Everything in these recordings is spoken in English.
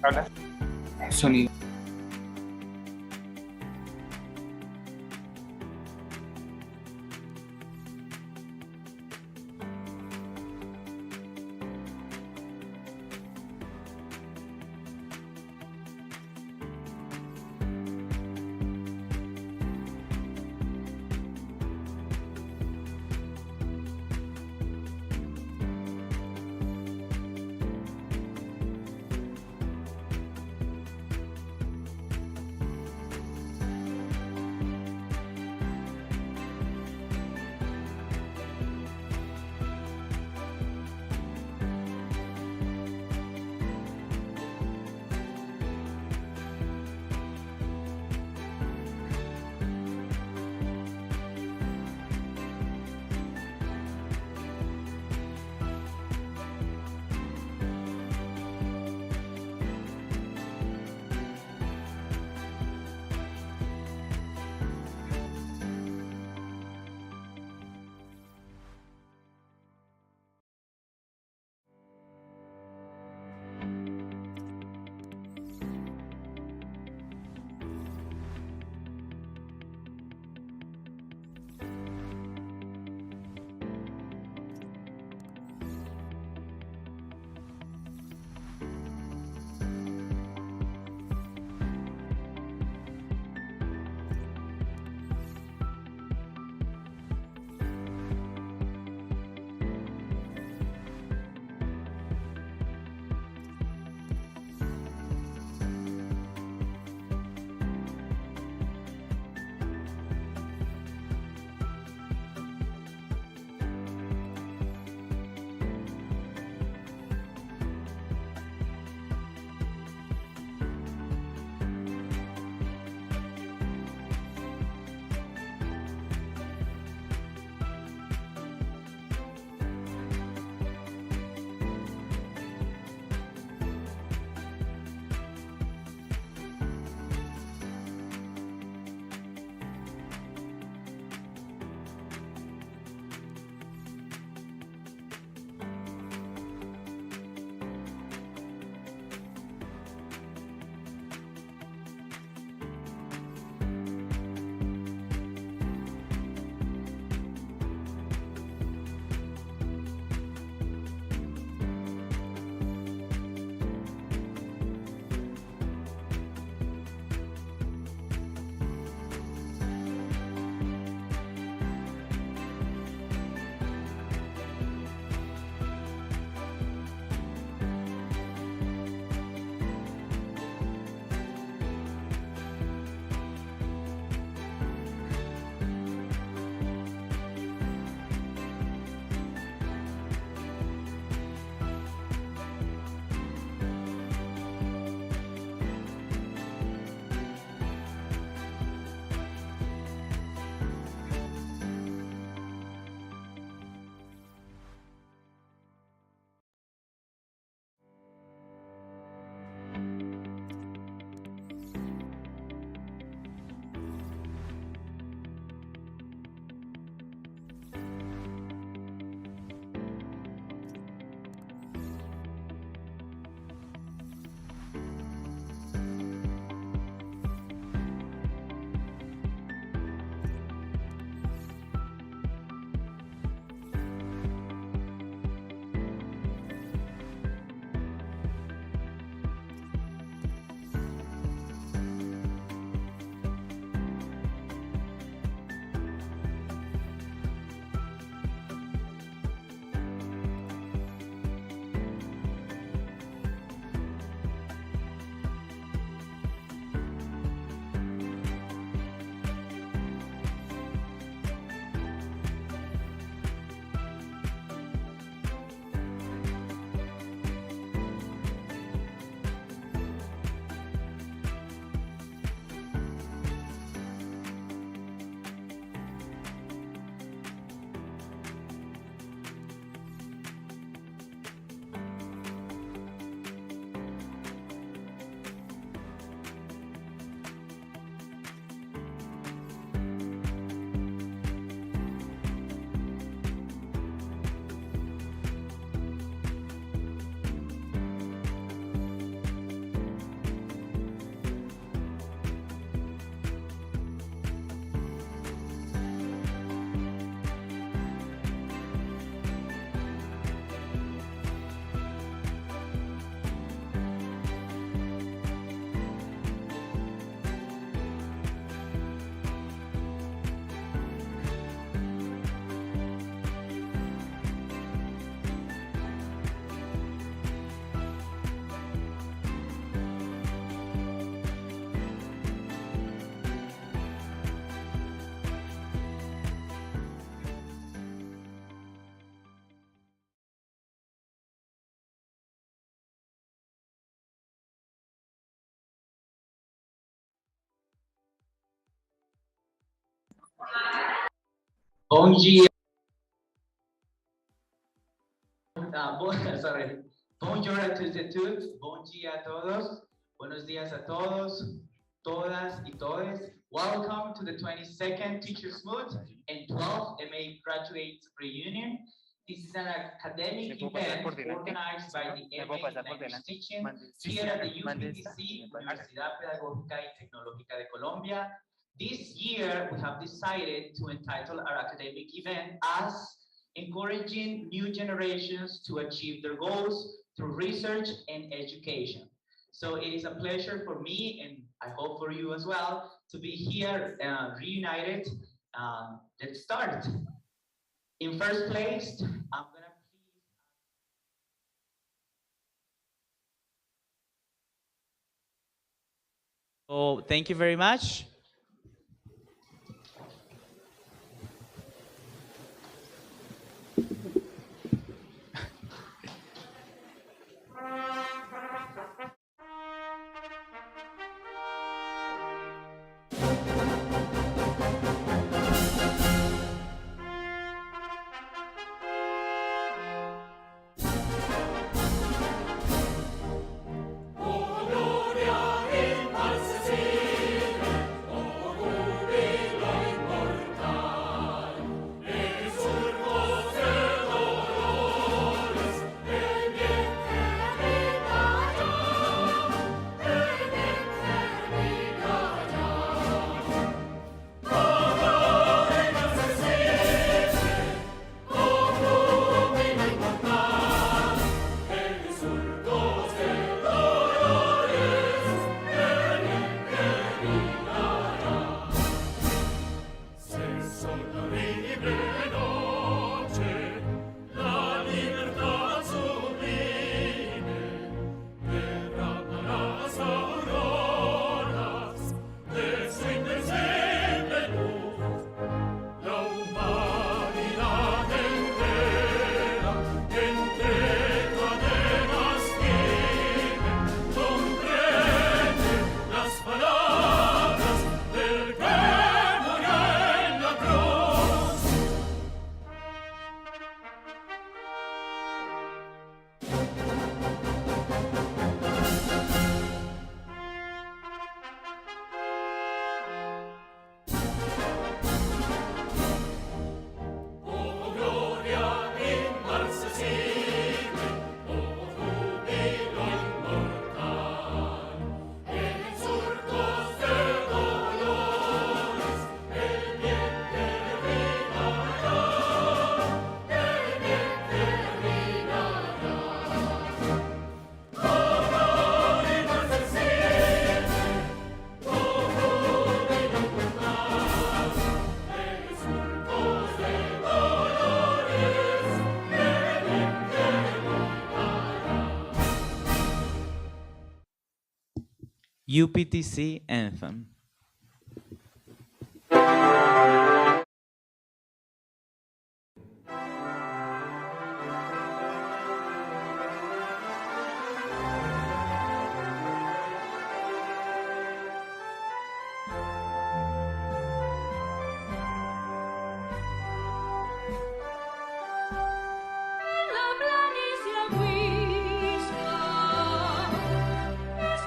Habla. Sonido. Bom dia. Bonjour à tous et toutes. Bon dia a todos. Buenos días a todos, todas y todes. Welcome to the 22nd Teachers Moot and 12th MA Graduates Reunion. This is an academic event organized by the MA Language Teaching here at the UPTC, Universidad Pedagógica y Tecnológica de Colombia. This year, we have decided to entitle our academic event as Encouraging New Generations to Achieve Their Goals Through Research and Education. So it is a pleasure for me, and I hope for you as well, to be here reunited. Let's start. In first place, I'm gonna So thank you very much. UPTC anthem.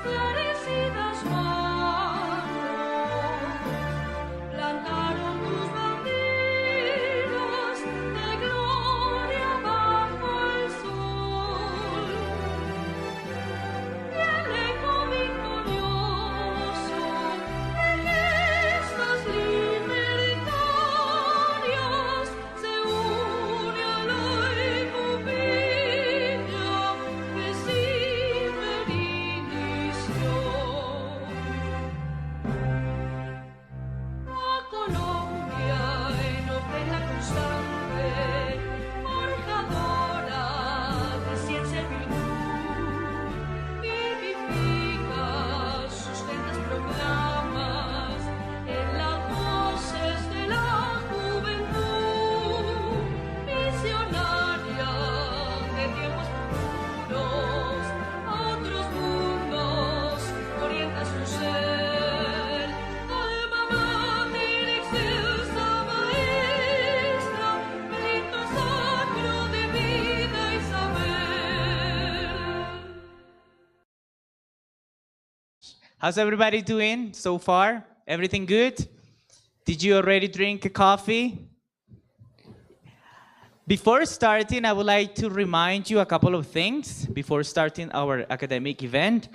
Esclarecidas van How's everybody doing so far? Everything good? Did you already drink a coffee? Before starting, I would like to remind you a couple of things before starting our academic event.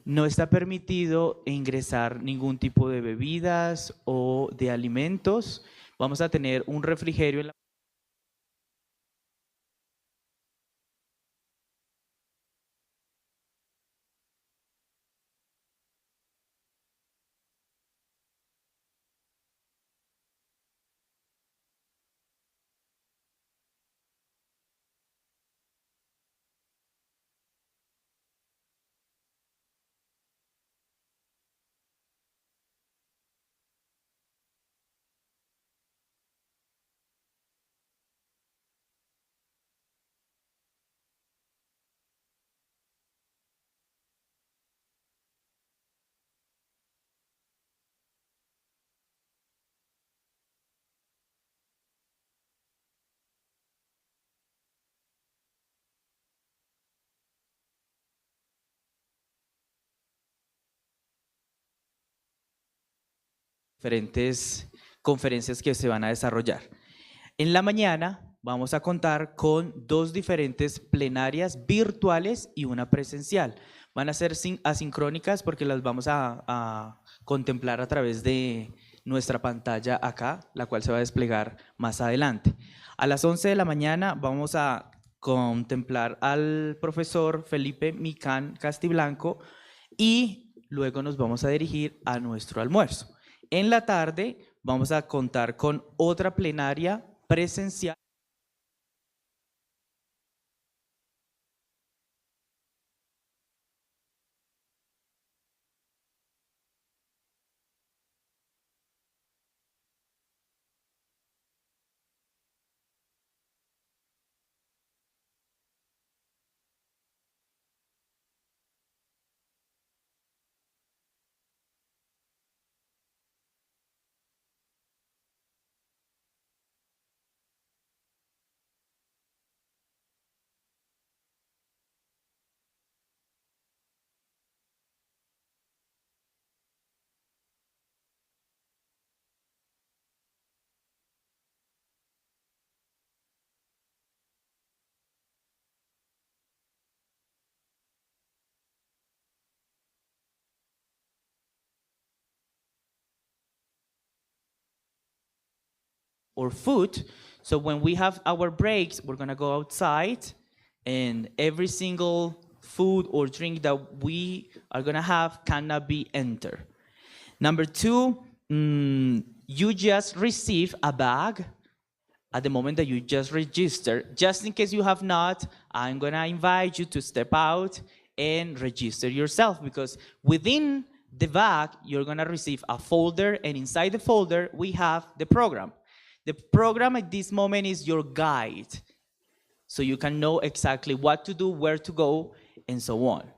No está permitido ingresar ningún tipo de bebidas o de alimentos. Vamos a tener un refrigerio en la diferentes conferencias que se van a desarrollar. En la mañana vamos a contar con 2 diferentes plenarias virtuales y una presencial. Van a ser asincrónicas porque las vamos a contemplar a través de nuestra pantalla acá, la cual se va a desplegar más adelante. A las 11 de la mañana vamos a contemplar al profesor Felipe Micán Castiblanco y luego nos vamos a dirigir a nuestro almuerzo. En la tarde vamos a contar con otra plenaria presencial. Or food. So when we have our breaks, we're gonna go outside and every single food or drink that we are gonna have cannot be entered. Number 2, you just receive a bag at the moment that you just register. Just in case you have not, I'm gonna invite you to step out and register yourself, because within the bag, you're gonna receive a folder, and inside the folder, we have the program. The program at this moment is your guide, so you can know exactly what to do, where to go, and so on.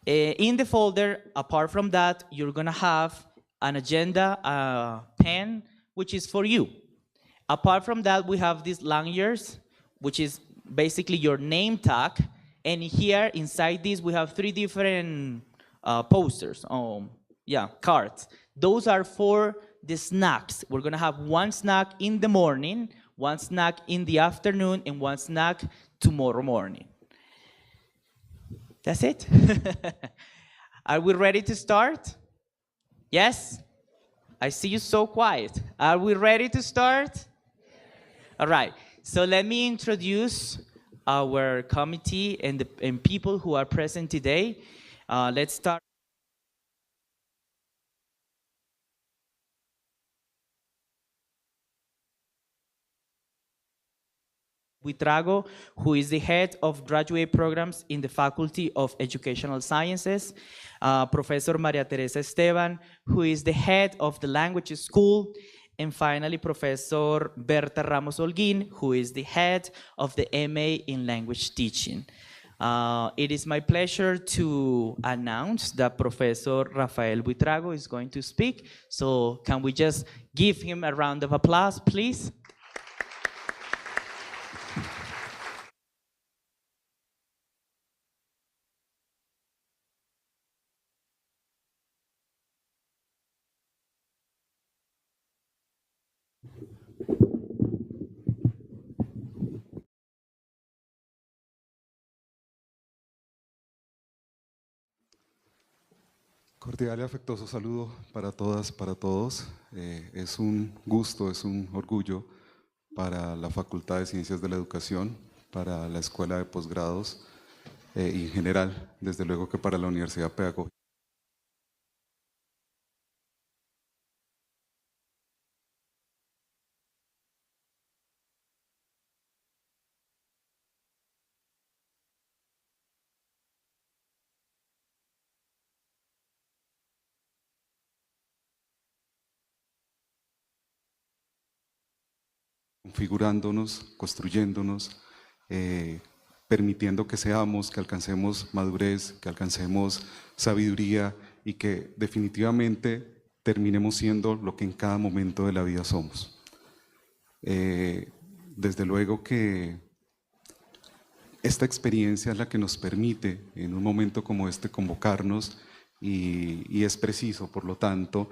In the folder, apart from that, you're gonna have an agenda, a pen, which is for you. Apart from that, we have these lanyards, which is basically your name tag, and here inside this, we have 3 different posters, cards. Those are for the snacks. We're gonna have 1 snack in the morning, 1 snack in the afternoon, and 1 snack tomorrow morning. That's it. Are we ready to start? Yes? I see you so quiet. Are we ready to start? All right, so let me introduce our committee and people who are present today. Let's start Buitrago, who is the head of graduate programs in the Faculty of Educational Sciences, Professor Maria Teresa Esteban, who is the head of the language school, And finally, Professor Berta Ramos Holguin, who is the head of the MA in Language Teaching. It is my pleasure to announce that Professor Rafael Buitrago is going to speak. So can we just give him a round of applause, please? Cordial y afectuoso saludo para todas, para todos. Es un gusto, es un orgullo para la Facultad de Ciencias de la Educación, para la Escuela de Posgrados y en general, desde luego que para la Universidad Pedagógica. Configurándonos, construyéndonos, permitiendo que seamos, que alcancemos madurez, que alcancemos sabiduría y que definitivamente terminemos siendo lo que en cada momento de la vida somos. Desde luego que esta experiencia es la que nos permite en un momento como este convocarnos y es preciso, por lo tanto,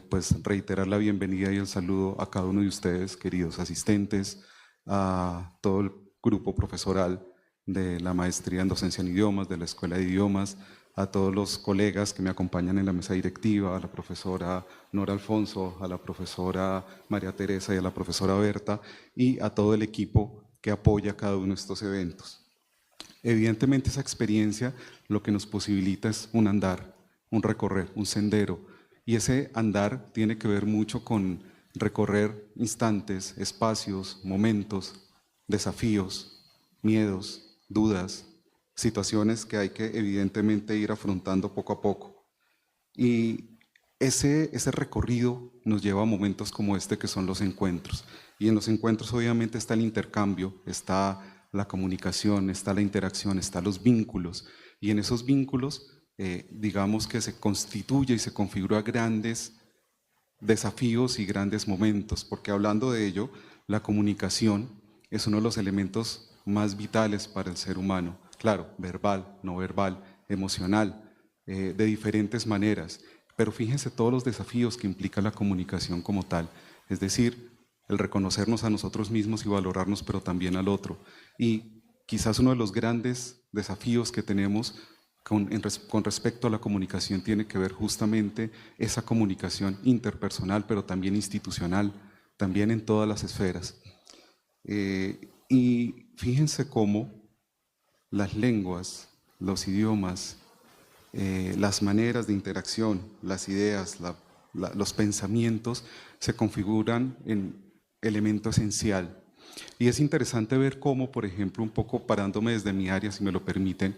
pues reiterar la bienvenida y el saludo a cada uno de ustedes, queridos asistentes, a todo el grupo profesoral de la maestría en docencia en idiomas, de la Escuela de Idiomas, a todos los colegas que me acompañan en la mesa directiva, a la profesora Nora Alfonso, a la profesora María Teresa y a la profesora Berta, y a todo el equipo que apoya cada uno de estos eventos. Evidentemente esa experiencia lo que nos posibilita es un andar, un recorrer, un sendero, y ese andar tiene que ver mucho con recorrer instantes, espacios, momentos, desafíos, miedos, dudas, situaciones que hay que evidentemente ir afrontando poco a poco. Y ese recorrido nos lleva a momentos como este que son los encuentros. Y en los encuentros obviamente está el intercambio, está la comunicación, está la interacción, están los vínculos. Y en esos vínculos, digamos que se constituye y se configura grandes desafíos y grandes momentos, porque hablando de ello, la comunicación es uno de los elementos más vitales para el ser humano. Claro, verbal, no verbal, emocional, de diferentes maneras. Pero fíjense todos los desafíos que implica la comunicación como tal. Es decir, el reconocernos a nosotros mismos y valorarnos, pero también al otro. Y quizás uno de los grandes desafíos que tenemos con respecto a la comunicación tiene que ver justamente esa comunicación interpersonal, pero también institucional, también en todas las esferas. Y fíjense cómo las lenguas, los idiomas, las maneras de interacción, las ideas, los pensamientos se configuran en elemento esencial. Y es interesante ver cómo, por ejemplo, un poco parándome desde mi área, si me lo permiten,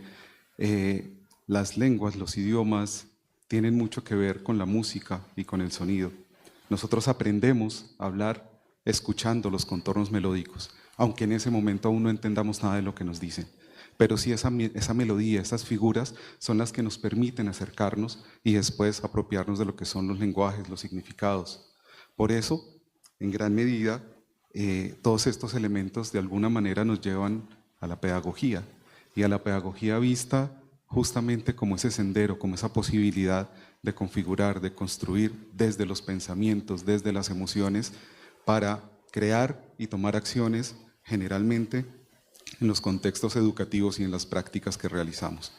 las lenguas, los idiomas tienen mucho que ver con la música y con el sonido. Nosotros aprendemos a hablar escuchando los contornos melódicos, aunque en ese momento aún no entendamos nada de lo que nos dicen. Pero sí esa melodía, esas figuras son las que nos permiten acercarnos y después apropiarnos de lo que son los lenguajes, los significados. Por eso, en gran medida, todos estos elementos de alguna manera nos llevan a la pedagogía, y a la pedagogía vista justamente como ese sendero, como esa posibilidad de configurar, de construir desde los pensamientos, desde las emociones, para crear y tomar acciones generalmente en los contextos educativos y en las prácticas que realizamos.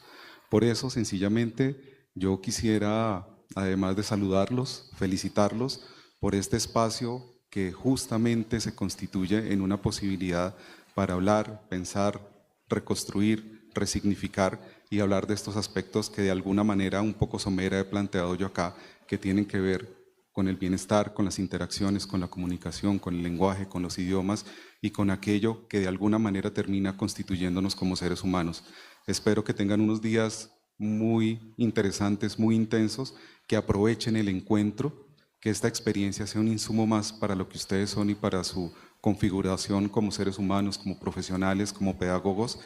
Por eso, sencillamente, yo quisiera, además de saludarlos, felicitarlos por este espacio que justamente se constituye en una posibilidad para hablar, pensar, reconstruir, resignificar y hablar de estos aspectos que de alguna manera un poco somera he planteado yo acá, que tienen que ver con el bienestar, con las interacciones, con la comunicación, con el lenguaje, con los idiomas y con aquello que de alguna manera termina constituyéndonos como seres humanos. Espero que tengan unos días muy interesantes, muy intensos, que aprovechen el encuentro, que esta experiencia sea un insumo más para lo que ustedes son y para su configuración como seres humanos, como profesionales, como pedagogos.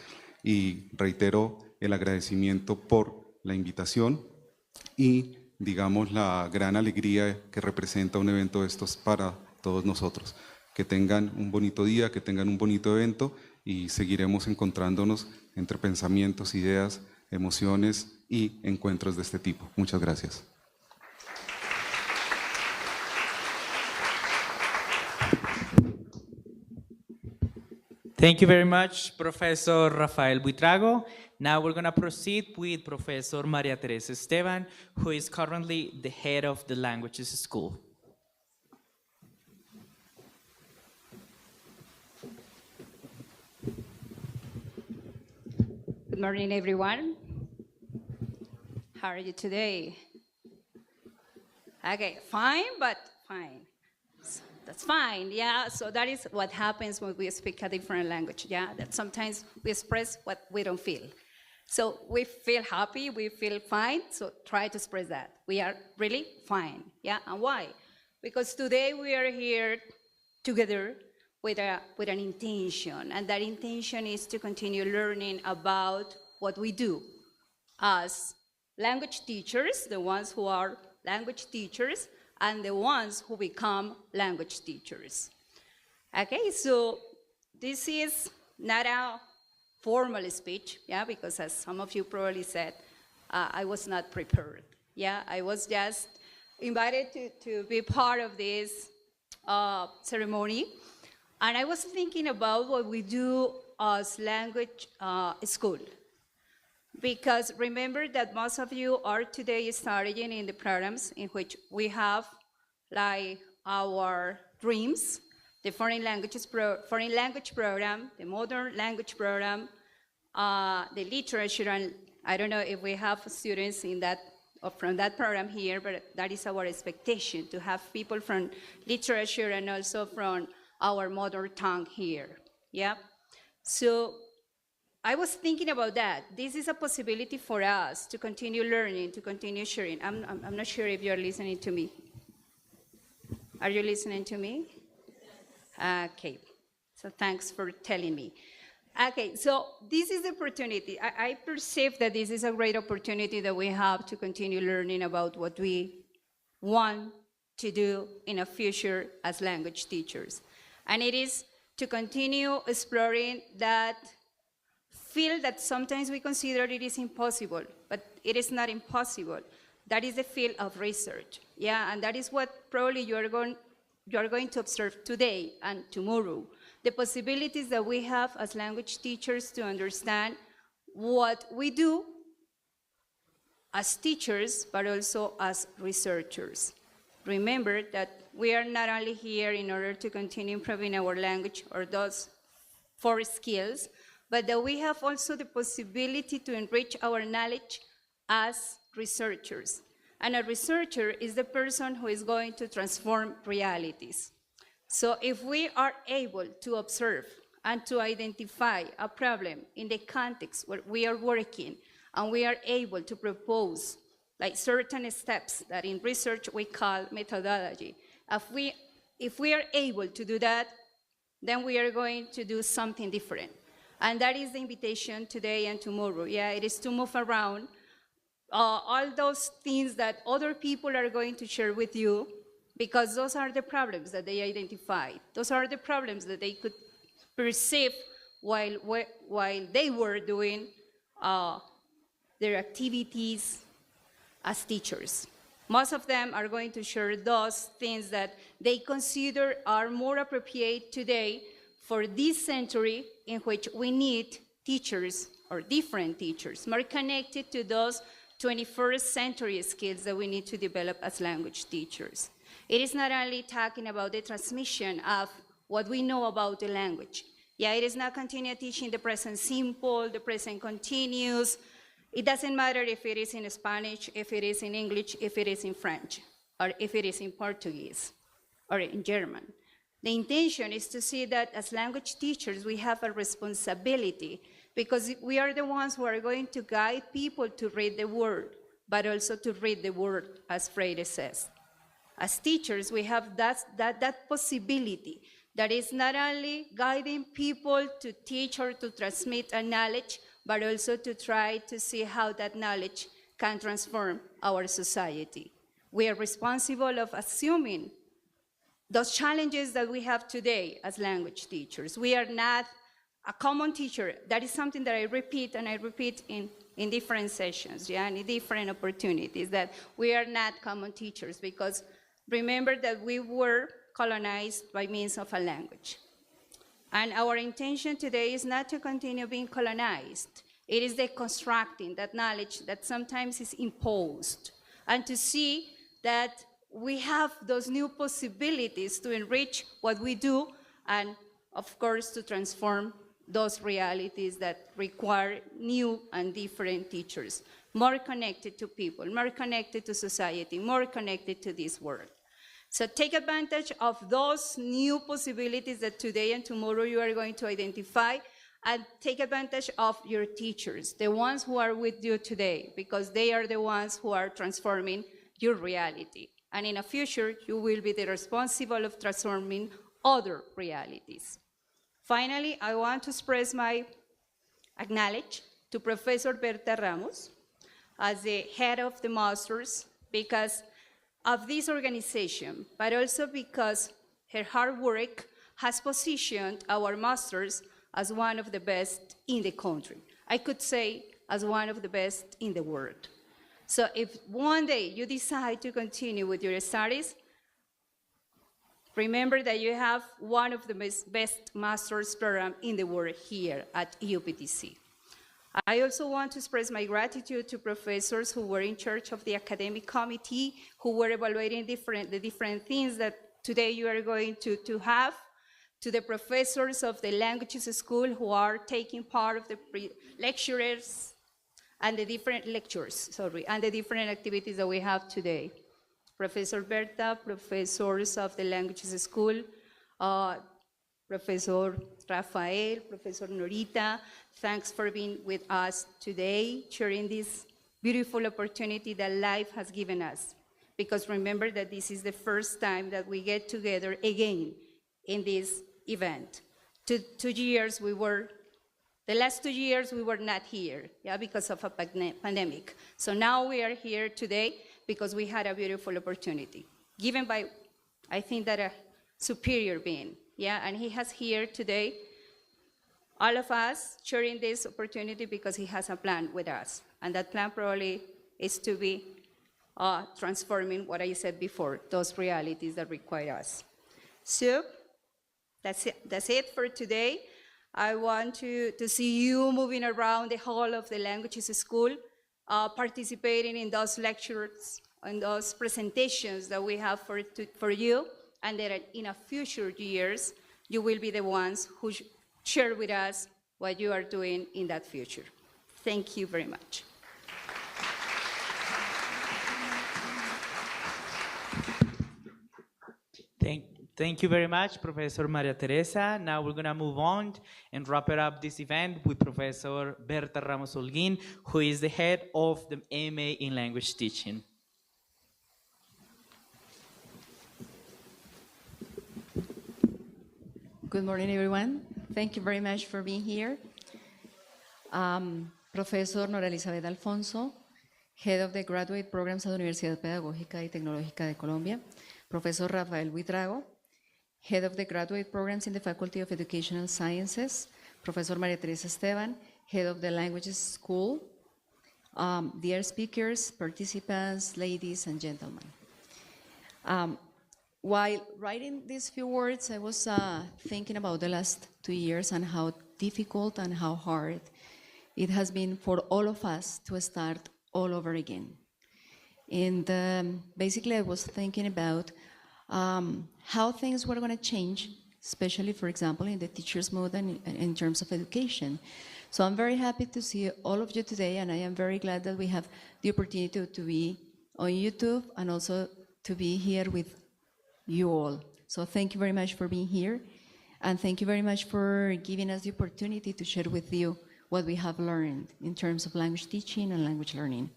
Y reitero el agradecimiento por la invitación y, digamos, la gran alegría que representa un evento de estos para todos nosotros. Que tengan un bonito día, que tengan un bonito evento y seguiremos encontrándonos entre pensamientos, ideas, emociones y encuentros de este tipo. Muchas gracias. Thank you very much, Professor Rafael Buitrago. Now we're going to proceed with Professor Maria Teresa Esteban, who is currently the head of the languages school. Good morning, everyone. How are you today? Okay, fine, but fine. So that's fine, yeah. So that is what happens when we speak a different language, yeah. That sometimes we express what we don't feel. So we feel happy, we feel fine, so try to express that. We are really fine, yeah. And why? Because today we are here together with an intention, and that intention is to continue learning about what we do as language teachers, the ones who are language teachers, and the ones who become language teachers. Okay, so this is not a formal speech, yeah, because as some of you probably said, I was not prepared. Yeah, I was just invited to be part of this ceremony. And I was thinking about what we do as language school. Because remember that most of you are today studying in the programs in which we have like our dreams, the foreign language program, the modern language program, the literature, and I don't know if we have students in that or from that program here, but that is our expectation, to have people from literature and also from our mother tongue here, yeah? So I was thinking about that. This is a possibility for us to continue learning, to continue sharing. I'm not sure if you're listening to me. Are you listening to me? Okay, so thanks for telling me. Okay, so this is the opportunity. I perceive that this is a great opportunity that we have to continue learning about what we want to do in the future as language teachers. And it is to continue exploring that field that sometimes we consider it is impossible, but it is not impossible. That is the field of research, yeah, and that is what probably you are going to observe today and tomorrow. The possibilities that we have as language teachers to understand what we do as teachers, but also as researchers. Remember that we are not only here in order to continue improving our language or those 4 skills, but that we have also the possibility to enrich our knowledge as researchers. And a researcher is the person who is going to transform realities. So if we are able to observe and to identify a problem in the context where we are working, and we are able to propose like certain steps that in research we call methodology, if we are able to do that, then we are going to do something different. And that is the invitation today and tomorrow. Yeah, it is to move around all those things that other people are going to share with you, because those are the problems that they identified. Those are the problems that they could perceive while they were doing their activities as teachers. Most of them are going to share those things that they consider are more appropriate today for this century, in which we need teachers or different teachers, more connected to those 21st century skills that we need to develop as language teachers. It is not only talking about the transmission of what we know about the language. Yeah, it is not continue teaching the present simple, the present continuous. It doesn't matter if it is in Spanish, if it is in English, if it is in French, or if it is in Portuguese, or in German. The intention is to see that as language teachers, we have a responsibility, because we are the ones who are going to guide people to read the word, but also to read the word as Freire says. as teachers, we have that possibility that is not only guiding people to teach or to transmit a knowledge, but also to try to see how that knowledge can transform our society. We are responsible of assuming those challenges that we have today as language teachers. We are not a common teacher. That is something that I repeat, and I repeat in different sessions, and in different opportunities, that we are not common teachers, because remember that we were colonized by means of a language. And our intention today is not to continue being colonized. It is deconstructing that knowledge that sometimes is imposed, and to see that we have those new possibilities to enrich what we do, and of course to transform those realities that require new and different teachers, more connected to people, more connected to society, more connected to this world. So take advantage of those new possibilities that today and tomorrow you are going to identify, and take advantage of your teachers, the ones who are with you today, because they are the ones who are transforming your reality. And in the future, you will be the responsible of transforming other realities. Finally, I want to express my acknowledge to Professor Berta Ramos as the head of the Masters, because of this organization, but also because her hard work has positioned our Masters as one of the best in the country. I could say as one of the best in the world. So if one day you decide to continue with your studies, remember that you have one of the best master's program in the world here at UPTC. I also want to express my gratitude to professors who were in charge of the academic committee, who were evaluating the different things that today you are going to have, to the professors of the languages school who are taking part of the lecturers and the different lectures, and the different activities that we have today. Professor Berta, professors of the languages school, Professor Rafael, Professor Norita, thanks for being with us today, sharing this beautiful opportunity that life has given us. Because remember that this is the first time that we get together again in this event. The last 2 years we were not here, because of a pandemic. So now we are here today because we had a beautiful opportunity, given by, I think, that a superior being, and he has here today all of us sharing this opportunity because he has a plan with us, and that plan probably is to be transforming what I said before, those realities that require us. So that's it for today. I want to see you moving around the hall of the languages school, participating in those lectures and those presentations that we have for you, and that in a future years, you will be the ones who share with us what you are doing in that future. Thank you very much. Thank you very much, Professor Maria Teresa. Now we're going to move on and wrap it up this event with Professor Berta Ramos Holguin, who is the head of the MA in Language Teaching. Good morning, everyone. Thank you very much for being here. Professor Nora Elizabeth Alfonso, Head of the Graduate Programs at la Universidad Pedagógica y Tecnológica de Colombia. Professor Rafael Buitrago, Head of the Graduate Programs in the Faculty of Educational Sciences. Professor Maria Teresa Esteban, Head of the Languages School. Dear speakers, participants, ladies and gentlemen. While writing these few words, I was thinking about the last 2 years and how difficult and how hard it has been for all of us to start all over again. And basically, I was thinking about how things were going to change, especially, for example, in the teacher's mode and in terms of education. So I'm very happy to see all of you today, and I am very glad that we have the opportunity to be on YouTube and also to be here with you all. So thank you very much for being here, and thank you very much for giving us the opportunity to share with you what we have learned in terms of language teaching and language learning.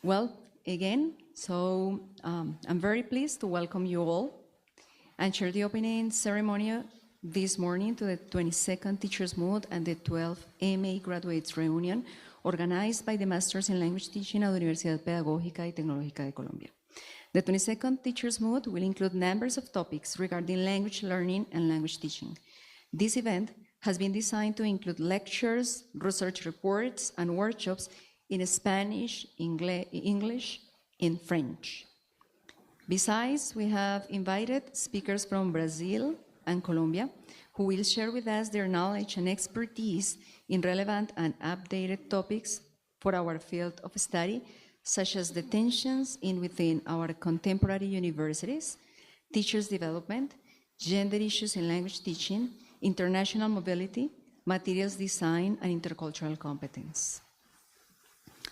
Well, again. So I'm very pleased to welcome you all and share the opening ceremony this morning to the 22nd Teachers Moot and the 12th MA Graduates Reunion organized by the Masters in Language Teaching at the Universidad Pedagógica y Tecnológica de Colombia. The 22nd Teachers Moot will include numbers of topics regarding language learning and language teaching. This event has been designed to include lectures, research reports, and workshops in Spanish, English, and French. Besides, we have invited speakers from Brazil and Colombia who will share with us their knowledge and expertise in relevant and updated topics for our field of study, such as the tensions within our contemporary universities, teachers' development, gender issues in language teaching, international mobility, materials design, and intercultural competence.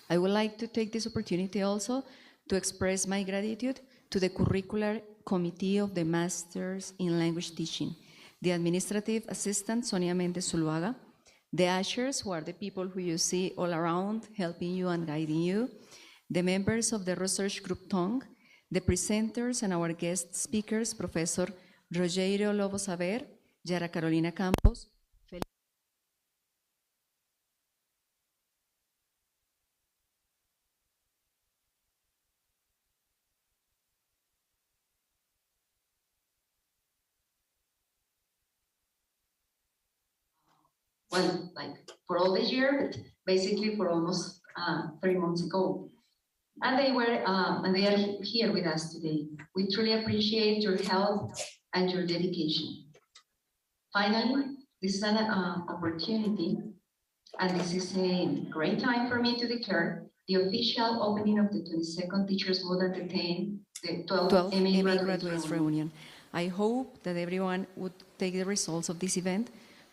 I would like to take this opportunity also to express my gratitude to the Curricular Committee of the Masters in Language Teaching, the Administrative Assistant Sonia Mendez Zuluaga, the ushers, who are the people who you see all around helping you and guiding you, the members of the Research Group TONG, the presenters and our guest speakers, Professor Rogerio Lobo Saber, Yara Carolina Campos, well, like for all the year, but basically for almost 3 months ago. And they are here with us today. We truly appreciate your help and your dedication. Finally, this is an opportunity, and this is a great time for me to declare the official opening of the 22nd Teachers Moot and the 12th MA Graduates Reunion. I hope that everyone would take the results of this event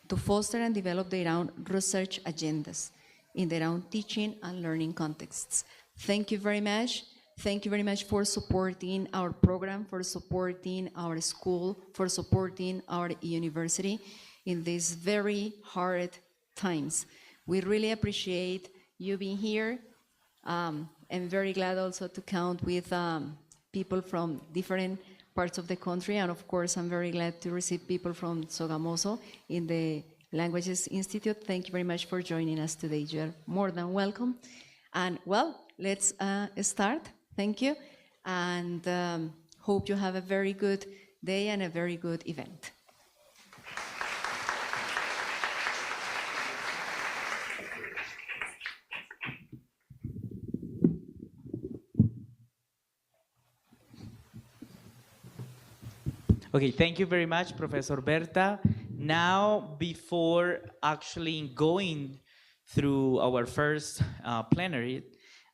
to foster and develop their own research agendas in their own teaching and learning contexts. Thank you very much. Thank you very much for supporting our program, for supporting our school, for supporting our university in these very hard times. We really appreciate you being here. I'm very glad also to count with people from different parts of the country, and of course I'm very glad to receive people from Sogamoso in the Languages Institute. Thank you very much for joining us today. You're more than welcome. And well, let's start. Thank you, and hope you have a very good day and a very good event. Okay, thank you very much, Professor Berta. Now, before actually going through our first plenary,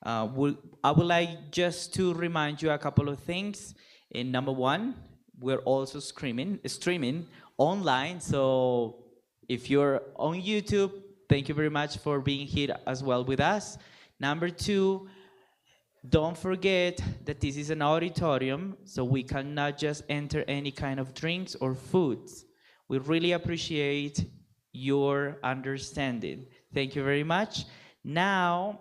I would like just to remind you a couple of things. And number one, we're also streaming online. So if you're on YouTube, thank you very much for being here as well with us. Number two, don't forget that this is an auditorium, so we cannot just enter any kind of drinks or foods. We really appreciate your understanding. Thank you very much. Now,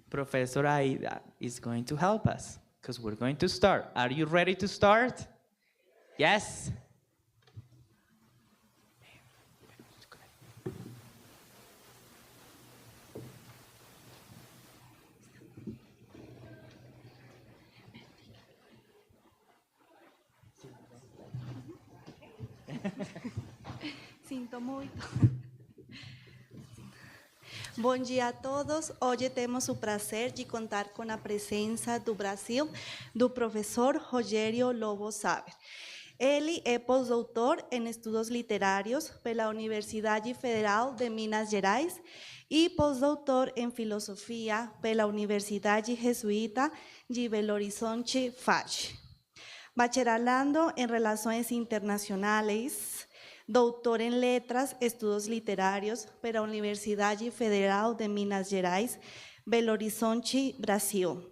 Professor Aida is going to help us because we're going to start. Are you ready to start? Yes? Sinto muito. Bom dia a todos. Hoje temos o prazer de contar com a presença do Brasil do professor Rogério Lobo Saber. Ele é pós-doutor em estudos literários pela Universidade Federal de Minas Gerais e pós-doutor em filosofia pela Universidade Jesuíta de Belo Horizonte, FAG. Bacharelando em Relações Internacionais, doutor em Letras, Estudos Literários pela Universidade Federal de Minas Gerais, Belo Horizonte, Brasil.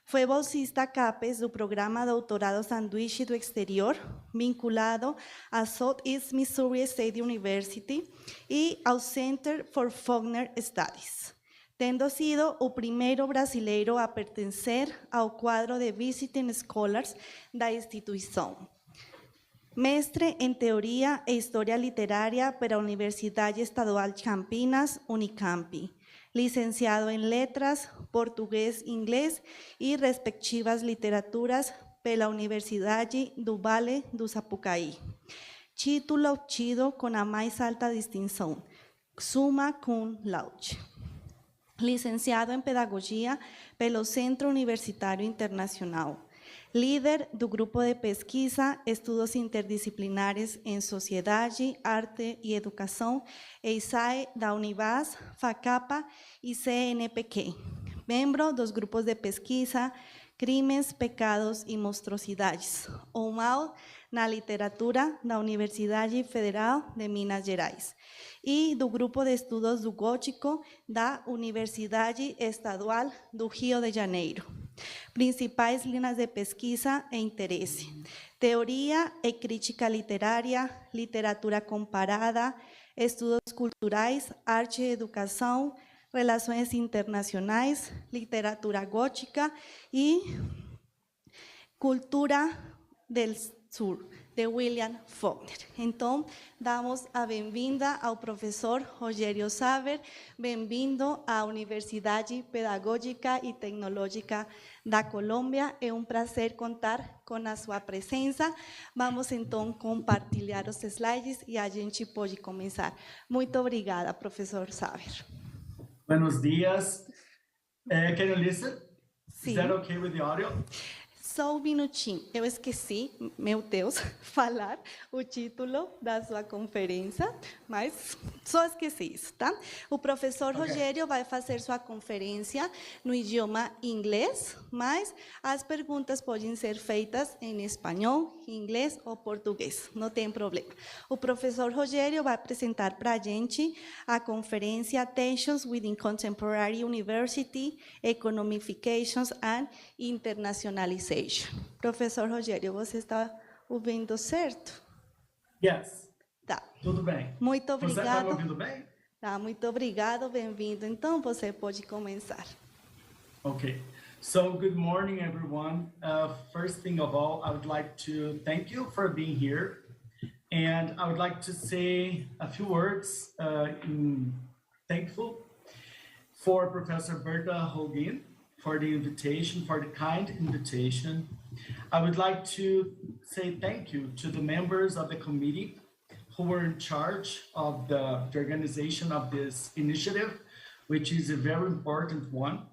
Foi bolsista CAPES do programa Doutorado Sanduíche do Exterior, vinculado à Southeast Missouri State University e ao Center for Faulkner Studies. tendo sido o primeiro brasileiro a pertencer ao quadro de Visiting Scholars da instituição. Mestre em Teoria e História Literária pela Universidade Estadual de Campinas, Unicamp. Licenciado em Letras, Português e Inglês e respectivas literaturas pela Universidade do Vale do Sapucaí. Título obtido com a mais alta distinção, summa cum laude. Licenciado em Pedagogia pelo Centro Universitário Internacional. Líder do grupo de pesquisa Estudos Interdisciplinares em Sociedade, Arte e Educação, EISAE da Univas, FACAPA e CNPq. Membro dos grupos de pesquisa Crimes, Pecados e Monstruosidades, ou mal na literatura da Universidade Federal de Minas Gerais. E do grupo de estudos do Gótico da Universidade Estadual do Rio de Janeiro. Principais linhas de pesquisa e interesse: teoria e crítica literária, literatura comparada, estudos culturais, arte e educação, relações internacionais, literatura gótica e cultura del sur, de William Faulkner. Então, damos a bem-vinda ao professor Rogério Saber, bem-vindo à Universidade Pedagógica e Tecnológica da Colômbia. É um prazer contar com a sua presença. Vamos, então, compartilhar os slides e a gente pode começar. Muito obrigada, professor Saber. Buenos dias. Can you listen? Sim. Is that okay with the audio? Só um minutinho, eu esqueci, meu Deus, falar o título da sua conferência, mas só esqueci isso, tá? O professor Rogério vai fazer sua conferência no idioma inglês, mas as perguntas podem ser feitas em espanhol, inglês ou português, não tem problema. O professor Rogério vai apresentar para a gente a conferência Tensions within Contemporary University, Economifications and Internationalization. Professor Rogério, você está ouvindo certo? Yes. Tá. Tudo bem. Muito Você está me obrigado. ouvindo bem? Tá, muito obrigado, bem-vindo. Então, você pode começar. Okay. So, good morning, everyone. First thing of all, I would like to thank you for being here. And I would like to say a few words thankful for Professor Berta Holguin for the invitation, for the kind invitation. I would like to say thank you to the members of the committee who were in charge of the organization of this initiative, which is a very important one.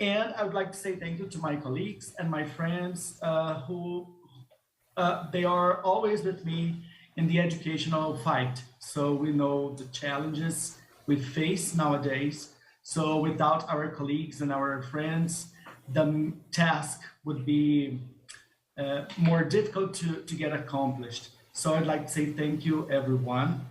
And I would like to say thank you to my colleagues and my friends who they are always with me in the educational fight. So we know the challenges we face nowadays. So without our colleagues and our friends, the task would be more difficult to get accomplished. So I'd like to say thank you, everyone.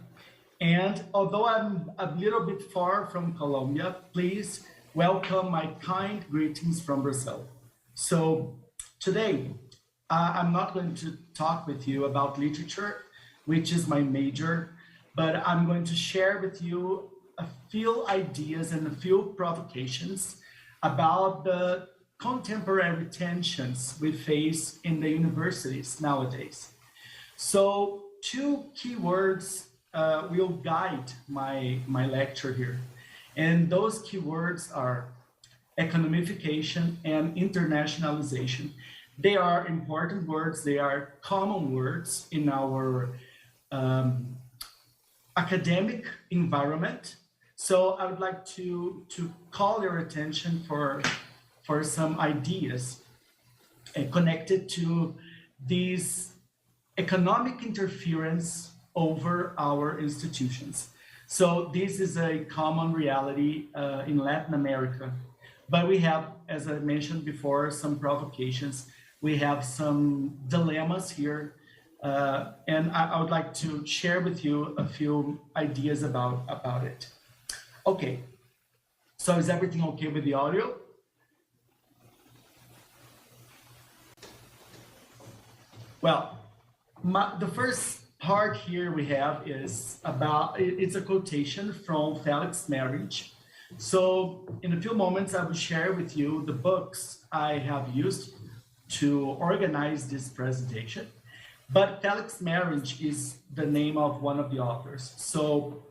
And although I'm a little bit far from Colombia, please welcome my kind greetings from Brazil. So today, I'm not going to talk with you about literature, which is my major, but I'm going to share with you a few ideas and a few provocations about the contemporary tensions we face in the universities nowadays. So two keywords will guide my lecture here. And those keywords are economification and internationalization. They are important words, they are common words in our academic environment. So I would like to call your attention for some ideas connected to these economic interference over our institutions. So this is a common reality in Latin America, but we have, as I mentioned before, some provocations. We have some dilemmas here, and I would like to share with you a few ideas about it. Okay, so is everything okay with the audio? Well, the first part here we have is about, it's a quotation from Felix Marriage, So in a few moments, I will share with you the books I have used to organize this presentation. But Felix Marriage is the name of one of the authors. So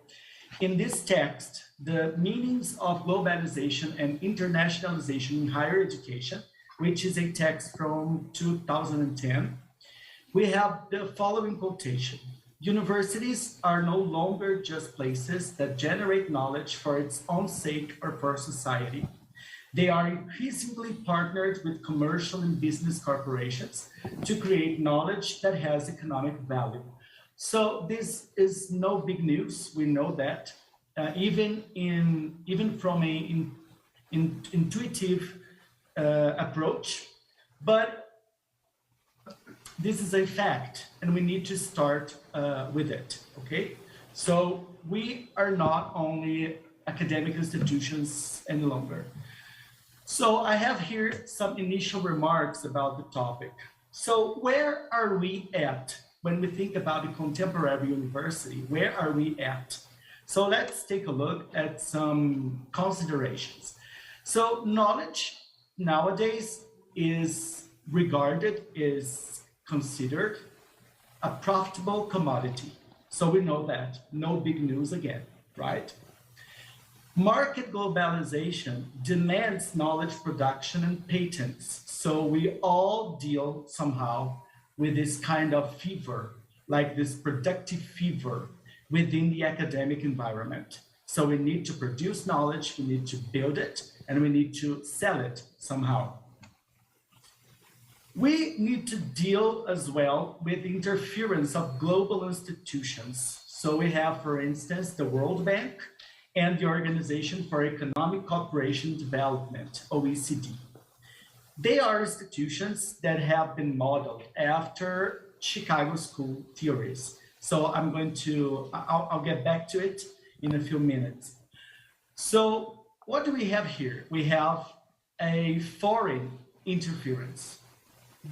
in this text, the meanings of globalization and internationalization in higher education, which is a text from 2010, we have the following quotation. Universities are no longer just places that generate knowledge for its own sake or for society. They are increasingly partnered with commercial and business corporations to create knowledge that has economic value. So this is no big news. We know that even from an intuitive approach, but this is a fact, and we need to start with it. Okay, so we are not only academic institutions any longer. So I have here some initial remarks about the topic. So where are we at when we think about the contemporary university? Where are we at? So let's take a look at some considerations. So knowledge nowadays is considered a profitable commodity. So we know that, no big news again, right? Market globalization demands knowledge production and patents. So we all deal somehow with this kind of fever, like this productive fever within the academic environment. So we need to produce knowledge, we need to build it, and we need to sell it somehow. We need to deal as well with interference of global institutions. So we have, for instance, the World Bank and the Organization for Economic Cooperation and Development, OECD. They are institutions that have been modeled after Chicago School theories. So I'll get back to it in a few minutes. So what do we have here? We have a foreign interference.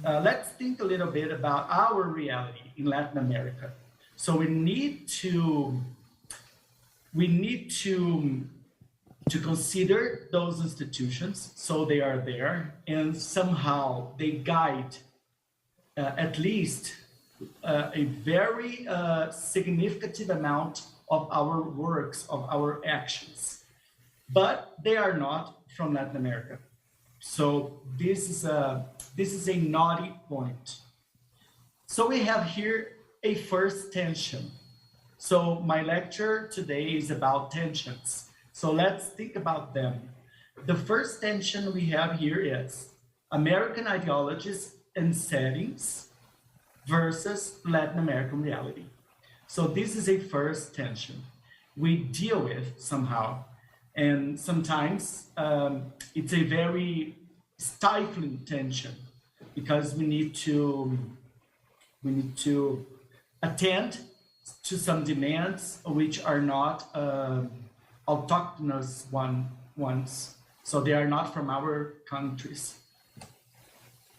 Let's think a little bit about our reality in Latin America. So we need to consider those institutions, so they are there, and somehow they guide at least a very significant amount of our works, of our actions. But they are not from Latin America. So this is a naughty point. So we have here a first tension. So my lecture today is about tensions. So let's think about them. The first tension we have here is American ideologies and settings versus Latin American reality. So this is a first tension we deal with somehow. And sometimes it's a very stifling tension because we need to attend to some demands which are not autochthonous ones. So they are not from our countries.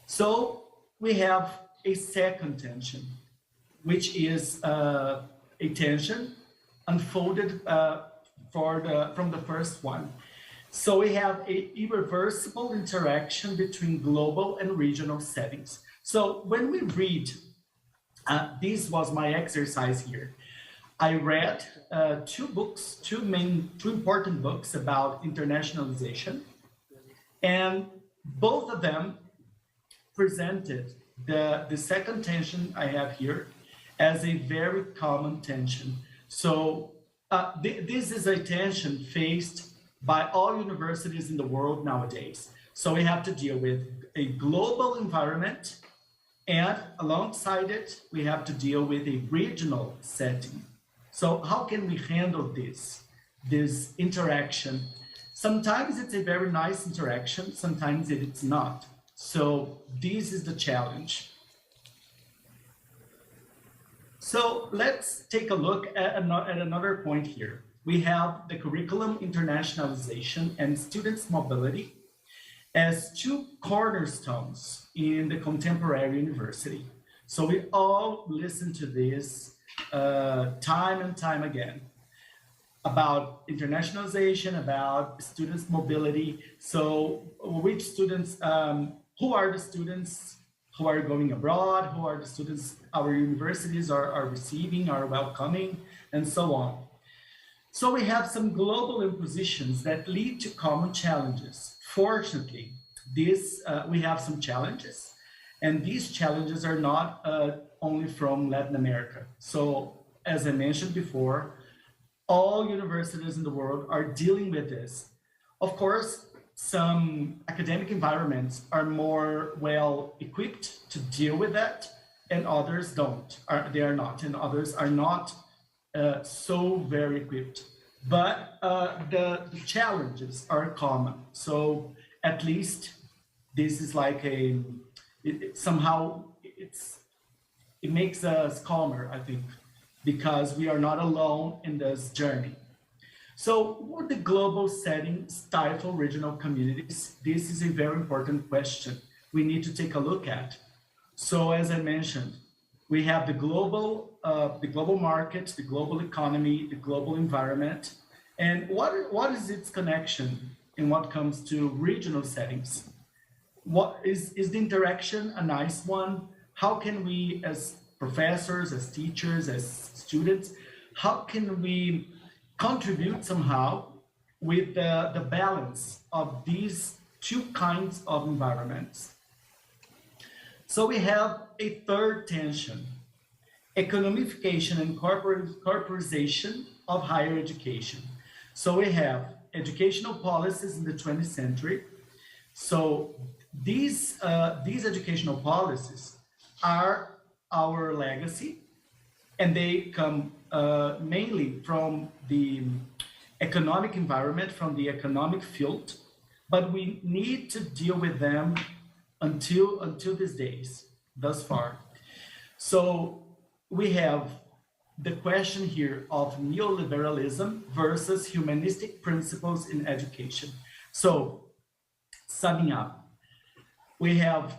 So we have a second tension, which is a tension unfolded from the first one. So we have an irreversible interaction between global and regional settings. So when we read, this was my exercise here. I read two important books about internationalization, and both of them presented the second tension I have here as a very common tension. So this is a tension faced by all universities in the world nowadays. So we have to deal with a global environment, and alongside it, we have to deal with a regional setting. So how can we handle this interaction? Sometimes it's a very nice interaction, sometimes it's not. So this is the challenge. So let's take a look at another point here. We have the curriculum internationalization and students' mobility as two cornerstones in the contemporary university. So we all listen to this time and time again. about internationalization, about students' mobility. So which students, who are the students who are going abroad, who are the students our universities are receiving, are welcoming, and so on. So we have some global impositions that lead to common challenges. Fortunately, we have some challenges, and these challenges are not only from Latin America. So as I mentioned before, all universities in the world are dealing with this. Of course, some academic environments are more well equipped to deal with that, and others don't. They are not, and others are not so very equipped. But the challenges are common. So at least this is like somehow it makes us calmer, I think, because we are not alone in this journey. So would the global setting stifle regional communities? This is a very important question we need to take a look at. So as I mentioned, we have the global market, the global economy, the global environment, and what is its connection in what comes to regional settings? What is the interaction a nice one? How can we, as professors, as teachers, as students, how can we contribute somehow with the balance of these two kinds of environments? So we have a third tension: economification and corporatization of higher education. So we have educational policies in the 20th century. So these educational policies are our legacy, and they come mainly from the economic environment, from the economic field, but we need to deal with them until these days, thus far. So we have the question here of neoliberalism versus humanistic principles in education. So summing up, we have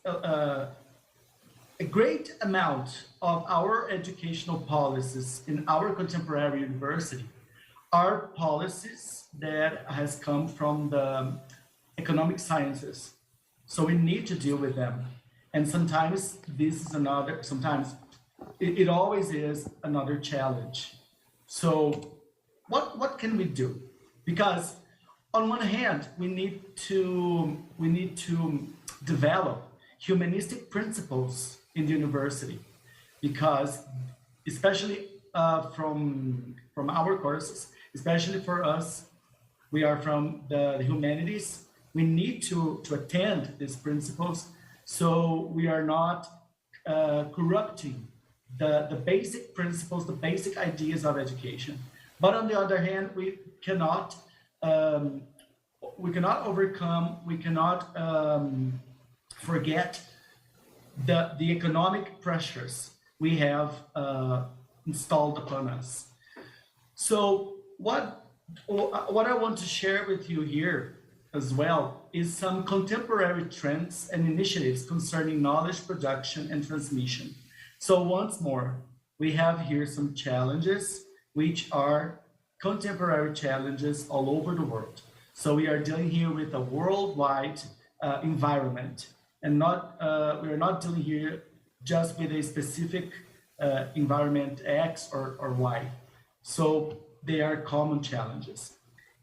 a great amount of our educational policies in our contemporary university are policies that has come from the economic sciences. So we need to deal with them. And sometimes sometimes it always is another challenge. So what can we do? Because on one hand, we need to develop humanistic principles in the university, because especially from our courses, especially for us, we are from the humanities, we need to attend these principles so we are not corrupting the basic principles, the basic ideas of education. But on the other hand, we cannot overcome, we cannot forget the economic pressures we have installed upon us. So what I want to share with you here as well is some contemporary trends and initiatives concerning knowledge production and transmission. So once more, we have here some challenges which are contemporary challenges all over the world. So we are dealing here with a worldwide environment, and we are not dealing here just with a specific environment X or Y. So they are common challenges.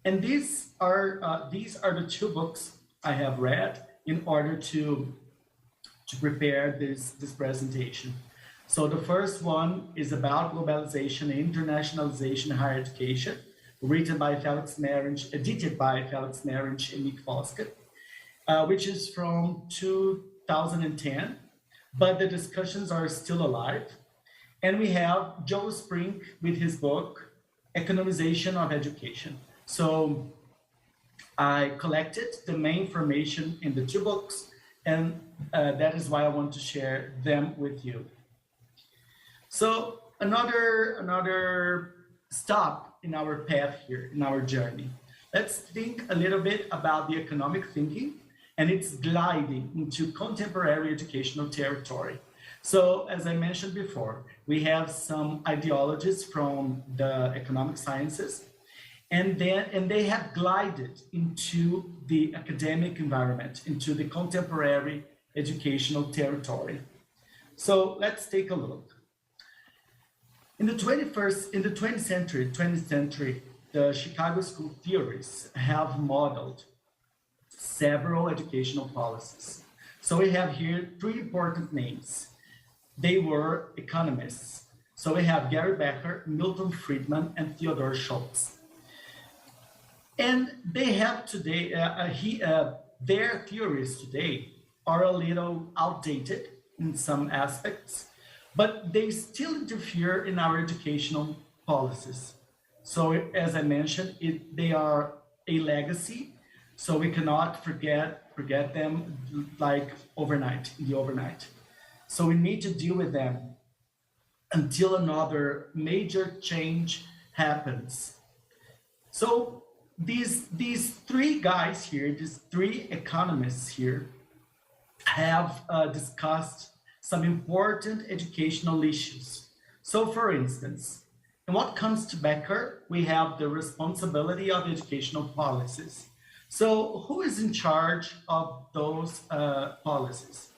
And these are the two books I have read in order to prepare this presentation. So the first one is about globalization and internationalization in higher education, written by Felix Marins, edited by Felix Marins and Nick Foskett, which is from 2010, but the discussions are still alive. And we have Joe Sprink with his book, Economization of Education. So I collected the main information in the two books, and that is why I want to share them with you. So another stop in our path here, in our journey. Let's think a little bit about the economic thinking and its gliding into contemporary educational territory. So as I mentioned before, we have some ideologies from the economic sciences, and they have glided into the academic environment, into the contemporary educational territory. So let's take a look. In the 20th century, the Chicago school theorists have modeled several educational policies. So we have here three important names. They were economists. So we have Gary Becker, Milton Friedman, and Theodore Schultz. And they have today, their theories today are a little outdated in some aspects, but they still interfere in our educational policies. So as I mentioned, they are a legacy, so we cannot forget them like overnight, in the overnight. So we need to deal with them until another major change happens. So these three guys here, these three economists here, have discussed some important educational issues. So for instance, in what comes to Becker, we have the responsibility of educational policies. So who is in charge of those policies?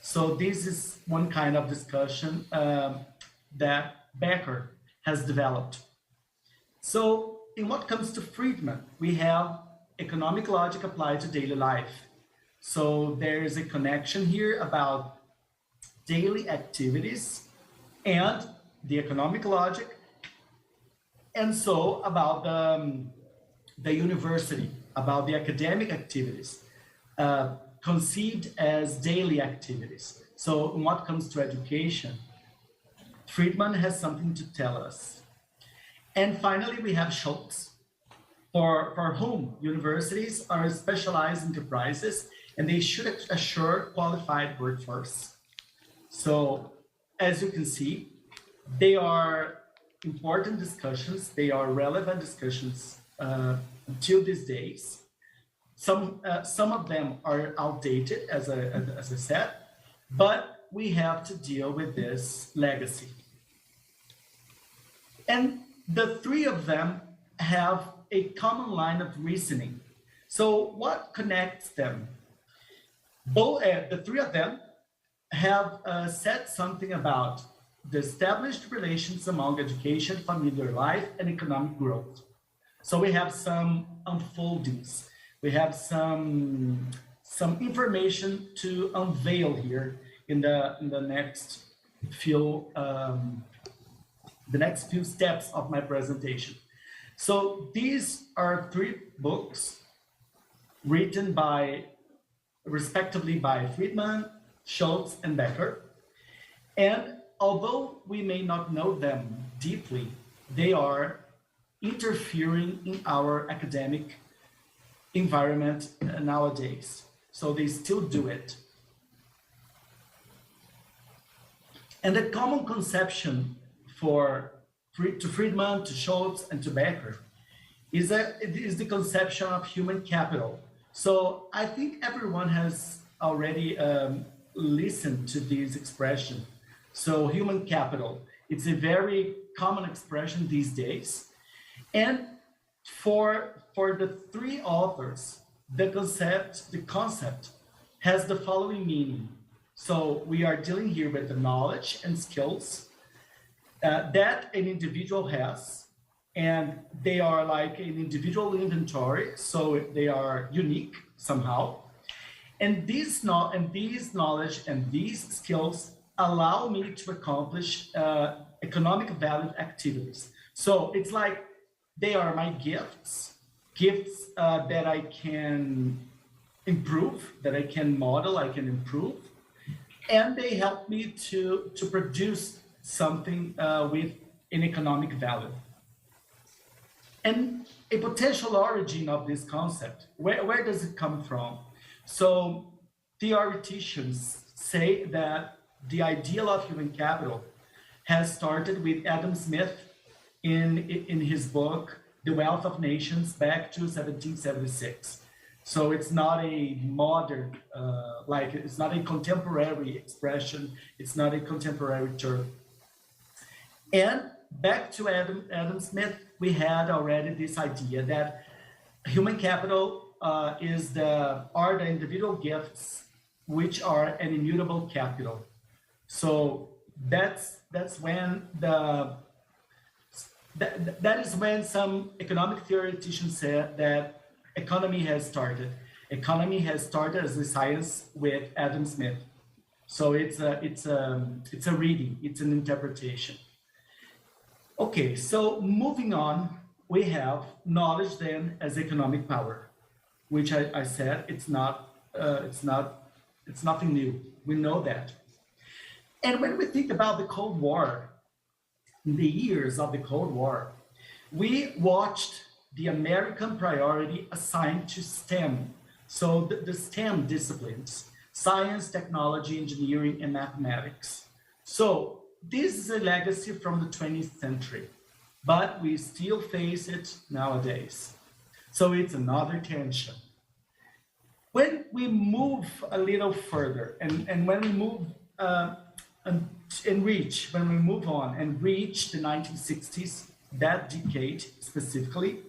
So this is one kind of discussion that Becker has developed. So in what comes to Friedman, we have economic logic applied to daily life. So there is a connection here about daily activities and the economic logic, and so about the university, about the academic activities, conceived as daily activities. So when it comes to education, Friedman has something to tell us. And finally, we have Schultz, for whom universities are specialized enterprises and they should assure qualified workforce. So as you can see, they are important discussions, they are relevant discussions until these days. Some of them are outdated, as I said, but we have to deal with this legacy. And the three of them have a common line of reasoning. So what connects them? The three of them have said something about the established relations among education, familiar life, and economic growth. So we have some unfoldings. We have some information to unveil here in the next few steps of my presentation. So these are three books written respectively by Friedman, Schultz, and Becker. And although we may not know them deeply, they are interfering in our academic environment nowadays. So they still do it. And the common conception to Friedman, to Schultz, and to Becker is the conception of human capital. So I think everyone has already listened to this expression. So human capital, it's a very common expression these days. And for the three authors, the concept has the following meaning. So we are dealing here with the knowledge and skills that an individual has, and they are like an individual inventory, so they are unique somehow. And these knowledge and these skills allow me to accomplish economic valued activities. So it's like they are my gifts that I can improve, that I can model, I can improve, and they help me to produce something with an economic value. And a potential origin of this concept, where does it come from? So theoreticians say that the ideal of human capital has started with Adam Smith in his book, The Wealth of Nations, back to 1776. So it's not a modern, it's not a contemporary expression, it's not a contemporary term. And back to Adam Smith, we had already this idea that human capital are the individual gifts which are an immutable capital. So that's when that is when some economic theoreticians said that economy has started. Economy has started as a science with Adam Smith. So it's a reading, it's an interpretation. Okay, so moving on, we have knowledge then as economic power, which I said it's nothing new. We know that. And when we think about the Cold War, in the years of the Cold War, we watched the American priority assigned to STEM. So the STEM disciplines, science, technology, engineering, and mathematics. So this is a legacy from the 20th century, but we still face it nowadays. So it's another tension. When we move a little further, and when we move when we move on and reach the 1960s, that decade specifically,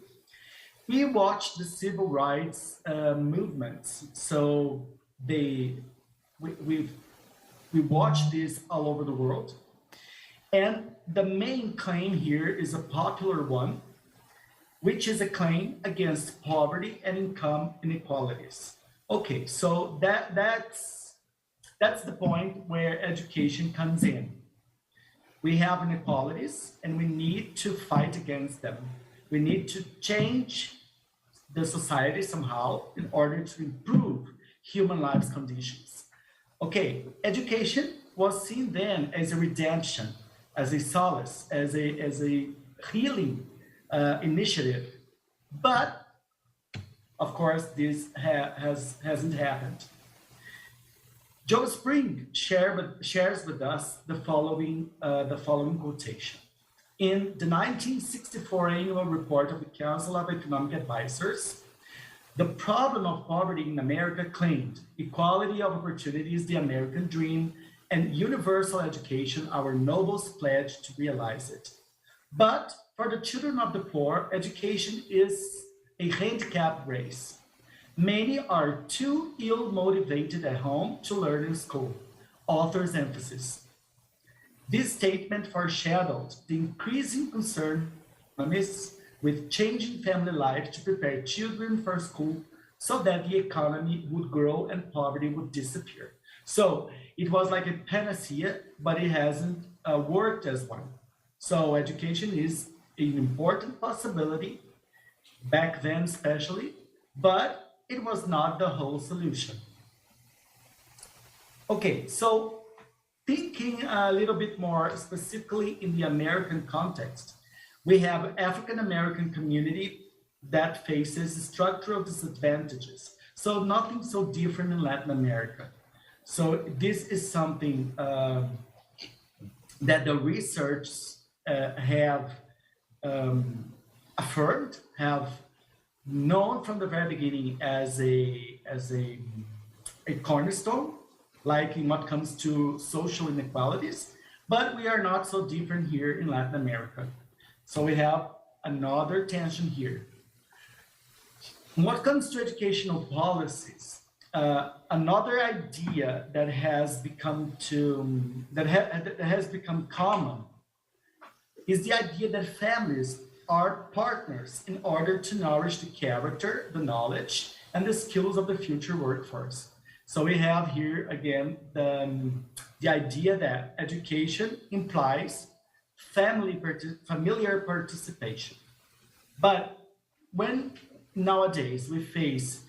we watched the civil rights movements. So we watched this all over the world. And the main claim here is a popular one, which is a claim against poverty and income inequalities. Okay, so that's the point where education comes in. We have inequalities and we need to fight against them. We need to change the society somehow in order to improve human lives conditions. Okay, education was seen then as a redemption, as a solace, as a healing initiative. But of course, this hasn't happened. Joe Spring shares with us the following quotation. In the 1964 annual report of the Council of Economic Advisors, the problem of poverty in America claimed equality of opportunity is the American dream and universal education our noblest pledge to realize it. But for the children of the poor, education is a handicapped race. Many are too ill-motivated at home to learn in school. Author's emphasis. This statement foreshadowed the increasing concern of economists with changing family life to prepare children for school so that the economy would grow and poverty would disappear. So it was like a panacea, but it hasn't worked as one. So education is an important possibility, back then especially, but it was not the whole solution. Okay, so thinking a little bit more specifically in the American context, we have African-American community that faces structural disadvantages. So nothing so different in Latin America. So this is something that the research have affirmed, have known from the very beginning as a cornerstone, like in what comes to social inequalities, but we are not so different here in Latin America. So we have another tension here. When what comes to educational policies, another idea that has become common is the idea that families are partners in order to nourish the character, the knowledge, and the skills of the future workforce. So we have here again the idea that education implies familiar participation. But when nowadays we face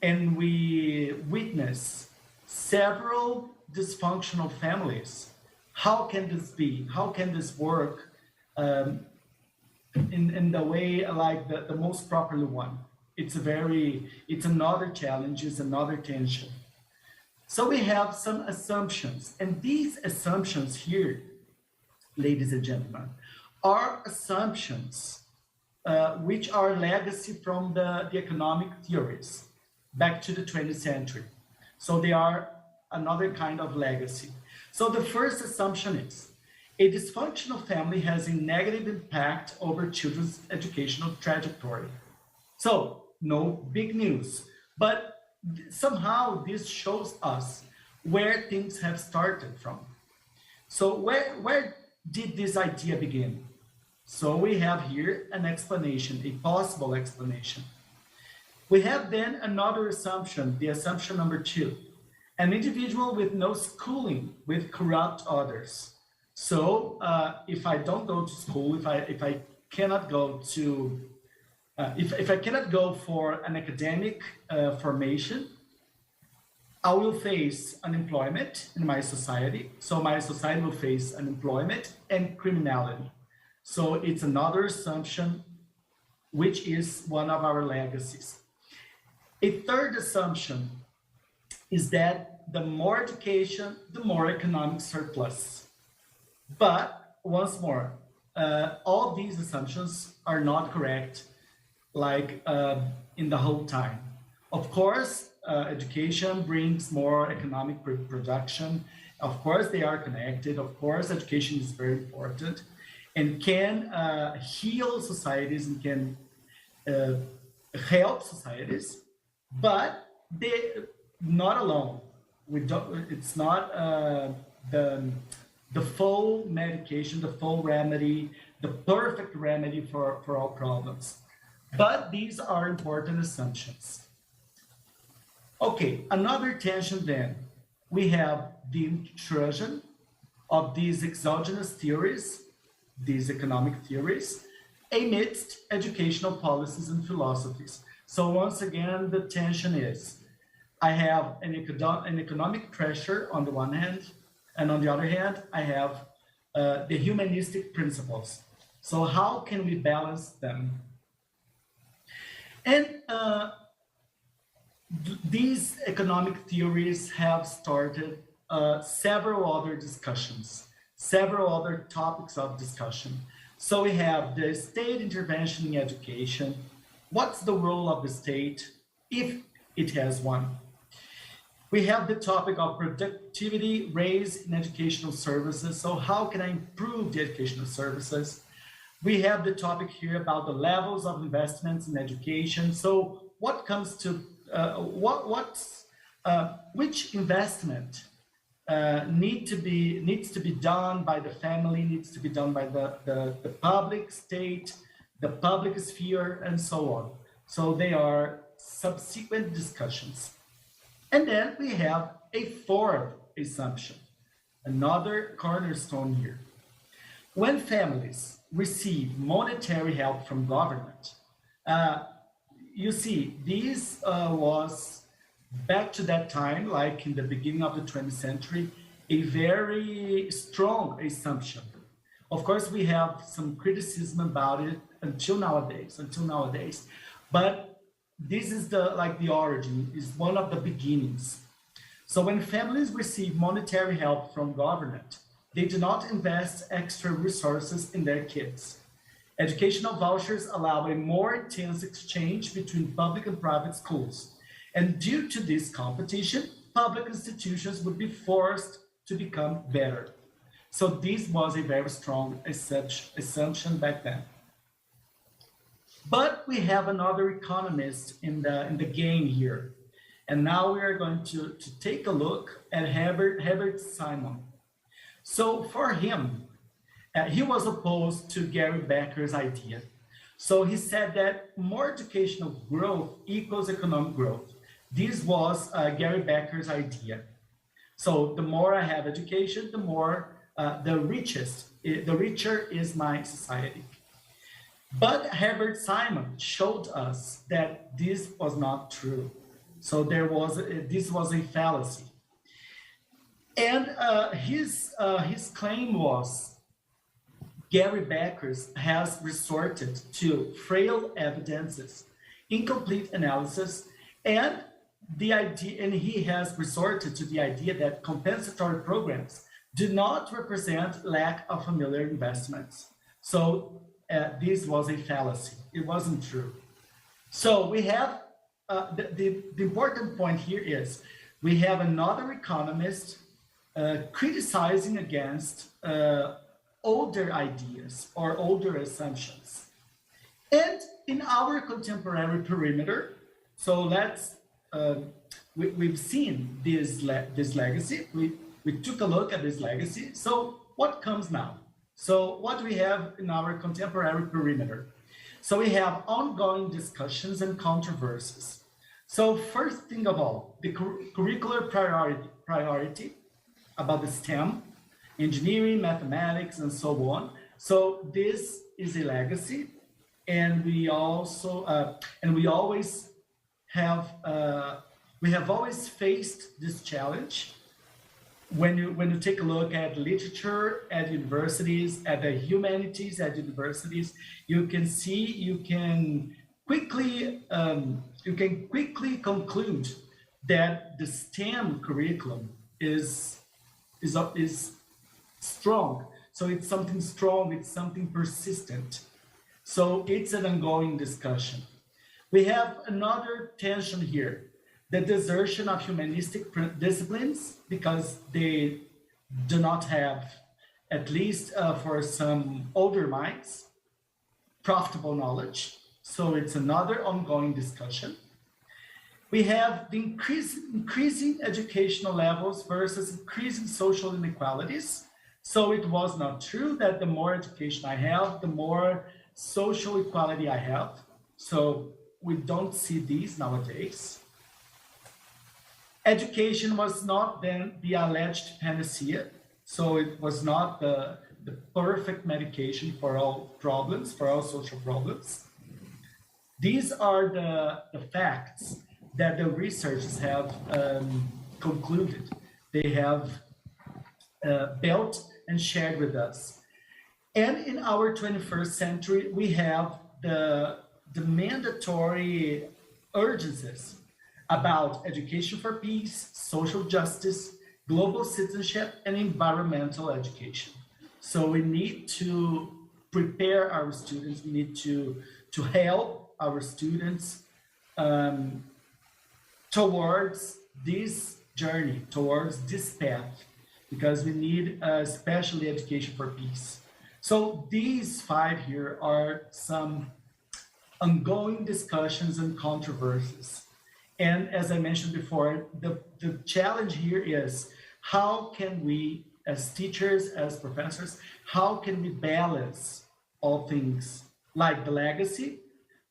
and we witness several dysfunctional families, how can this be? How can this work in the way like the most properly one? It's another challenge, it's another tension. So we have some assumptions, and these assumptions here, ladies and gentlemen, are assumptions which are legacy from the economic theories back to the 20th century. So they are another kind of legacy. So the first assumption is A dysfunctional family has a negative impact over children's educational trajectory. So, no big news, but somehow this shows us where things have started from. So where did this idea begin? So we have here an explanation, a possible explanation. We have then another assumption, the assumption number 2. An individual with no schooling will corrupt others. So if I don't go to school, if I cannot go to, if I cannot go for an academic formation, I will face unemployment in my society. So my society will face unemployment and criminality. So it's another assumption, which is one of our legacies. A third assumption is that the more education, the more economic surplus. But once more, all these assumptions are not correct, like in the whole time. Of course, education brings more economic production. Of course, they are connected. Of course, education is very important and can heal societies and can help societies, but they not alone. We don't. It's not the full medication, the full remedy, the perfect remedy for all problems. But these are important assumptions. Okay, another tension then. We have the intrusion of these exogenous theories, these economic theories, amidst educational policies and philosophies. So once again, the tension is, I have an economic pressure on the one hand, and on the other hand, I have the humanistic principles. So how can we balance them? And these economic theories have started several other discussions, several other topics of discussion. So we have the state intervention in education. What's the role of the state, if it has one? We have the topic of productivity raised in educational services. So how can I improve the educational services? We have the topic here about the levels of investments in education. So what comes to, which investment needs to be done by the family, needs to be done by the public state, the public sphere, and so on. So they are subsequent discussions. And then we have a fourth assumption, another cornerstone here. When families receive monetary help from government, you see, this was back to that time, like in the beginning of the 20th century, a very strong assumption. Of course, we have some criticism about it until nowadays, but this is the origin, is one of the beginnings. So when families receive monetary help from government, they do not invest extra resources in their kids. Educational vouchers allow a more intense exchange between public and private schools. And due to this competition, public institutions would be forced to become better. So this was a very strong assumption back then. But we have another economist in the game here. And now we are going to take a look at Herbert Simon. So for him, he was opposed to Gary Becker's idea. So he said that more educational growth equals economic growth. This was Gary Becker's idea. So the more I have education, the more the richer is my society. But Herbert Simon showed us that this was not true. So this was a fallacy. And his claim was Gary Becker has resorted to frail evidences, incomplete analysis, and he has resorted to the idea that compensatory programs do not represent lack of familiar investments. So this was a fallacy. It wasn't true. So we have, the important point here is, we have another economist criticizing against older ideas or older assumptions. And in our contemporary perimeter, so we've seen this legacy. We took a look at this legacy. So what comes now? So what do we have in our contemporary perimeter? So we have ongoing discussions and controversies. So first thing of all, the curricular priority about the STEM, engineering, mathematics, and so on. So this is a legacy, and we also we have always faced this challenge. When you take a look at literature at universities, at the humanities at universities, you can see, you can quickly conclude that the STEM curriculum is strong. So it's something strong, it's something persistent. So it's an ongoing discussion. We have another tension here, the desertion of humanistic disciplines, because they do not have, at least for some older minds, profitable knowledge. So it's another ongoing discussion. We have the increasing educational levels versus increasing social inequalities. So it was not true that the more education I have, the more social equality I have. So we don't see these nowadays. Education was not then the alleged panacea. So it was not the perfect medication for all problems, for all social problems. These are the facts that the researchers have concluded. They have built and shared with us. And in our 21st century, we have the mandatory urgencies about education for peace, social justice, global citizenship, and environmental education. So we need to prepare our students, we need to help our students towards this journey, towards this path, because we need especially education for peace. So these 5 here are some ongoing discussions and controversies. And as I mentioned before, the challenge here is how can we, as teachers, as professors, how can we balance all things like the legacy,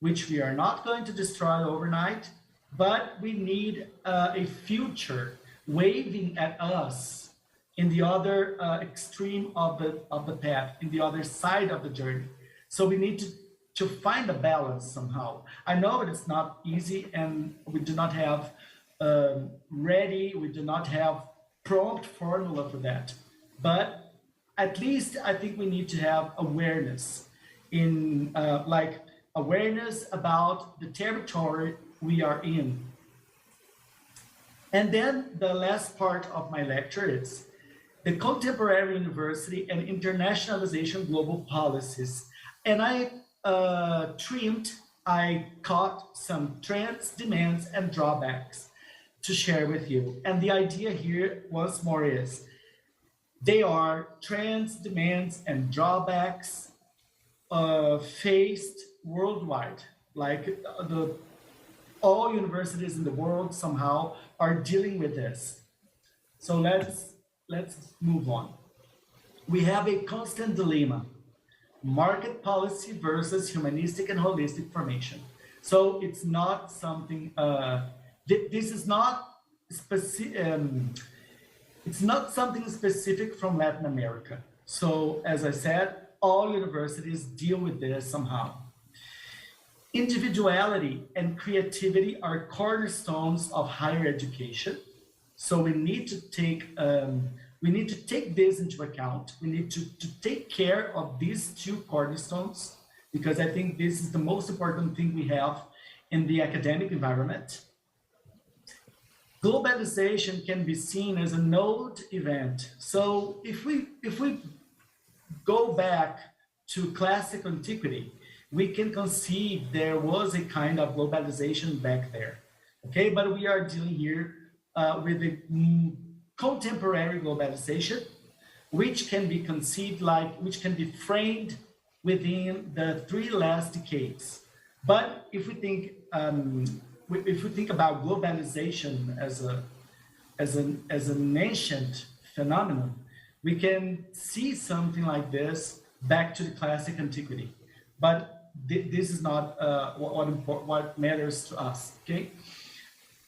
which we are not going to destroy overnight, but we need a future waving at us in the other extreme of the path, in the other side of the journey. So we need to find a balance somehow. I know it's not easy, and we do not have we do not have prompt formula for that. But at least I think we need to have awareness in awareness about the territory we are in. And then the last part of my lecture is the contemporary university and internationalization global policies. And I caught some trends, demands, and drawbacks to share with you. And the idea here once more is they are trends, demands, and drawbacks faced worldwide. Like all universities in the world somehow are dealing with this. So let's move on. We have a constant dilemma: market policy versus humanistic and holistic formation. So it's not something, this is not it's not something specific from Latin America. So as I said, all universities deal with this somehow. Individuality and creativity are cornerstones of higher education. So we need to take this into account. We need to take care of these 2 cornerstones, because I think this is the most important thing we have in the academic environment. Globalization can be seen as a node event. So if we go back to classic antiquity, we can conceive there was a kind of globalization back there. Okay, but we are dealing here with a contemporary globalization, which can be conceived like, which can be framed within the 3 last decades. But if we think about globalization as an ancient phenomenon, we can see something like this back to the classic antiquity. But this is not what matters to us, okay?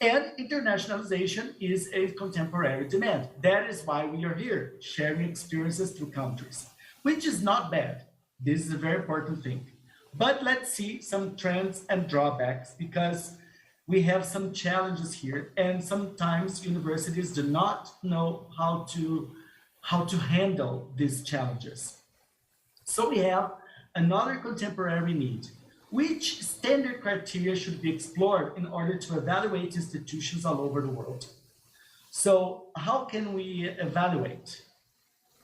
And internationalization is a contemporary demand. That is why we are here, sharing experiences through countries, which is not bad. This is a very important thing. But let's see some trends and drawbacks, because we have some challenges here, and sometimes universities do not know how to handle these challenges. So we have another contemporary need. Which standard criteria should be explored in order to evaluate institutions all over the world? So how can we evaluate?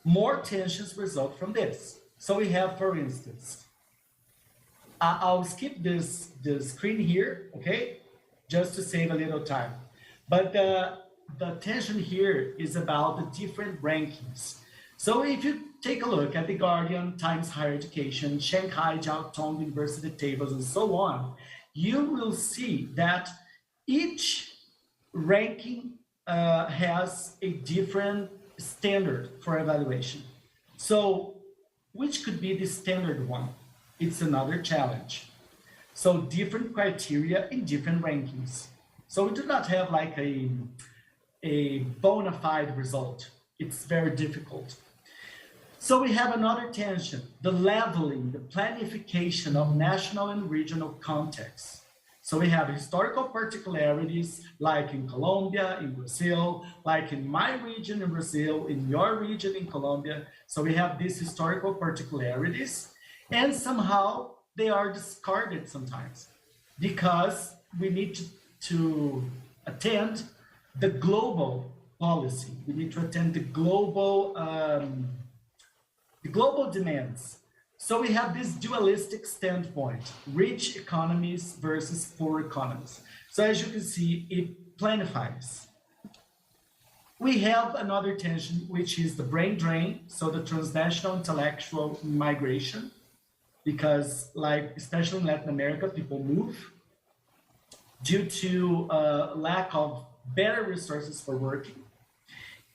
More tensions result from this. So we have, for instance, I'll skip this screen here, okay? Just to save a little time. But the tension here is about the different rankings. So if you take a look at The Guardian, Times Higher Education, Shanghai Jiao Tong University tables, and so on, you will see that each ranking has a different standard for evaluation. So which could be the standard one? It's another challenge. So different criteria in different rankings. So we do not have like a bona fide result. It's very difficult. So we have another tension, the leveling, the planification of national and regional contexts. So we have historical particularities, like in Colombia, in Brazil, like in my region in Brazil, in your region in Colombia. So we have these historical particularities, and somehow they are discarded sometimes because we need to attend the global policy. We need to attend the global demands. So we have this dualistic standpoint, rich economies versus poor economies. So as you can see, it planifies. We have another tension, which is the brain drain, so the transnational intellectual migration, because like, especially in Latin America, people move due to lack of better resources for working.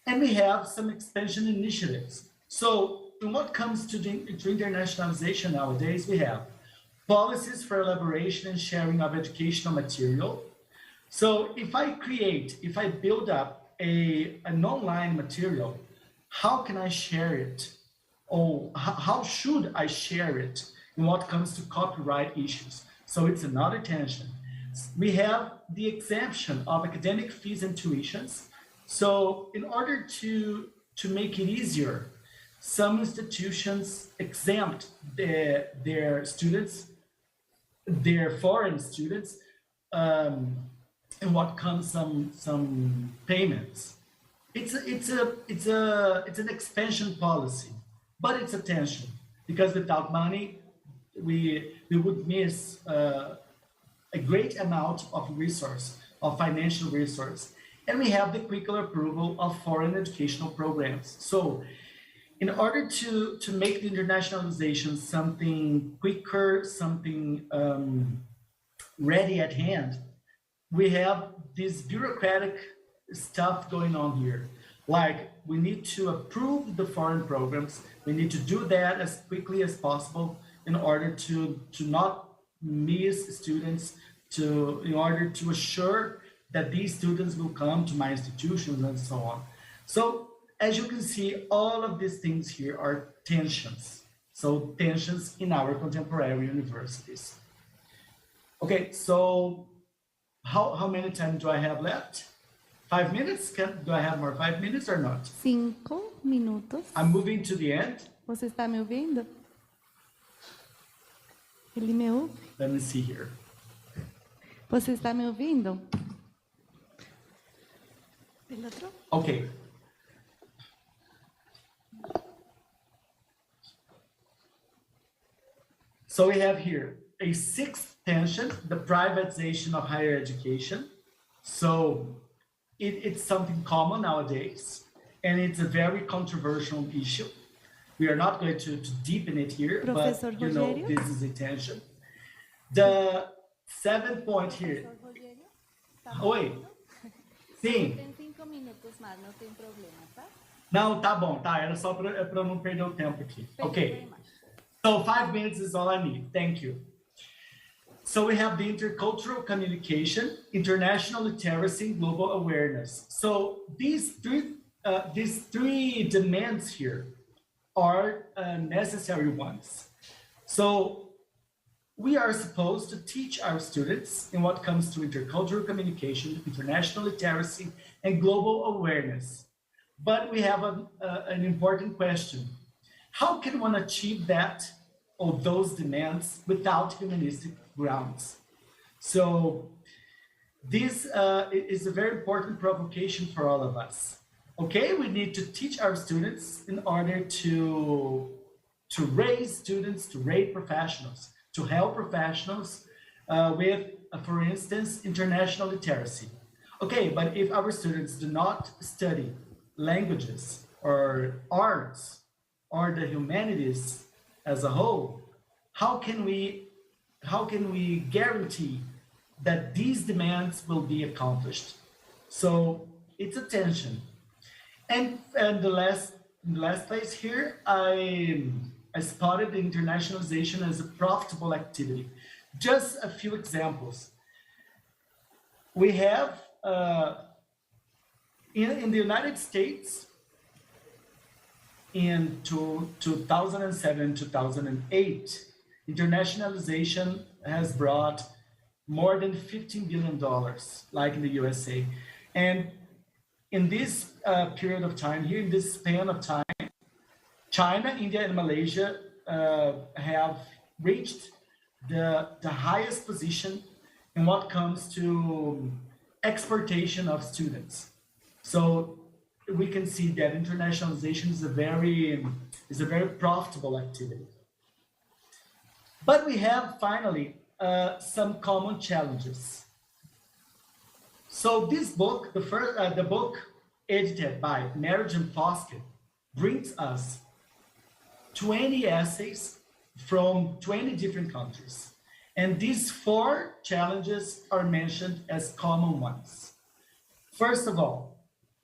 And we have some expansion initiatives. So when what comes to internationalization nowadays, we have policies for elaboration and sharing of educational material. So if I build up an online material, how can I share it? Or how should I share it in what comes to copyright issues? So it's another tension. We have the exemption of academic fees and tuitions. So in order to make it easier, some institutions exempt their students, their foreign students, and what comes some payments. It's an expansion policy, but it's a tension, because without money, we would miss a great amount of resource, of financial resource. And we have the quicker approval of foreign educational programs. So in order to make the internationalization something quicker, something ready at hand, we have this bureaucratic stuff going on here. Like, we need to approve the foreign programs. We need to do that as quickly as possible in order to not miss students, in order to assure that these students will come to my institutions and so on. So as you can see, all of these things here are tensions. So tensions in our contemporary universities. Okay, so how many time do I have left? 5 minutes? Do I have more 5 minutes or not? 5 minutos. I'm moving to the end. Você está me ouvindo? Ele me ouve? Let me see here. Você está me ouvindo? El otro? Okay. So we have here a 6th tension, the privatization of higher education. So it's something common nowadays. and it's a very controversial issue. We are not going to deepen it here, Professor but you know, Rogério? this is intention. The 7th point here. Oi. Sim. Tem 5 minutos mais, não tem problema, tá? Não, tá bom, tá. Era só para eu não perder o tempo aqui. Okay. So 5 minutes is all I need. Thank you. So we have the intercultural communication, international literacy, and global awareness. So these three demands here are necessary ones. So we are supposed to teach our students in what comes to intercultural communication, international literacy, and global awareness. But we have an important question. How can one achieve that or those demands without humanistic grounds? So this is a very important provocation for all of us. Okay, we need to teach our students in order to raise students, to raise professionals, to help professionals with, for instance, international literacy. Okay, but if our students do not study languages or arts or the humanities as a whole, how can we guarantee that these demands will be accomplished? So it's a tension. And the last place here, I spotted the internationalization as a profitable activity. Just a few examples. We have in the United States, in 2007, 2008, internationalization has brought more than $15 billion, like in the USA. And in this period of time here, in this span of time, China, India, and Malaysia have reached the highest position in what comes to exportation of students. So we can see that internationalization is a very profitable activity. But we have finally some common challenges. So this book, the book edited by Marriage and Foskett, brings us 20 essays from 20 different countries. And these 4 challenges are mentioned as common ones. First of all,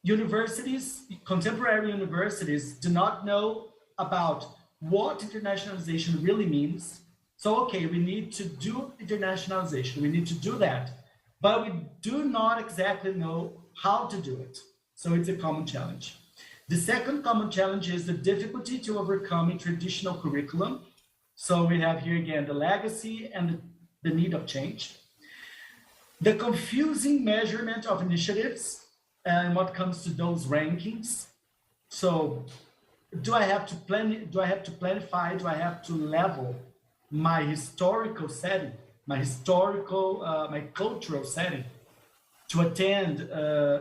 universities, contemporary universities, do not know about what internationalization really means. So, okay, we need to do internationalization, we need to do that, but we do not exactly know how to do it. So it's a common challenge. The second common challenge is the difficulty to overcome a traditional curriculum. So we have here again the legacy and the need of change. The confusing measurement of initiatives and what comes to those rankings. So do I have to plan? Do I have to planify? Do I have to level my historical setting, my cultural setting to attend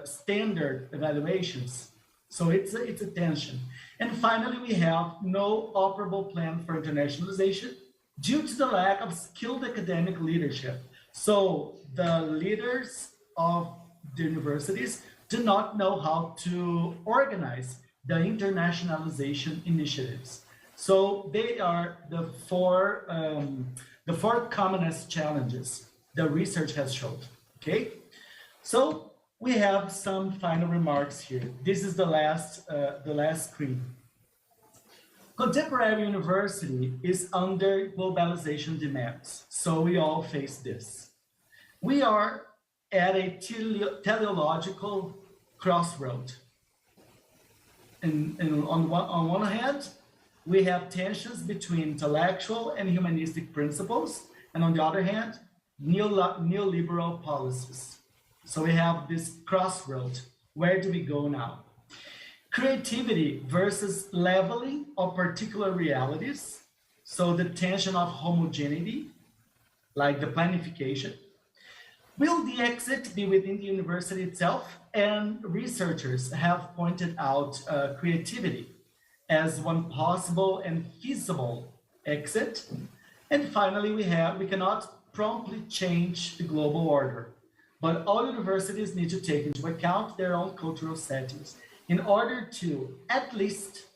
standard evaluations? So it's a tension. And finally, we have no operable plan for internationalization due to the lack of skilled academic leadership. So the leaders of the universities do not know how to organize the internationalization initiatives. So they are the four commonest challenges the research has showed. Okay, so we have some final remarks here. This is the last screen. Contemporary university is under globalization demands, so we all face this. We are at a teleological crossroad. And on one hand, we have tensions between intellectual and humanistic principles, and on the other hand, neoliberal policies. So we have this crossroad. Where do we go now? Creativity versus leveling of particular realities. So the tension of homogeneity, like the planification. Will the exit be within the university itself? And researchers have pointed out creativity as one possible and feasible exit. And finally, we cannot promptly change the global order, but all universities need to take into account their own cultural settings in order to at least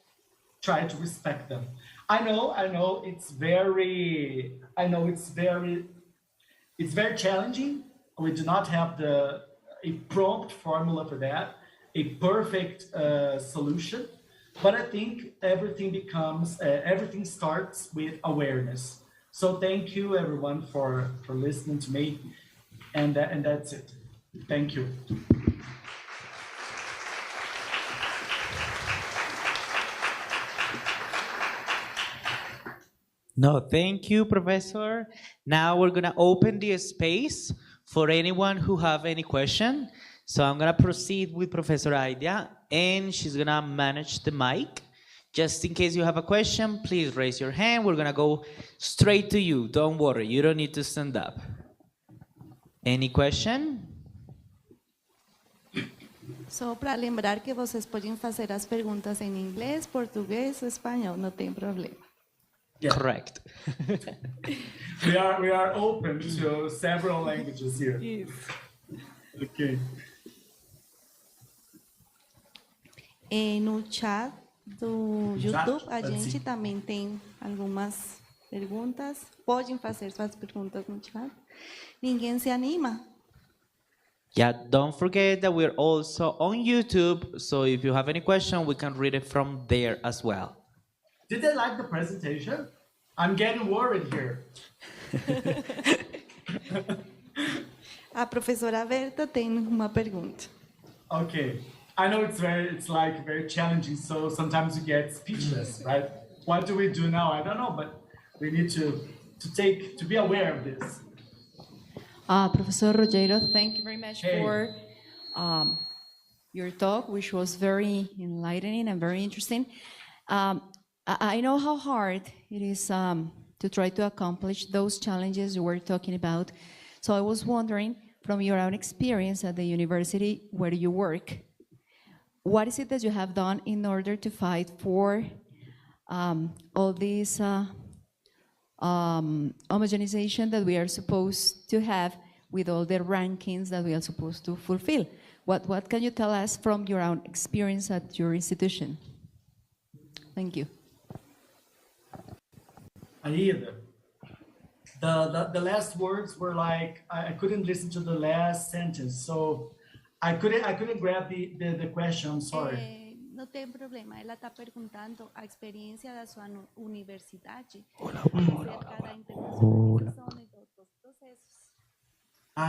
try to respect them. I know it's very challenging. We do not have a prompt formula for that, a perfect solution. But I think everything starts with awareness. So thank you everyone for listening to me, and that's it. Thank you. No, thank you, Professor. Now we're gonna open the space for anyone who have any question. So I'm gonna proceed with Professor Aidia, and she's gonna manage the mic. Just in case you have a question, please raise your hand. We're gonna go straight to you. Don't worry, you don't need to stand up. Any question? Só para lembrar que vocês podem fazer as perguntas em inglês, português ou espanhol, não tem problema. Yeah. Correct. We are open to several languages here. Isso. Okay. E no chat do YouTube, a Pode gente sim. também tem algumas perguntas. Podem fazer suas perguntas no chat. Ninguém se anima. Yeah, don't forget that we're also on YouTube, so if you have any question, we can read it from there as well. Did they like the presentation? I'm getting worried here. A professora Berta tem uma pergunta. Okay. I know it's very challenging, so sometimes you get speechless, right? What do we do now? I don't know, but we need to be aware of this. Professor Rogero, thank you very much Hey. for your talk, which was very enlightening and very interesting. I know how hard it is to try to accomplish those challenges you were talking about. So I was wondering, from your own experience at the university where you work, what is it that you have done in order to fight for all these homogenization that we are supposed to have with all the rankings that we are supposed to fulfill? What can you tell us from your own experience at your institution? Thank you. Aida, the last words were like, I couldn't listen to the last sentence, so I couldn't grab the question. I'm sorry. Não tem problema. Ela está perguntando a experiência da sua universidade acerca da internacionalização e de outros processos.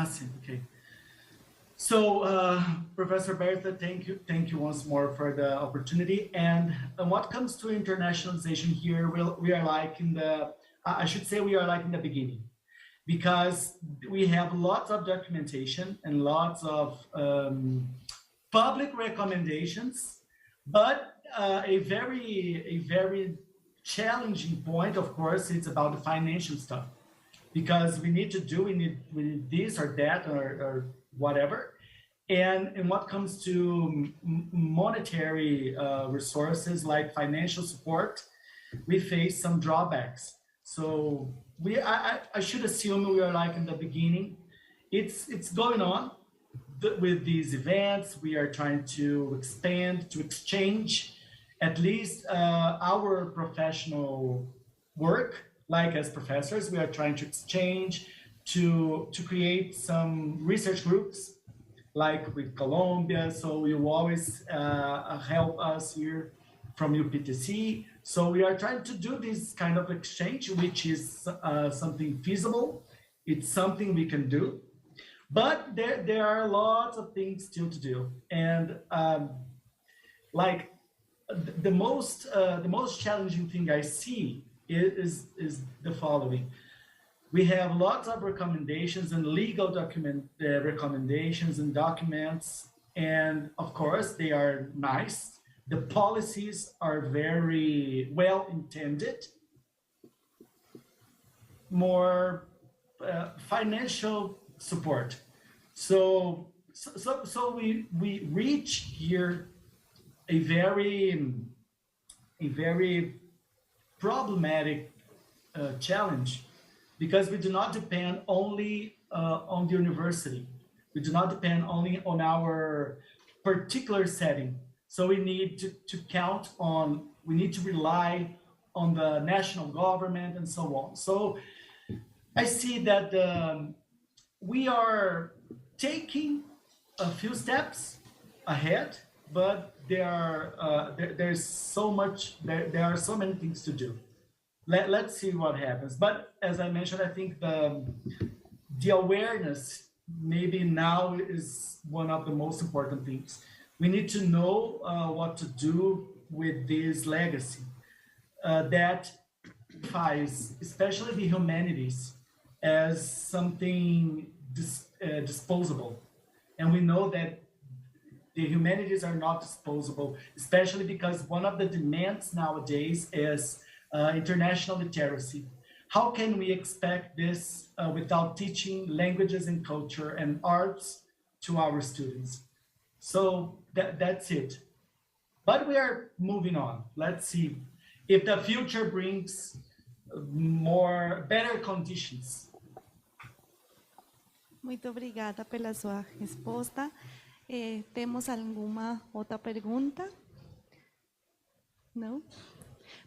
Sim, okay. So, Professor Berta, thank you once more for the opportunity. And what comes to internationalization here, we are like in the, I should say we are like in the beginning, because we have lots of documentation and lots of public recommendations, but a very challenging point, of course, it's about the financial stuff, because we need this or that or whatever. And what comes to monetary resources like financial support, we face some drawbacks. So I should assume we are like in the beginning. It's going on with these events. We are trying to expand, to exchange at least our professional work, like as professors, we are trying to exchange, to create some research groups, like with Colombia. So you always help us here from UPTC. So we are trying to do this kind of exchange, which is something feasible. It's something we can do. But there are lots of things still to do. And like the most challenging thing I see is the following. We have lots of recommendations and legal recommendations and documents, and of course they are nice. The policies are very well intended. More financial support. So we reach here a very problematic challenge, because we do not depend only on the university. We do not depend only on our particular setting. So we need we need to rely on the national government and so on. So I see that we are taking a few steps ahead, but there are so many things to do. Let's see what happens. But as I mentioned, I think the awareness maybe now is one of the most important things. We need to know what to do with this legacy that defines, especially the humanities, as something disposable. And we know that the humanities are not disposable, especially because one of the demands nowadays is international literacy. How can we expect this without teaching languages and culture and arts to our students? So that's it. But we are moving on. Let's see if the future brings better conditions. Muito obrigada pela sua resposta. Temos alguma outra pergunta? Não?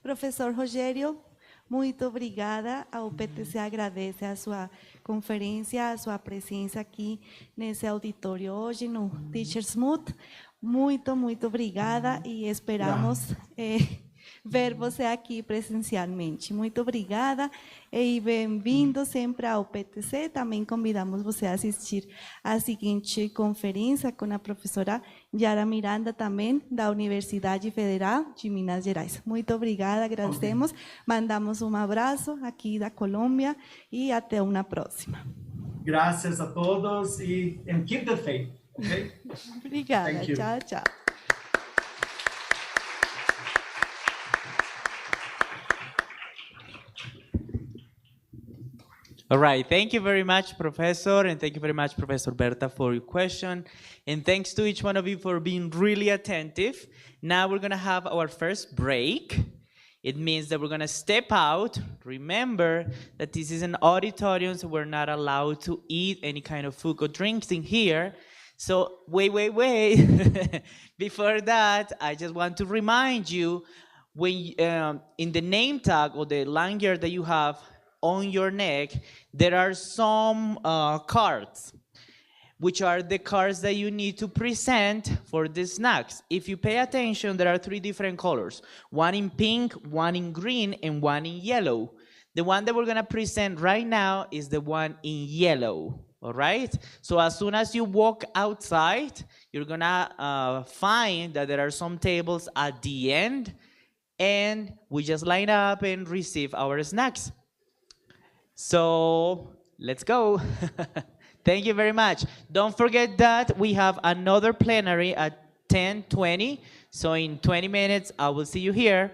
Professor Rogério, muito obrigada. A UPTC agradece a sua conferência, a sua presença aqui nesse auditório hoje no Teachers Moot. Muito, muito obrigada e esperamos ver você aqui presencialmente. Muito obrigada e bem-vindo sempre ao PTC. Também convidamos você a assistir à seguinte conferência com a professora Yara Miranda, também da Universidade Federal de Minas Gerais. Muito obrigada, agradecemos. Mandamos um abraço aqui da Colômbia e até uma próxima. Graças a todos e keep the faith. Okay? Obrigada. Tchau, tchau. All right, thank you very much, Professor, and thank you very much, Professor Berta, for your question. And thanks to each one of you for being really attentive. Now we're gonna have our first break. It means that we're gonna step out. Remember that this is an auditorium, so we're not allowed to eat any kind of food or drinks in here. So wait. Before that, I just want to remind you, when in the name tag or the lanyard that you have on your neck, there are some cards, which are the cards that you need to present for the snacks. If you pay attention, there are 3 different colors, one in pink, one in green, and one in yellow. The one that we're gonna present right now is the one in yellow, all right? So as soon as you walk outside, you're gonna find that there are some tables at the end, and we just line up and receive our snacks. So let's go. Thank you very much. Don't forget that we have another plenary at 10:20. So in 20 minutes, I will see you here.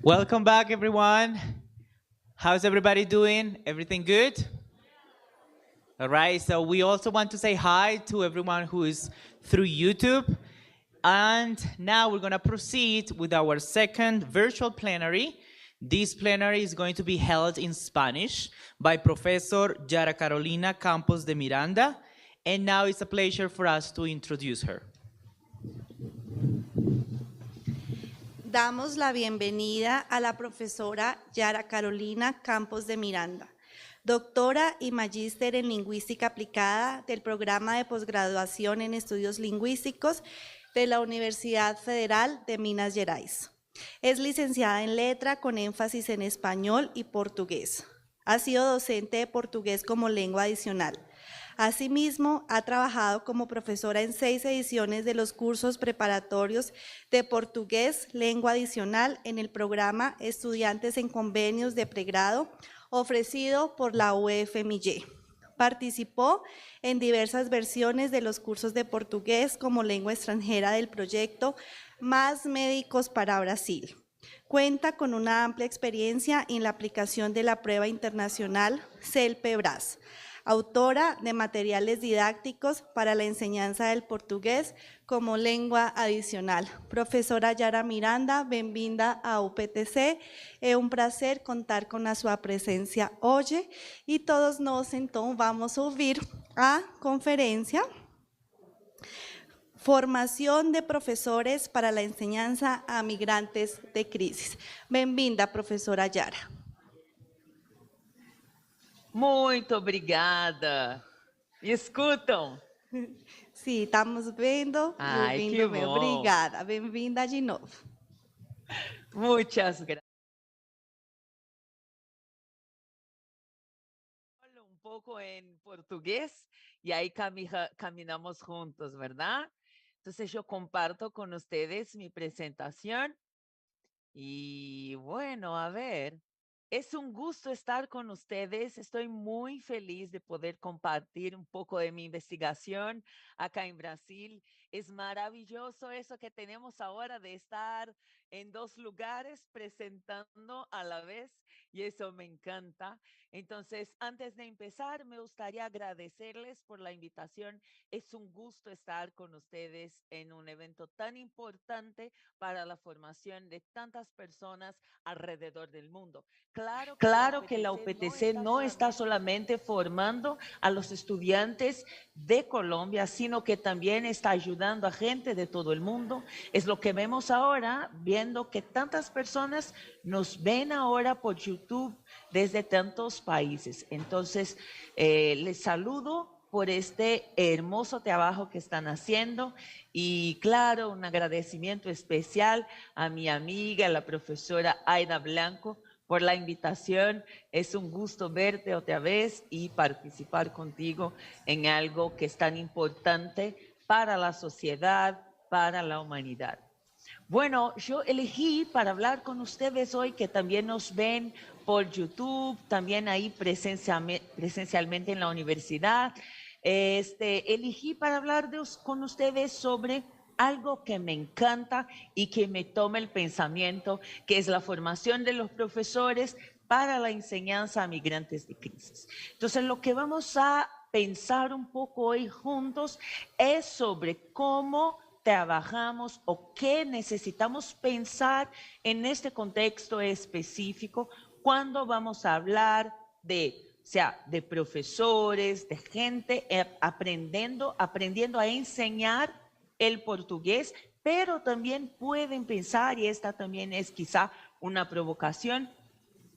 Welcome back, everyone. How's everybody doing? Everything good? All right, so we also want to say hi to everyone who is through YouTube. And now we're going to proceed with our second virtual plenary. This plenary is going to be held in Spanish by Professor Yara Carolina Campos de Miranda. And now it's a pleasure for us to introduce her. Damos la bienvenida a la profesora Yara Carolina Campos de Miranda, doctora y magíster en lingüística aplicada del programa de posgraduación en estudios lingüísticos de la Universidad Federal de Minas Gerais. Es licenciada en letra con énfasis en español y portugués. Ha sido docente de portugués como lengua adicional. Asimismo, ha trabajado como profesora en 6 ediciones de los cursos preparatorios de portugués, lengua adicional en el programa Estudiantes en Convenios de Pregrado, ofrecido por la UFMY. Participó en diversas versiones de los cursos de portugués como lengua extranjera del proyecto Más Médicos para Brasil. Cuenta con una amplia experiencia en la aplicación de la prueba internacional CELPE-BRAS. Autora de materiales didácticos para la enseñanza del portugués como lengua adicional. Profesora Yara Miranda, bem-vinda a UPTC. É um prazer contar com a sua presença hoje e todos nós, então, vamos ouvir a conferência Formación de profesores para la enseñanza a migrantes de crisis. Bem-vinda, professora Yara. Muito obrigada. Me escutam? Sim, estamos vendo Ai, e ouvindo que bem. bom. Obrigada. Bem-vinda de novo. Muchas gracias. Hablo un poco en portugués y ahí caminamos juntos, ¿verdad? Entonces yo comparto con ustedes mi presentación y bueno, a ver. Es un gusto estar con ustedes. Estoy muy feliz de poder compartir un poco de mi investigación acá en Brasil. Es maravilloso eso que tenemos ahora de estar en 2 lugares presentando a la vez y eso me encanta. Entonces, antes de empezar, me gustaría agradecerles por la invitación. Es un gusto estar con ustedes en un evento tan importante para la formación de tantas personas alrededor del mundo. Claro que la UPTC no está solamente formando a los estudiantes de Colombia, sino que también está ayudando a gente de todo el mundo. Es lo que vemos ahora, viendo que tantas personas nos ven ahora por YouTube desde tantos países. Entonces, les saludo por este hermoso trabajo que están haciendo y claro, un agradecimiento especial a mi amiga, la profesora Aida Blanco, por la invitación. Es un gusto verte otra vez y participar contigo en algo que es tan importante para la sociedad, para la humanidad. Bueno, yo elegí para hablar con ustedes hoy, que también nos ven por YouTube, también ahí presencialmente en la universidad. Elegí para hablar con ustedes sobre algo que me encanta y que me toma el pensamiento, que es la formación de los profesores para la enseñanza a migrantes de crisis. Entonces, lo que vamos a pensar un poco hoy juntos es sobre cómo trabajamos o qué necesitamos pensar en este contexto específico cuando vamos a hablar de profesores, de gente aprendiendo a enseñar el portugués, pero también pueden pensar, y esta también es quizá una provocación,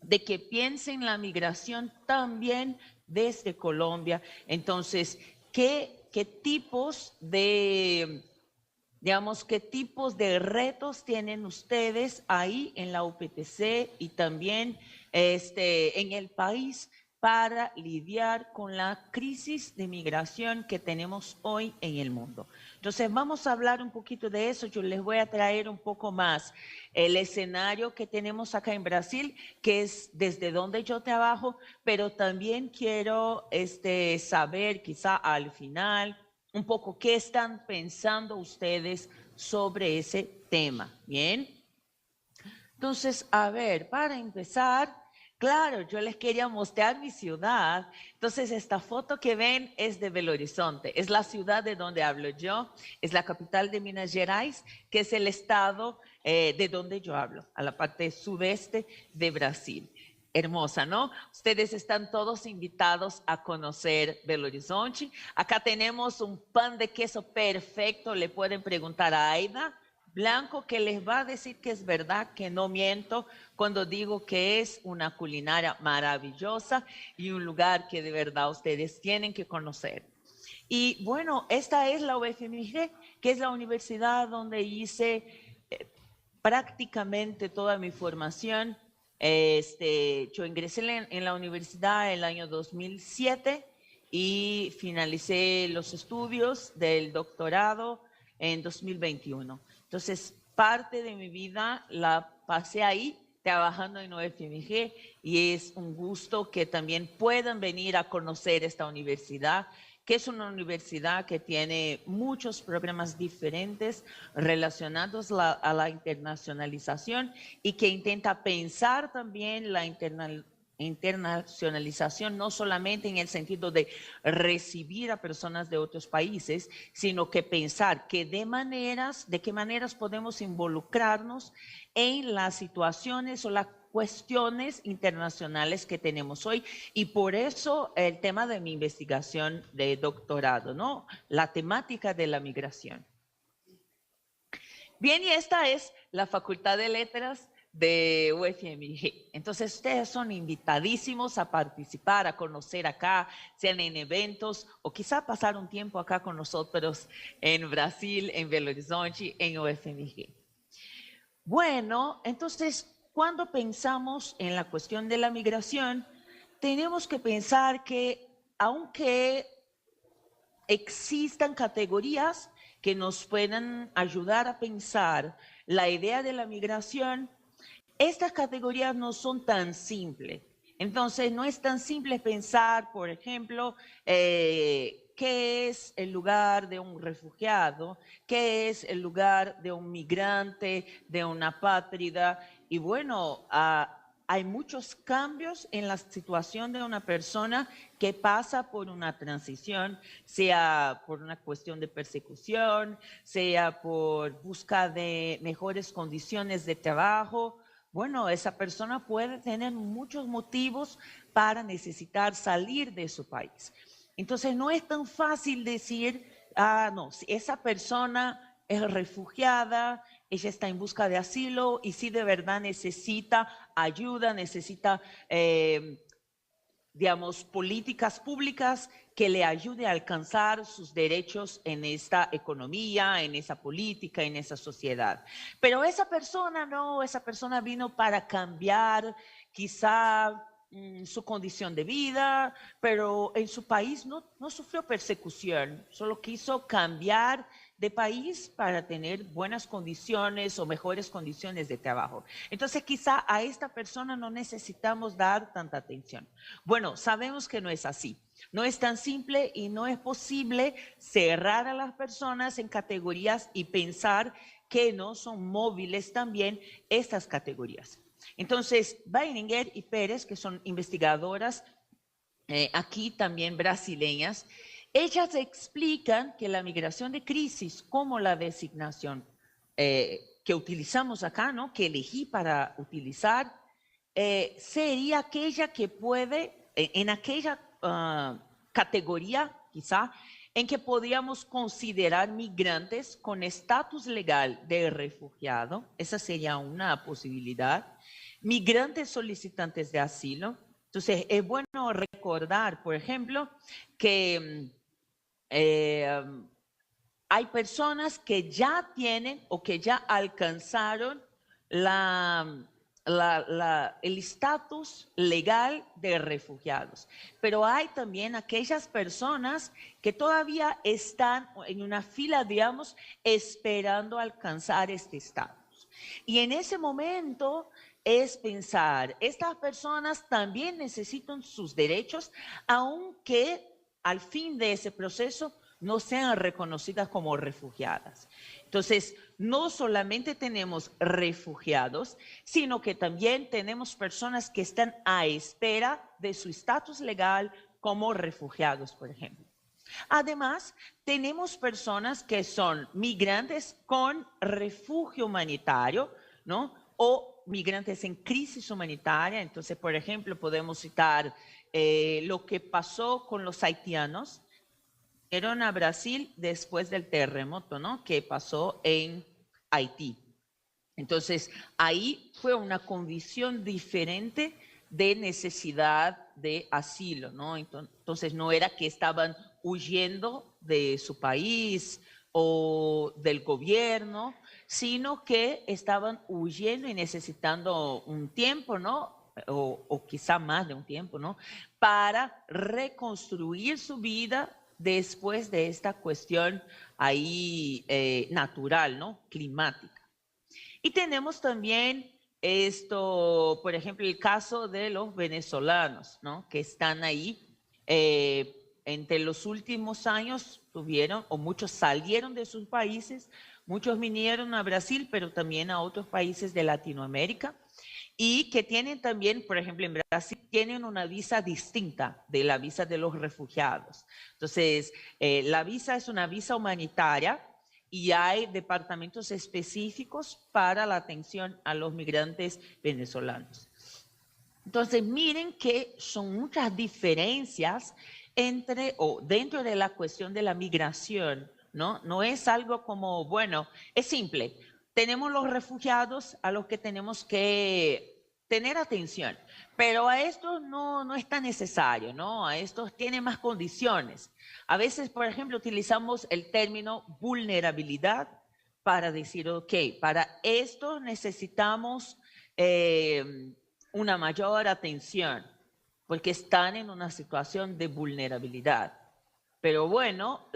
de que piensen la migración también desde Colombia. Entonces, ¿qué tipos de, qué tipos de retos tienen ustedes ahí en la UPTC y también en el país para lidiar con la crisis de migración que tenemos hoy en el mundo? Entonces, vamos a hablar un poquito de eso. Yo les voy a traer un poco más el escenario que tenemos acá en Brasil, que es desde donde yo trabajo, pero también quiero saber quizá al final un poco qué están pensando ustedes sobre ese tema. ¿Bien? Entonces, a ver, para empezar, claro, yo les quería mostrar mi ciudad. Entonces, esta foto que ven es de Belo Horizonte, es la ciudad de donde hablo yo, es la capital de Minas Gerais, que es el estado de donde yo hablo, a la parte sudeste de Brasil. Hermosa, ¿no? Ustedes están todos invitados a conocer Belo Horizonte. Acá tenemos un pan de queso perfecto, le pueden preguntar a Aida Blanco, que les va a decir que es verdad, que no miento cuando digo que es una culinaria maravillosa y un lugar que de verdad ustedes tienen que conocer. Y bueno, esta es la UFMG, que es la universidad donde hice prácticamente toda mi formación. Yo ingresé en la universidad en el año 2007 y finalicé los estudios del doctorado en 2021. Entonces, parte de mi vida la pasé ahí trabajando en UFMG y es un gusto que también puedan venir a conocer esta universidad, que es una universidad que tiene muchos programas diferentes relacionados a la internacionalización y que intenta pensar también la internacionalización no solamente en el sentido de recibir a personas de otros países, sino que pensar de qué maneras podemos involucrarnos en las situaciones o las cuestiones internacionales que tenemos hoy, y por eso el tema de mi investigación de doctorado, ¿no? La temática de la migración. Bien, y esta es la Facultad de Letras de UFMG. Entonces, ustedes son invitadísimos a participar, a conocer acá, sean en eventos o quizá pasar un tiempo acá con nosotros en Brasil, en Belo Horizonte, en UFMG. Bueno, entonces, cuando pensamos en la cuestión de la migración, tenemos que pensar que aunque existan categorías que nos puedan ayudar a pensar la idea de la migración, estas categorías no son tan simples. Entonces, no es tan simple pensar, por ejemplo, qué es el lugar de un refugiado, qué es el lugar de un migrante, de una apátrida. Y bueno, hay muchos cambios en la situación de una persona que pasa por una transición, sea por una cuestión de persecución, sea por busca de mejores condiciones de trabajo. Bueno, esa persona puede tener muchos motivos para necesitar salir de su país. Entonces, no es tan fácil decir, no, si esa persona es refugiada, ella está en busca de asilo y si de verdad necesita ayuda, necesita, digamos, políticas públicas que le ayude a alcanzar sus derechos en esta economía, en esa política, en esa sociedad. Pero esa persona no, esa persona vino para cambiar quizá su condición de vida, pero en su país no sufrió persecución, solo quiso cambiar de país para tener buenas condiciones o mejores condiciones de trabajo. Entonces, quizá a esta persona no necesitamos dar tanta atención. Bueno, sabemos que no es así. No es tan simple y no es posible cerrar a las personas en categorías y pensar que no son móviles también estas categorías. Entonces, Weininger y Pérez, que son investigadoras aquí también brasileñas, ellas explican que la migración de crisis, como la designación que utilizamos acá, ¿no? Que elegí para utilizar, sería aquella que puede, en aquella categoría quizá, en que podríamos considerar migrantes con estatus legal de refugiado, esa sería una posibilidad, migrantes solicitantes de asilo. Entonces, es bueno recordar, por ejemplo, que hay personas que ya tienen o que ya alcanzaron el estatus legal de refugiados. Pero hay también aquellas personas que todavía están en una fila, digamos, esperando alcanzar este estatus. Y en ese momento es pensar, estas personas también necesitan sus derechos, aunque al fin de ese proceso no sean reconocidas como refugiadas. Entonces, no solamente tenemos refugiados, sino que también tenemos personas que están a espera de su estatus legal como refugiados, por ejemplo. Además, tenemos personas que son migrantes con refugio humanitario, ¿no? O migrantes en crisis humanitaria. Entonces, por ejemplo, podemos citar lo que pasó con los haitianos. Fueron a Brasil después del terremoto, ¿no? Que pasó en Haití. Entonces, ahí fue una condición diferente de necesidad de asilo, ¿no? Entonces, no era que estaban huyendo de su país o del gobierno, sino que estaban huyendo y necesitando un tiempo, ¿no? O quizá más de un tiempo, ¿no? Para reconstruir su vida después de esta cuestión ahí natural, ¿no? Climática. Y tenemos también esto, por ejemplo, el caso de los venezolanos, ¿no? Que están ahí. Entre los últimos años tuvieron, o muchos salieron de sus países, muchos vinieron a Brasil, pero también a otros países de Latinoamérica. Y que tienen también, por ejemplo, en Brasil, tienen una visa distinta de la visa de los refugiados. Entonces, la visa es una visa humanitaria y hay departamentos específicos para la atención a los migrantes venezolanos. Entonces, miren que son muchas diferencias entre o dentro de la cuestión de la migración, ¿no? No es algo como, bueno, es simple. Tenemos los refugiados a los que tenemos que tener atención, pero a estos no es tan necesario, ¿no? A estos tienen más condiciones. A veces, por ejemplo, utilizamos el término vulnerabilidad para decir, ok, para esto necesitamos una mayor atención, porque están en una situación de vulnerabilidad. Pero bueno,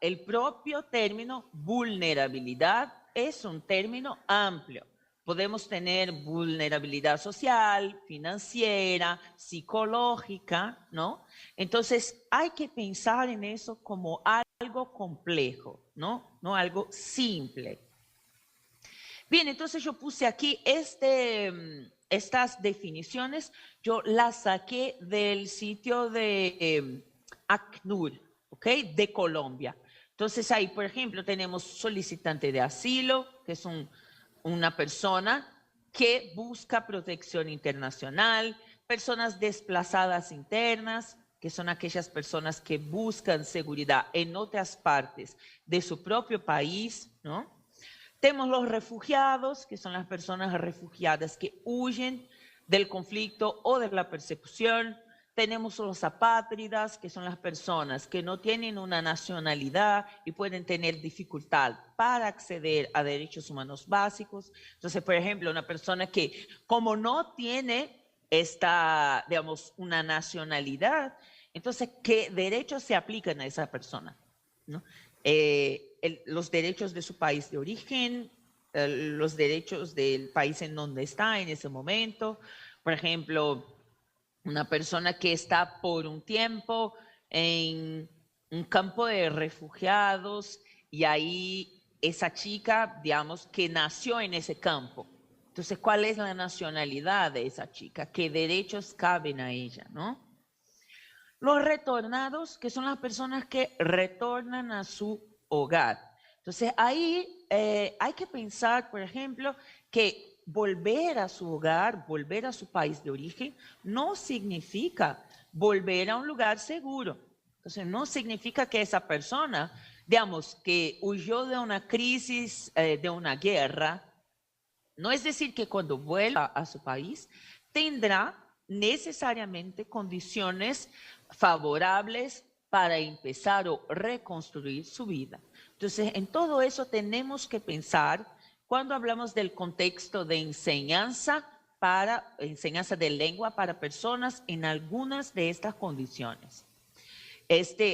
el propio término vulnerabilidad es un término amplio. Podemos tener vulnerabilidad social, financiera, psicológica, ¿no? Entonces, hay que pensar en eso como algo complejo, ¿no? No algo simple. Bien, entonces yo puse aquí estas definiciones, yo las saqué del sitio de ACNUR, ¿ok? De Colombia. Entonces ahí, por ejemplo, tenemos solicitante de asilo, que es una persona que busca protección internacional, personas desplazadas internas, que son aquellas personas que buscan seguridad en otras partes de su propio país, ¿no? Tenemos los refugiados, que son las personas refugiadas que huyen del conflicto o de la persecución. Tenemos los apátridas, que son las personas que no tienen una nacionalidad y pueden tener dificultad para acceder a derechos humanos básicos. Entonces, por ejemplo, una persona que como no tiene esta, digamos, una nacionalidad, entonces, ¿qué derechos se aplican a esa persona? ¿No? Los derechos de su país de origen, los derechos del país en donde está en ese momento. Por ejemplo, una persona que está por un tiempo en un campo de refugiados y ahí esa chica, digamos, que nació en ese campo. Entonces, ¿cuál es la nacionalidad de esa chica? ¿Qué derechos caben a ella, no? Los retornados, que son las personas que retornan a su hogar. Entonces, ahí hay que pensar, por ejemplo, que volver a su hogar, volver a su país de origen, no significa volver a un lugar seguro. Entonces, no significa que esa persona, digamos, que huyó de una crisis, de una guerra, no es decir que cuando vuelva a su país tendrá necesariamente condiciones favorables para empezar o reconstruir su vida. Entonces, en todo eso tenemos que pensar cuando hablamos del contexto de enseñanza de lengua para personas en algunas de estas condiciones.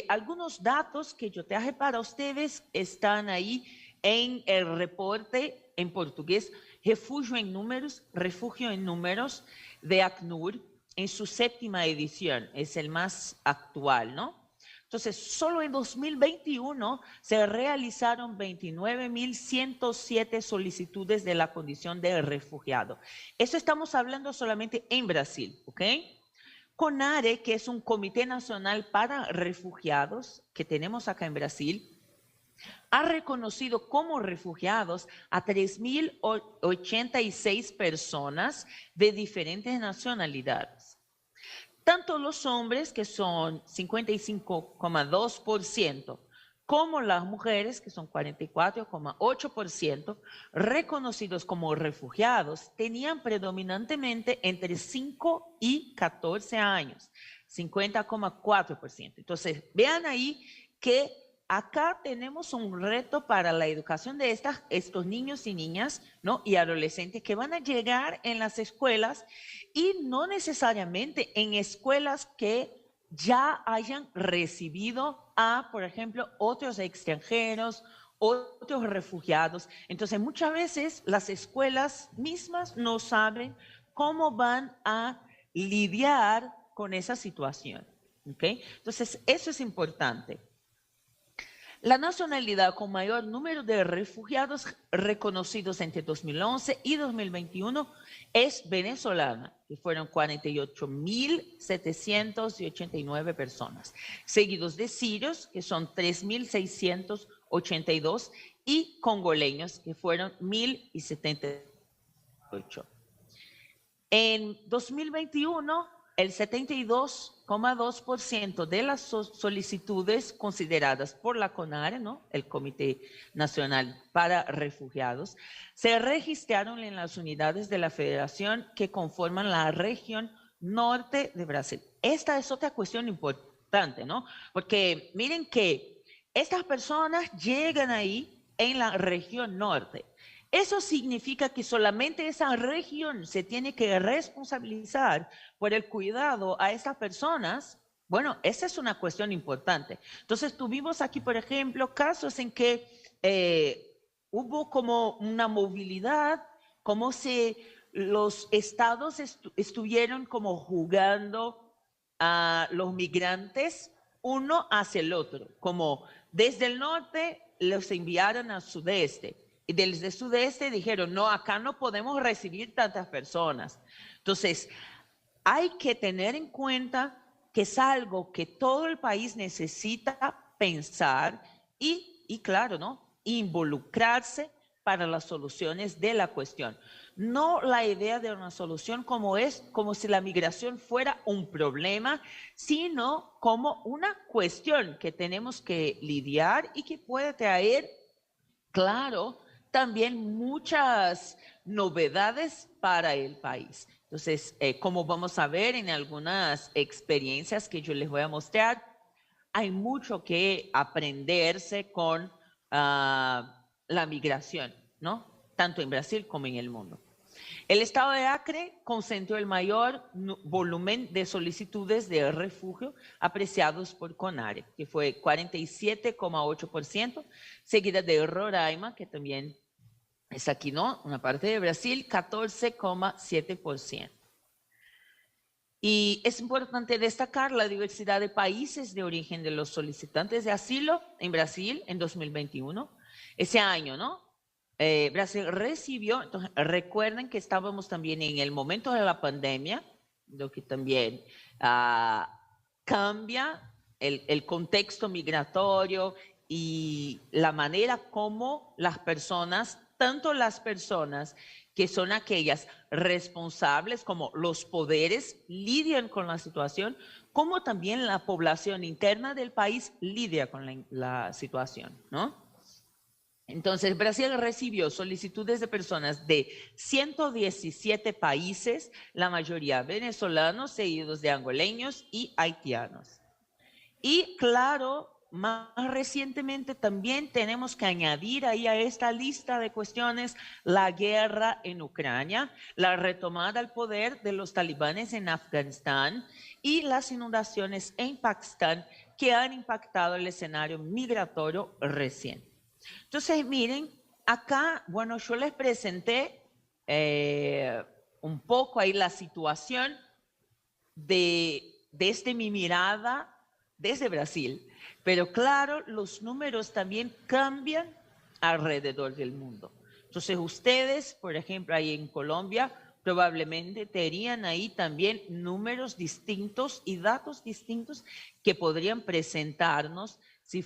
Algunos datos que yo traje para ustedes están ahí en el reporte en portugués, Refugio en Números de ACNUR, en su 7ª edición, es el más actual, ¿no? Entonces, solo en 2021 se realizaron 29.107 solicitudes de la condición de refugiado. Eso estamos hablando solamente en Brasil, ¿ok? CONARE, que es un Comité Nacional para Refugiados que tenemos acá en Brasil, ha reconocido como refugiados a 3.086 personas de diferentes nacionalidades. Tanto los hombres, que son 55,2%, como las mujeres, que son 44,8%, reconocidos como refugiados, tenían predominantemente entre 5 y 14 años, 50,4%. Entonces, vean ahí que acá tenemos un reto para la educación de estos niños y niñas, ¿no? Y adolescentes que van a llegar en las escuelas y no necesariamente en escuelas que ya hayan recibido a, por ejemplo, otros extranjeros, otros refugiados. Entonces, muchas veces las escuelas mismas no saben cómo van a lidiar con esa situación, ¿ok? Entonces, eso es importante. La nacionalidad con mayor número de refugiados reconocidos entre 2011 y 2021 es venezolana, que fueron 48.789 personas, seguidos de sirios, que son 3.682, y congoleños, que fueron 1.078. En 2021, el 72,2% de las solicitudes consideradas por la CONARE, ¿no? El Comité Nacional para Refugiados, se registraron en las unidades de la Federación que conforman la región norte de Brasil. Esta es otra cuestión importante, ¿no? Porque miren que estas personas llegan ahí en la región norte. Eso significa que solamente esa región se tiene que responsabilizar por el cuidado a estas personas. Bueno, esa es una cuestión importante. Entonces, tuvimos aquí, por ejemplo, casos en que hubo como una movilidad, como si los estados estuvieron como jugando a los migrantes uno hacia el otro, como desde el norte los enviaron al sudeste. Y desde el sudeste dijeron, no, acá no podemos recibir tantas personas. Entonces, hay que tener en cuenta que es algo que todo el país necesita pensar y claro, ¿no? Involucrarse para las soluciones de la cuestión. No la idea de una solución como si la migración fuera un problema, sino como una cuestión que tenemos que lidiar y que puede traer, claro, también muchas novedades para el país. Entonces, como vamos a ver en algunas experiencias que yo les voy a mostrar, hay mucho que aprenderse con la migración, ¿no? Tanto en Brasil como en el mundo. El estado de Acre concentró el mayor volumen de solicitudes de refugio apreciados por CONARE, que fue 47,8%, seguida de Roraima, que también es aquí, ¿no? Una parte de Brasil, 14,7%. Y es importante destacar la diversidad de países de origen de los solicitantes de asilo en Brasil en 2021. Ese año, ¿no? Brasil recibió, entonces recuerden que estábamos también en el momento de la pandemia, lo que también cambia el contexto migratorio y la manera como las personas, tanto las personas que son aquellas responsables como los poderes lidian con la situación, como también la población interna del país lidia con la situación, ¿no? Entonces, Brasil recibió solicitudes de personas de 117 países, la mayoría venezolanos, seguidos de angoleños y haitianos. Y claro, más recientemente también tenemos que añadir ahí a esta lista de cuestiones la guerra en Ucrania, la retomada al poder de los talibanes en Afganistán y las inundaciones en Pakistán que han impactado el escenario migratorio reciente. Entonces, miren, acá, bueno, yo les presenté un poco ahí la situación desde mi mirada desde Brasil, pero claro, los números también cambian alrededor del mundo. Entonces ustedes, por ejemplo, ahí en Colombia, probablemente tendrían ahí también números distintos y datos distintos que podrían presentarnos si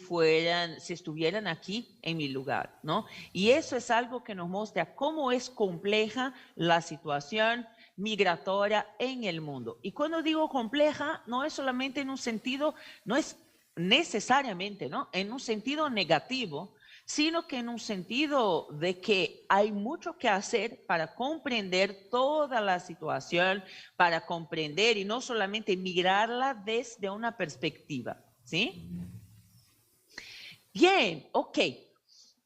estuvieran aquí en mi lugar, ¿no? Y eso es algo que nos muestra cómo es compleja la situación migratoria en el mundo. Y cuando digo compleja, no es solamente en un sentido, no es necesariamente, ¿no? En un sentido negativo, sino que en un sentido de que hay mucho que hacer para comprender toda la situación, para comprender y no solamente mirarla desde una perspectiva, ¿sí? Bien, ok.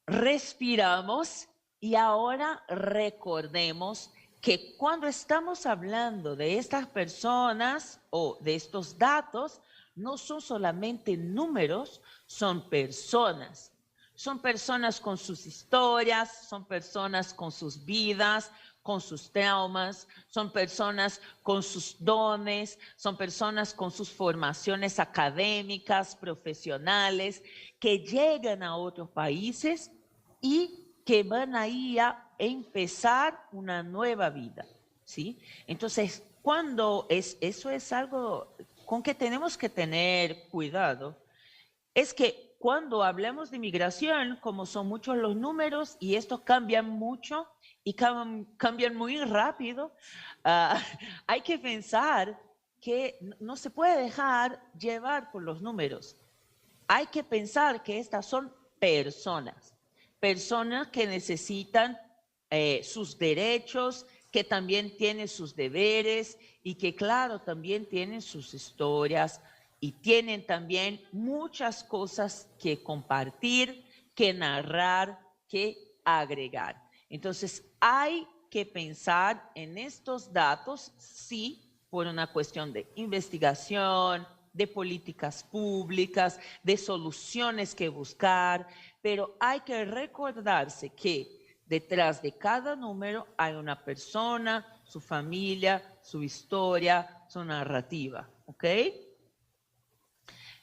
Respiramos y ahora recordemos que cuando estamos hablando de estas personas o de estos datos, no son solamente números, son personas. Son personas con sus historias, son personas con sus vidas, con sus traumas, son personas con sus dones, son personas con sus formaciones académicas, profesionales, que llegan a otros países y que van ahí a empezar una nueva vida, ¿sí? Entonces, eso es algo con que tenemos que tener cuidado, es que cuando hablamos de migración, como son muchos los números y estos cambian mucho y cambian muy rápido, hay que pensar que no se puede dejar llevar por los números. Hay que pensar que estas son personas que necesitan sus derechos, que también tienen sus deberes y que, claro, también tienen sus historias y tienen también muchas cosas que compartir, que narrar, que agregar. Entonces, hay que pensar en estos datos, sí, por una cuestión de investigación, de políticas públicas, de soluciones que buscar, pero hay que recordarse que detrás de cada número hay una persona, su familia, su historia, su narrativa, ¿ok?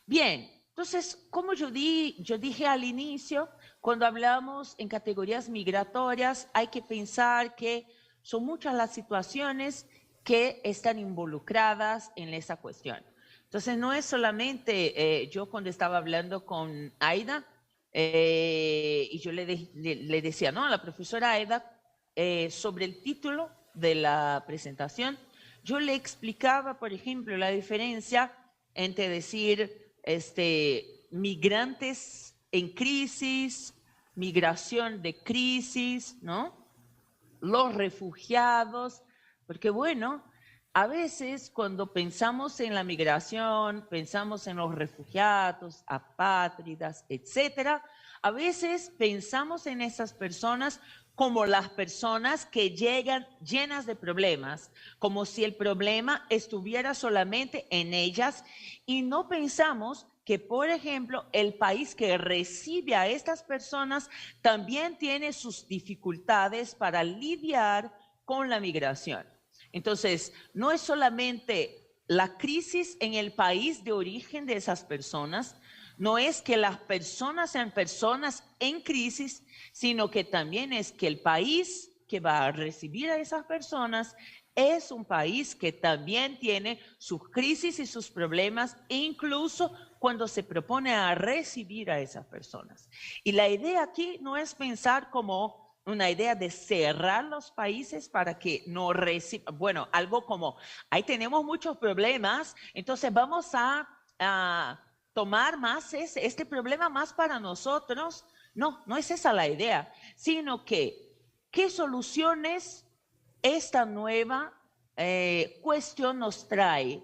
Bien, entonces, como yo dije al inicio, cuando hablamos en categorías migratorias, hay que pensar que son muchas las situaciones que están involucradas en esa cuestión. Entonces, no es solamente, yo cuando estaba hablando con Aida, y yo le decía, ¿no? A la profesora Aida, sobre el título de la presentación, yo le explicaba, por ejemplo, la diferencia entre decir migrantes en crisis, migración de crisis, ¿no? Los refugiados, porque bueno, a veces cuando pensamos en la migración, pensamos en los refugiados, apátridas, etcétera, a veces pensamos en esas personas como las personas que llegan llenas de problemas, como si el problema estuviera solamente en ellas y no pensamos que, por ejemplo, el país que recibe a estas personas también tiene sus dificultades para lidiar con la migración. Entonces, no es solamente la crisis en el país de origen de esas personas, no es que las personas sean personas en crisis, sino que también es que el país que va a recibir a esas personas es un país que también tiene sus crisis y sus problemas, incluso cuando se propone a recibir a esas personas. Y la idea aquí no es pensar como una idea de cerrar los países para que no reciban, bueno, algo como, ahí tenemos muchos problemas, entonces vamos a tomar más este problema más para nosotros. No, no es esa la idea, sino que qué soluciones esta nueva cuestión nos trae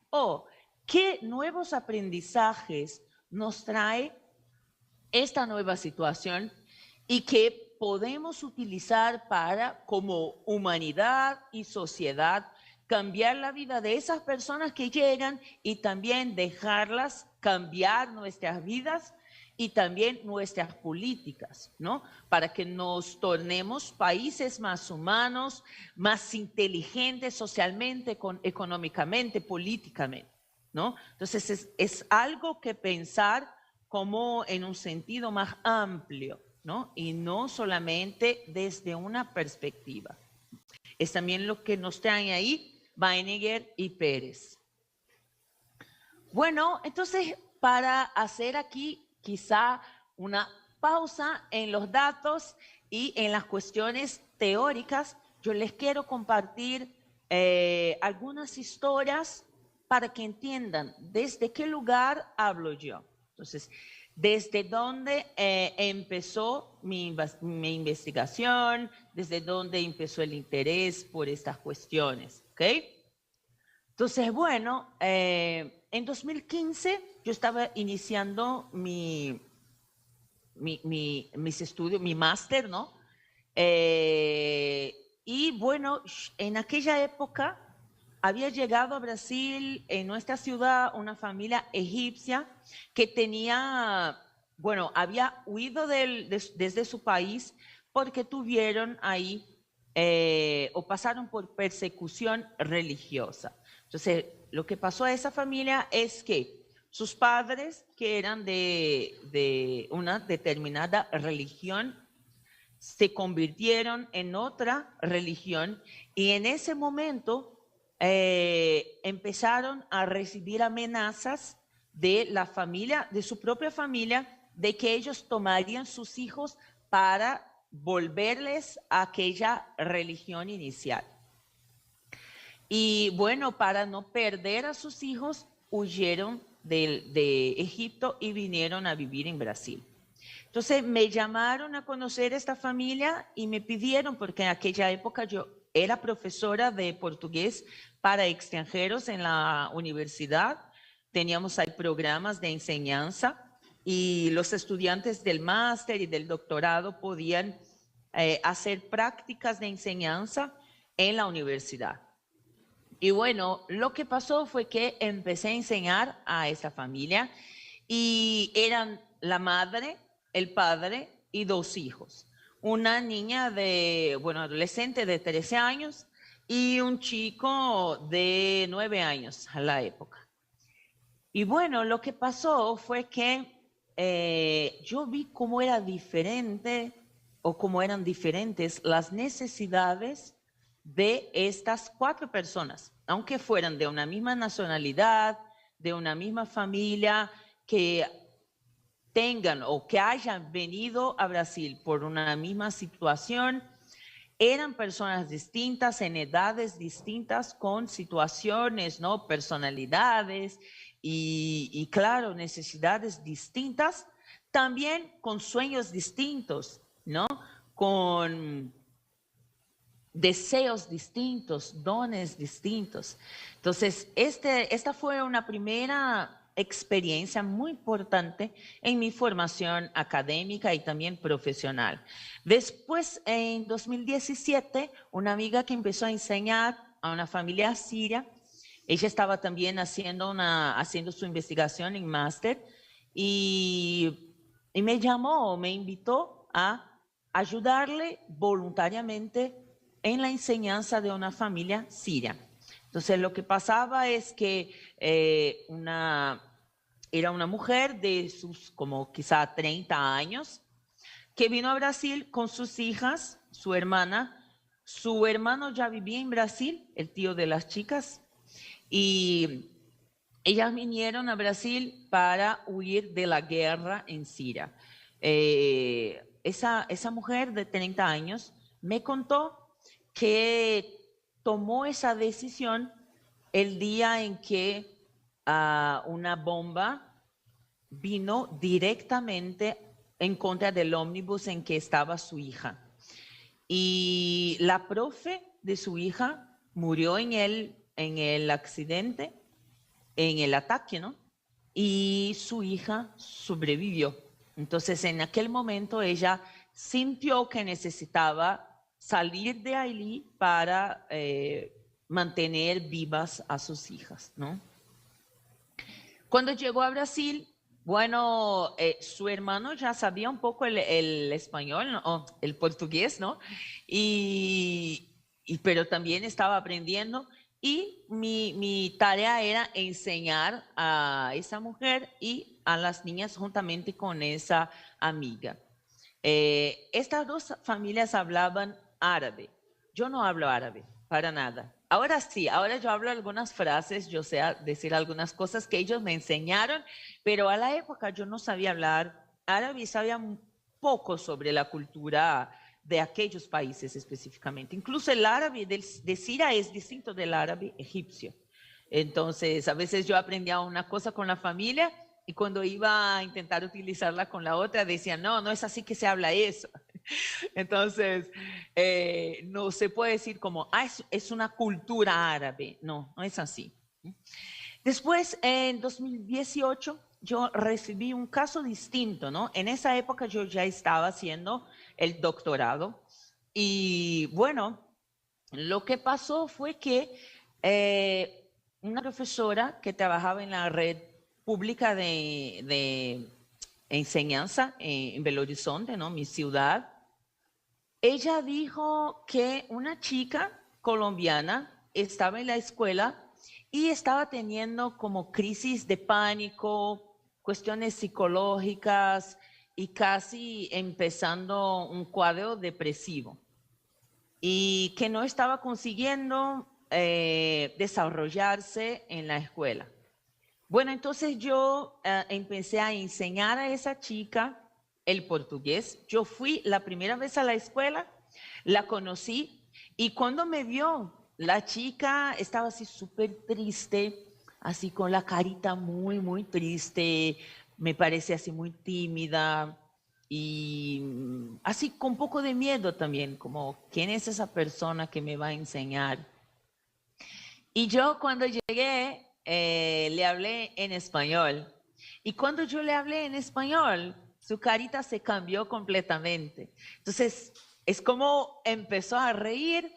o qué nuevos aprendizajes nos trae esta nueva situación y que podemos utilizar para, como humanidad y sociedad, cambiar la vida de esas personas que llegan y también dejarlas cambiar nuestras vidas y también nuestras políticas, ¿no? Para que nos tornemos países más humanos, más inteligentes socialmente, económicamente, políticamente. ¿no? Entonces es algo que pensar como en un sentido más amplio, ¿no? Y no solamente desde una perspectiva. Es también lo que nos traen ahí Weininger y Pérez. Bueno, entonces para hacer aquí quizá una pausa en los datos y en las cuestiones teóricas, yo les quiero compartir algunas historias para que entiendan desde qué lugar hablo yo. Entonces, desde dónde empezó mi investigación, desde dónde empezó el interés por estas cuestiones, ¿ok? Entonces, bueno, en 2015 yo estaba iniciando mis estudios, mi máster, ¿no? Y bueno, en aquella época había llegado a Brasil, en nuestra ciudad, una familia egipcia que tenía, bueno, había huido desde su país porque tuvieron ahí o pasaron por persecución religiosa. Entonces, lo que pasó a esa familia es que sus padres, que eran de una determinada religión, se convirtieron en otra religión y en ese momento empezaron a recibir amenazas de la familia, de su propia familia, de que ellos tomarían sus hijos para volverles a aquella religión inicial. Y bueno, para no perder a sus hijos, huyeron de Egipto y vinieron a vivir en Brasil. Entonces me llamaron a conocer esta familia y me pidieron, porque en aquella época yo era profesora de portugués para extranjeros en la universidad, teníamos ahí programas de enseñanza y los estudiantes del máster y del doctorado podían hacer prácticas de enseñanza en la universidad. Y bueno, lo que pasó fue que empecé a enseñar a esa familia y eran la madre, el padre y 2 hijos. Una niña adolescente de 13 años y un chico de 9 años a la época. Y bueno, lo que pasó fue que yo vi cómo era diferente o cómo eran diferentes las necesidades de estas 4 personas, aunque fueran de una misma nacionalidad, de una misma familia, que tengan o que hayan venido a Brasil por una misma situación, eran personas distintas, en edades distintas, con situaciones, ¿no? Personalidades y claro, necesidades distintas, también con sueños distintos, ¿no? Con deseos distintos, dones distintos. Entonces, esta fue una primera experiencia muy importante en mi formación académica y también profesional. Después, en 2017, una amiga que empezó a enseñar a una familia siria, ella estaba también haciendo su investigación en máster y me llamó, me invitó a ayudarle voluntariamente en la enseñanza de una familia siria. Entonces, lo que pasaba es que era una mujer de sus como quizá 30 años que vino a Brasil con sus hijas, su hermana. Su hermano ya vivía en Brasil, el tío de las chicas, y ellas vinieron a Brasil para huir de la guerra en Siria. Esa mujer de 30 años me contó que tomó esa decisión el día en que una bomba vino directamente en contra del ómnibus en que estaba su hija. Y la profe de su hija murió en el accidente, en el ataque, ¿no? Y su hija sobrevivió. Entonces, en aquel momento ella sintió que necesitaba salir de ahí para mantener vivas a sus hijas, ¿no? Cuando llegó a Brasil, bueno, su hermano ya sabía un poco el español, ¿no? El portugués, ¿no? Pero también estaba aprendiendo y mi tarea era enseñar a esa mujer y a las niñas juntamente con esa amiga. Estas dos familias hablaban árabe. Yo no hablo árabe, para nada. Ahora sí, ahora yo hablo algunas frases, yo sé decir algunas cosas que ellos me enseñaron, pero a la época yo no sabía hablar árabe y sabía poco sobre la cultura de aquellos países específicamente. Incluso el árabe de Siria es distinto del árabe egipcio. Entonces, a veces yo aprendía una cosa con la familia y cuando iba a intentar utilizarla con la otra, decían, no, no es así que se habla eso. Entonces, no se puede decir como, es una cultura árabe. No, no es así. Después, en 2018, yo recibí un caso distinto, ¿no? En esa época yo ya estaba haciendo el doctorado y bueno, lo que pasó fue que una profesora que trabajaba en la red pública de enseñanza en Belo Horizonte, ¿no? Mi ciudad, ella dijo que una chica colombiana estaba en la escuela y estaba teniendo como crisis de pánico, cuestiones psicológicas y casi empezando un cuadro depresivo. Y que no estaba consiguiendo desarrollarse en la escuela. Bueno, entonces yo empecé a enseñar a esa chica el portugués. Yo fui la primera vez a la escuela, la conocí y cuando me vio, la chica estaba así súper triste, así con la carita muy, muy triste, me parece así muy tímida y así con un poco de miedo también, como, ¿quién es esa persona que me va a enseñar? Y yo cuando llegué, le hablé en español. Y cuando yo le hablé en español, su carita se cambió completamente. Entonces, es como empezó a reír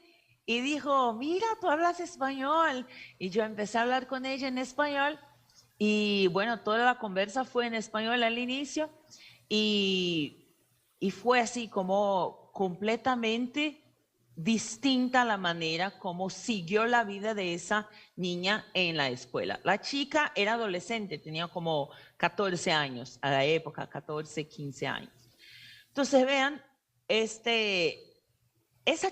y dijo, mira, tú hablas español. Y yo empecé a hablar con ella en español. Y bueno, toda la conversa fue en español al inicio. Y fue así como completamente distinta la manera como siguió la vida de esa niña en la escuela. La chica era adolescente, tenía como 14 años a la época, 14, 15 años. Entonces vean, esa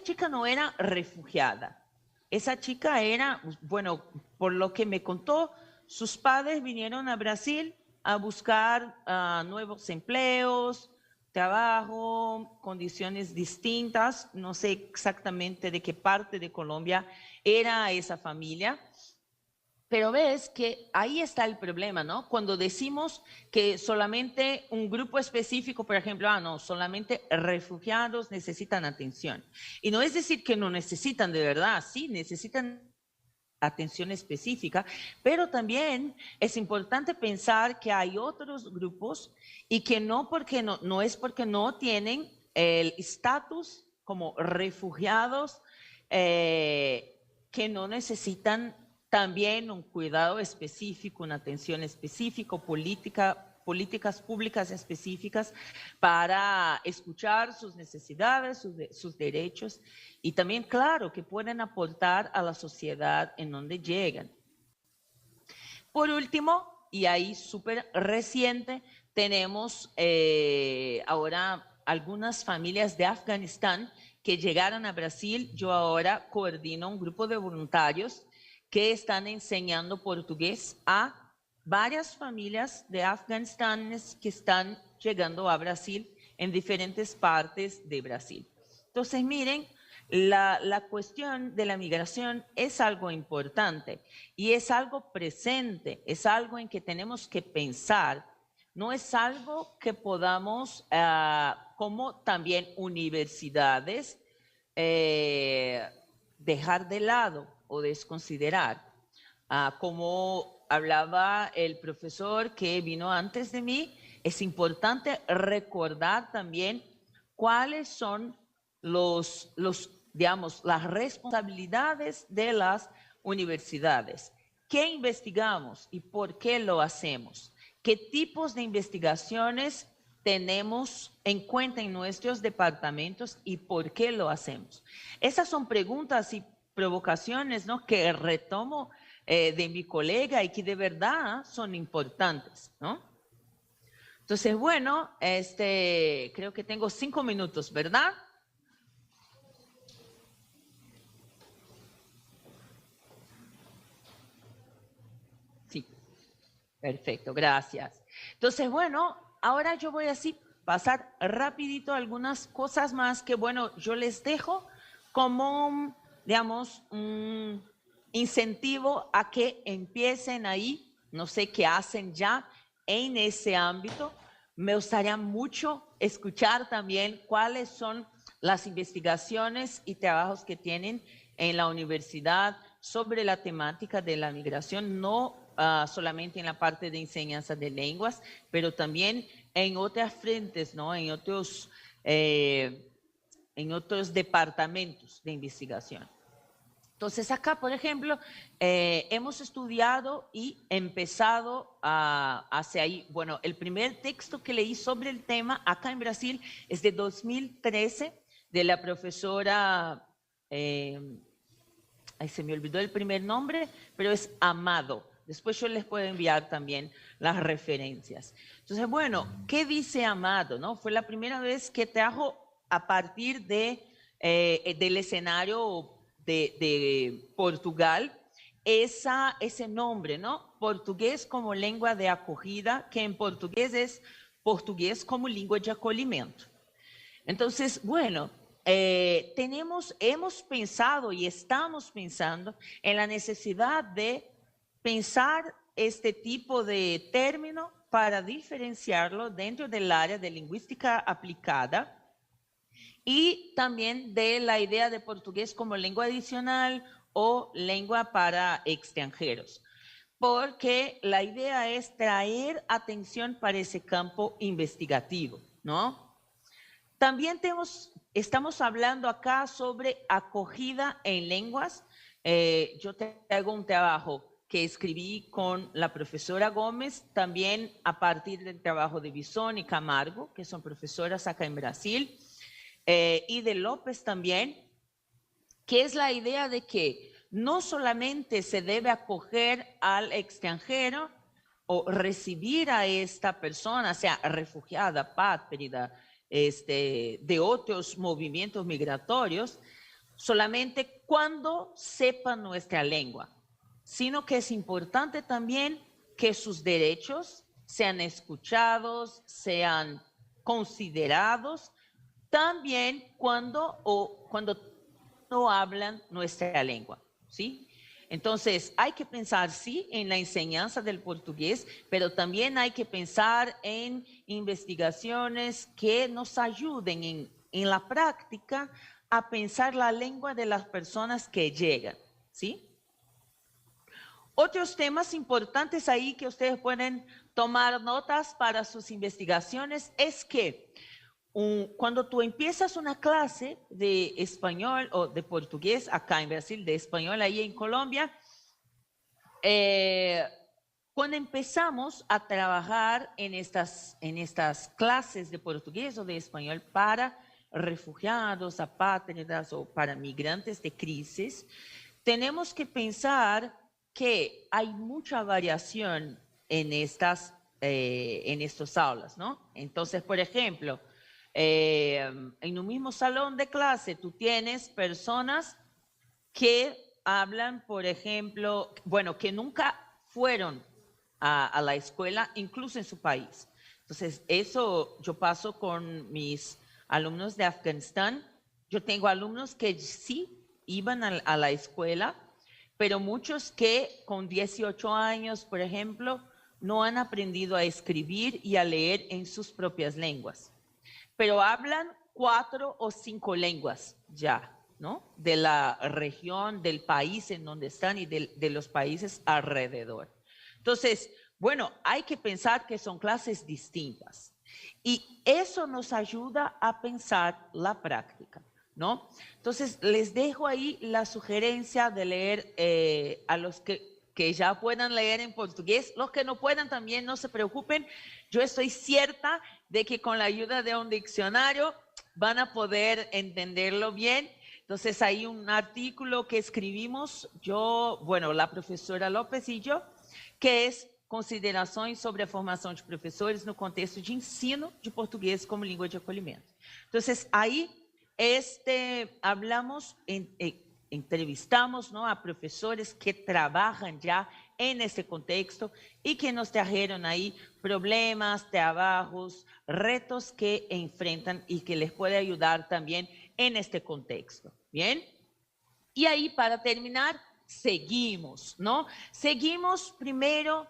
chica no era refugiada. Esa chica era, bueno, por lo que me contó, sus padres vinieron a Brasil a buscar nuevos empleos, trabajo, condiciones distintas, no sé exactamente de qué parte de Colombia era esa familia, pero ves que ahí está el problema, ¿no? Cuando decimos que solamente un grupo específico, por ejemplo, no, solamente refugiados necesitan atención. Y no es decir que no necesitan de verdad, sí, necesitan atención específica, pero también es importante pensar que hay otros grupos y que no es porque no tienen el estatus como refugiados que no necesitan también un cuidado específico, una atención específica, políticas públicas específicas para escuchar sus necesidades, sus derechos y también, claro, que pueden aportar a la sociedad en donde llegan. Por último, y ahí súper reciente, tenemos ahora algunas familias de Afganistán que llegaron a Brasil. Yo ahora coordino un grupo de voluntarios que están enseñando portugués a varias familias de afganistanes que están llegando a Brasil en diferentes partes de Brasil. Entonces, miren, la cuestión de la migración es algo importante y es algo presente, es algo en que tenemos que pensar. No es algo que podamos, como también universidades, dejar de lado o desconsiderar. Como hablaba el profesor que vino antes de mí, es importante recordar también cuáles son las responsabilidades de las universidades. ¿Qué investigamos y por qué lo hacemos? ¿Qué tipos de investigaciones tenemos en cuenta en nuestros departamentos y por qué lo hacemos? Esas son preguntas y provocaciones, ¿no? Que retomo de mi colega y que de verdad son importantes, ¿no? Entonces, bueno, creo que tengo 5 minutos, ¿verdad? Sí, perfecto, gracias. Entonces, bueno, ahora yo voy así pasar rapidito algunas cosas más que, bueno, yo les dejo como, digamos, un incentivo a que empiecen ahí, no sé qué hacen ya en ese ámbito. Me gustaría mucho escuchar también cuáles son las investigaciones y trabajos que tienen en la universidad sobre la temática de la migración, no solamente en la parte de enseñanza de lenguas, pero también en otras frentes, ¿no? En otros departamentos de investigación. Entonces acá, por ejemplo, hemos estudiado y empezado hacia ahí. Bueno, el primer texto que leí sobre el tema acá en Brasil es de 2013 de la profesora, ahí se me olvidó el primer nombre, pero es Amado. Después yo les puedo enviar también las referencias. Entonces, bueno, ¿qué dice Amado? ¿No? Fue la primera vez que trajo a partir del escenario de Portugal ese nombre, ¿no? Portugués como lengua de acogida, que en portugués es portugués como lengua de acolhimento. Entonces, bueno, hemos pensado y estamos pensando en la necesidad de pensar este tipo de término para diferenciarlo dentro del área de lingüística aplicada y también de la idea de portugués como lengua adicional o lengua para extranjeros, porque la idea es traer atención para ese campo investigativo, ¿no? También estamos hablando acá sobre acogida en lenguas. Yo traigo un trabajo que escribí con la profesora Gómez, también a partir del trabajo de Bison y Camargo, que son profesoras acá en Brasil, y de López también, que es la idea de que no solamente se debe acoger al extranjero o recibir a esta persona, sea refugiada, pátrida, de otros movimientos migratorios, solamente cuando sepan nuestra lengua, sino que es importante también que sus derechos sean escuchados, sean considerados, también cuando no hablan nuestra lengua, ¿sí? Entonces, hay que pensar, sí, en la enseñanza del portugués, pero también hay que pensar en investigaciones que nos ayuden en la práctica a pensar la lengua de las personas que llegan, ¿sí? Otros temas importantes ahí que ustedes pueden tomar notas para sus investigaciones es que cuando tú empiezas una clase de español o de portugués acá en Brasil, de español ahí en Colombia, cuando empezamos a trabajar en estas clases de portugués o de español para refugiados, apátridas o para migrantes de crisis, tenemos que pensar que hay mucha variación en estas aulas, ¿no? Entonces, por ejemplo, en un mismo salón de clase tú tienes personas que hablan, por ejemplo, bueno, que nunca fueron a la escuela, incluso en su país. Entonces, eso yo paso con mis alumnos de Afganistán. Yo tengo alumnos que sí iban a la escuela, pero muchos que con 18 años, por ejemplo, no han aprendido a escribir y a leer en sus propias lenguas, pero hablan 4 o 5 lenguas ya, ¿no? De la región, del país en donde están y de los países alrededor. Entonces, bueno, hay que pensar que son clases distintas y eso nos ayuda a pensar la práctica, ¿no? Entonces, les dejo ahí la sugerencia de leer a los que ya puedan leer en portugués. Los que no puedan también no se preocupen. Yo estoy cierta de que con la ayuda de un diccionario van a poder entenderlo bien. Entonces hay un artículo que escribimos yo, bueno, la profesora López y yo, que es Considerações sobre a formação de professores no contexto de ensino de português como língua de acolhimento. Entonces ahí hablamos, entrevistamos, ¿no?, a profesores que trabajan ya en este contexto y que nos trajeron ahí problemas, trabajos, retos que enfrentan y que les puede ayudar también en este contexto. ¿Bien? Y ahí, para terminar, seguimos, ¿no? Seguimos primero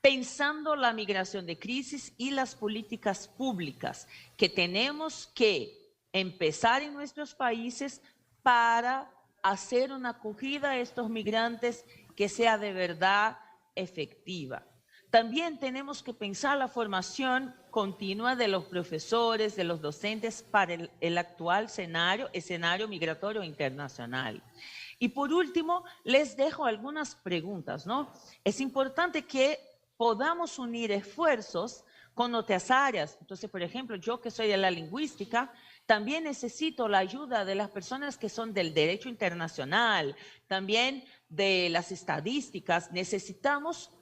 pensando la migración de crisis y las políticas públicas que tenemos que empezar en nuestros países para hacer una acogida a estos migrantes que sea de verdad efectiva. También tenemos que pensar la formación continua de los profesores, de los docentes para el actual escenario migratorio internacional. Y por último, les dejo algunas preguntas, ¿no? Es importante que podamos unir esfuerzos con otras áreas. Entonces, por ejemplo, yo que soy de la lingüística, también necesito la ayuda de las personas que son del derecho internacional, también de las estadísticas. Necesitamos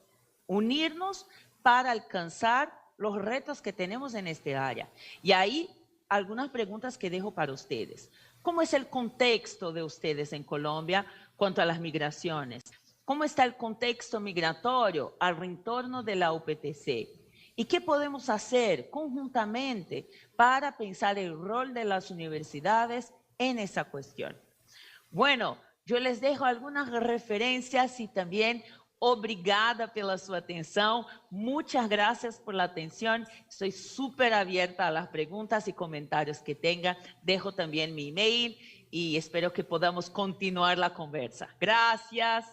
unirnos para alcanzar los retos que tenemos en este área. Y ahí algunas preguntas que dejo para ustedes. ¿Cómo es el contexto de ustedes en Colombia cuanto a las migraciones? ¿Cómo está el contexto migratorio al retorno de la UPTC? ¿Y qué podemos hacer conjuntamente para pensar el rol de las universidades en esa cuestión? Bueno, yo les dejo algunas referencias y también obrigada pela sua atenção. Muchas gracias por la atención. Estoy súper abierta a las preguntas y comentarios que tengan. Dejo también mi email y espero que podamos continuar la conversa. Gracias.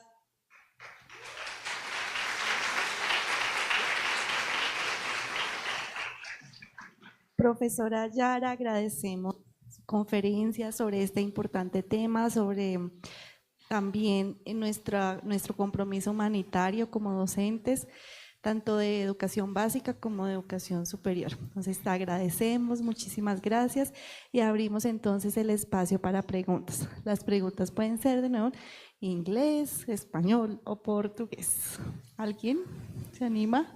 Profesora Yara, agradecemos su conferencia sobre este importante tema, sobre también nuestro compromiso humanitario como docentes, tanto de educación básica como de educación superior. Entonces, te agradecemos, muchísimas gracias y abrimos entonces el espacio para preguntas. Las preguntas pueden ser de nuevo inglés, español o portugués. ¿Alguien se anima?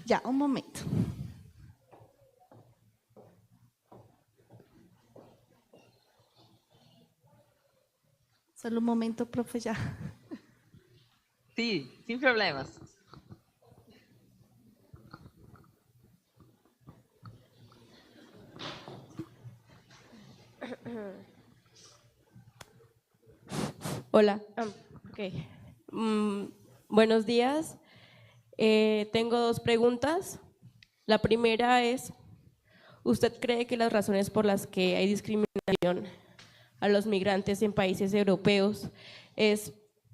Ya, un momento. Solo un momento, profe, ya. Sí, sin problemas. Hola. Buenos días. Tengo dos preguntas. La primera es, ¿usted cree que las razones por las que hay discriminación a los migrantes en países europeos es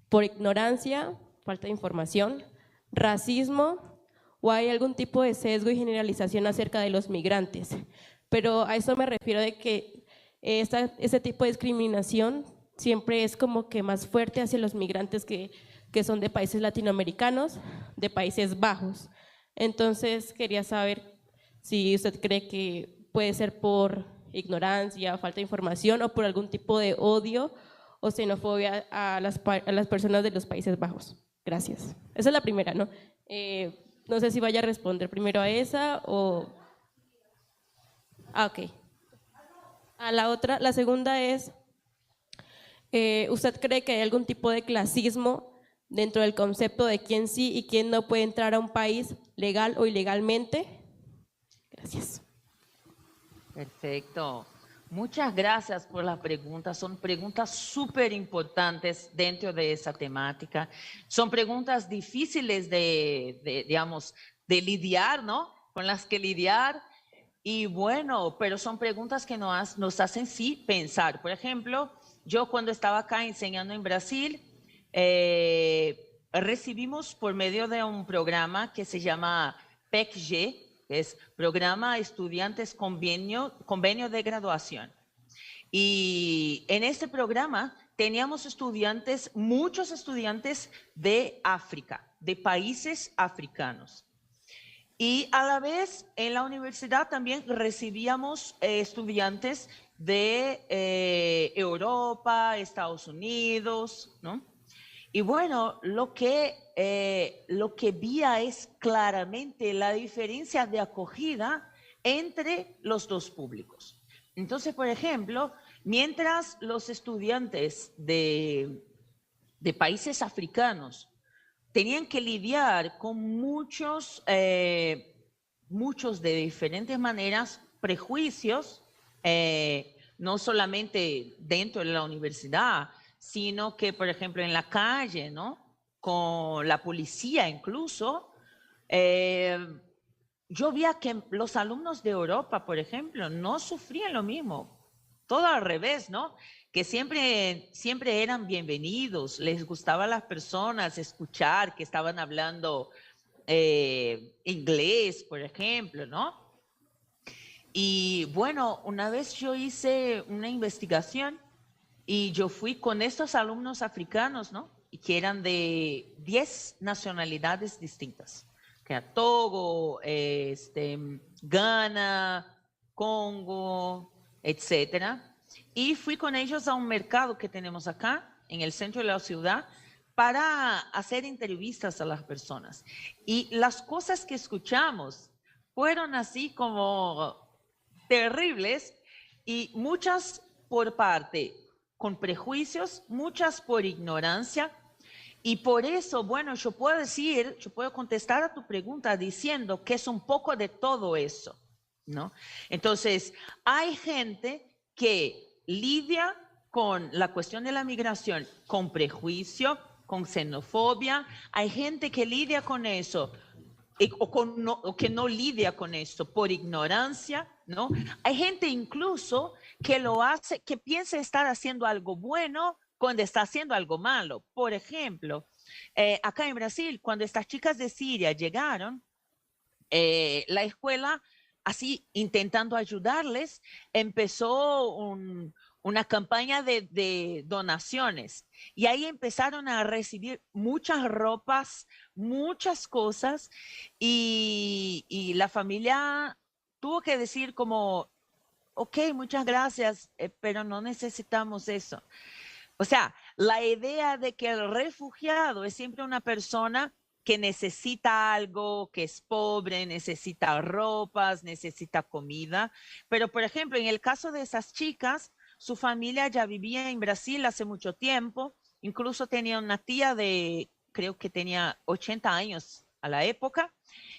por ignorancia, falta de información, racismo o hay algún tipo de sesgo y generalización acerca de los migrantes? Pero a eso me refiero de que este tipo de discriminación siempre es como que más fuerte hacia los migrantes que son de países latinoamericanos, de Países Bajos. Entonces quería saber si usted cree que puede ser por ignorancia, falta de información o por algún tipo de odio o xenofobia a las personas de los Países Bajos. Gracias. Esa es la primera, ¿no? No sé si vaya a responder primero a esa o… ok. A la otra, la segunda es, ¿usted cree que hay algún tipo de clasismo dentro del concepto de quién sí y quién no puede entrar a un país legal o ilegalmente? Gracias. Perfecto. Muchas gracias por las preguntas. Son preguntas súper importantes dentro de esa temática. Son preguntas difíciles digamos, de lidiar, ¿no? Con las que lidiar. Y bueno, pero son preguntas que nos hacen sí pensar. Por ejemplo, yo cuando estaba acá enseñando en Brasil, recibimos por medio de un programa que se llama PECG, que es Programa Estudiantes Convenio de Graduación. Y en este programa teníamos muchos estudiantes de África, de países africanos. Y a la vez, en la universidad también recibíamos estudiantes de Europa, Estados Unidos, ¿no? Y bueno, lo que vía es claramente la diferencia de acogida entre los dos públicos. Entonces, por ejemplo, mientras los estudiantes de países africanos tenían que lidiar con muchos de diferentes maneras, prejuicios, no solamente dentro de la universidad, sino que, por ejemplo, en la calle, ¿no? Con la policía incluso. Yo veía que los alumnos de Europa, por ejemplo, no sufrían lo mismo. Todo al revés, ¿no? Que siempre eran bienvenidos, les gustaba a las personas escuchar que estaban hablando inglés, por ejemplo, ¿no? Y bueno, una vez yo hice una investigación y yo fui con estos alumnos africanos, ¿no? Y que eran de 10 nacionalidades distintas, que era Togo, Ghana, Congo, etcétera. Y fui con ellos a un mercado que tenemos acá, en el centro de la ciudad, para hacer entrevistas a las personas. Y las cosas que escuchamos fueron así como terribles y muchas por parte con prejuicios, muchas por ignorancia. Y por eso, bueno, yo puedo contestar a tu pregunta diciendo que es un poco de todo eso, ¿no? Entonces, hay gente que lidia con la cuestión de la migración con prejuicio, con xenofobia. Hay gente que lidia con eso o que no lidia con eso por ignorancia, ¿no? Hay gente incluso que lo hace, que piensa estar haciendo algo bueno cuando está haciendo algo malo. Por ejemplo, acá en Brasil, cuando estas chicas de Siria llegaron, la escuela, así intentando ayudarles, empezó una campaña de donaciones y ahí empezaron a recibir muchas ropas, muchas cosas y la familia tuvo que decir como, ok, muchas gracias, pero no necesitamos eso. O sea, la idea de que el refugiado es siempre una persona que necesita algo, que es pobre, necesita ropas, necesita comida. Pero, por ejemplo, en el caso de esas chicas, su familia ya vivía en Brasil hace mucho tiempo, incluso tenía una tía creo que tenía 80 años a la época,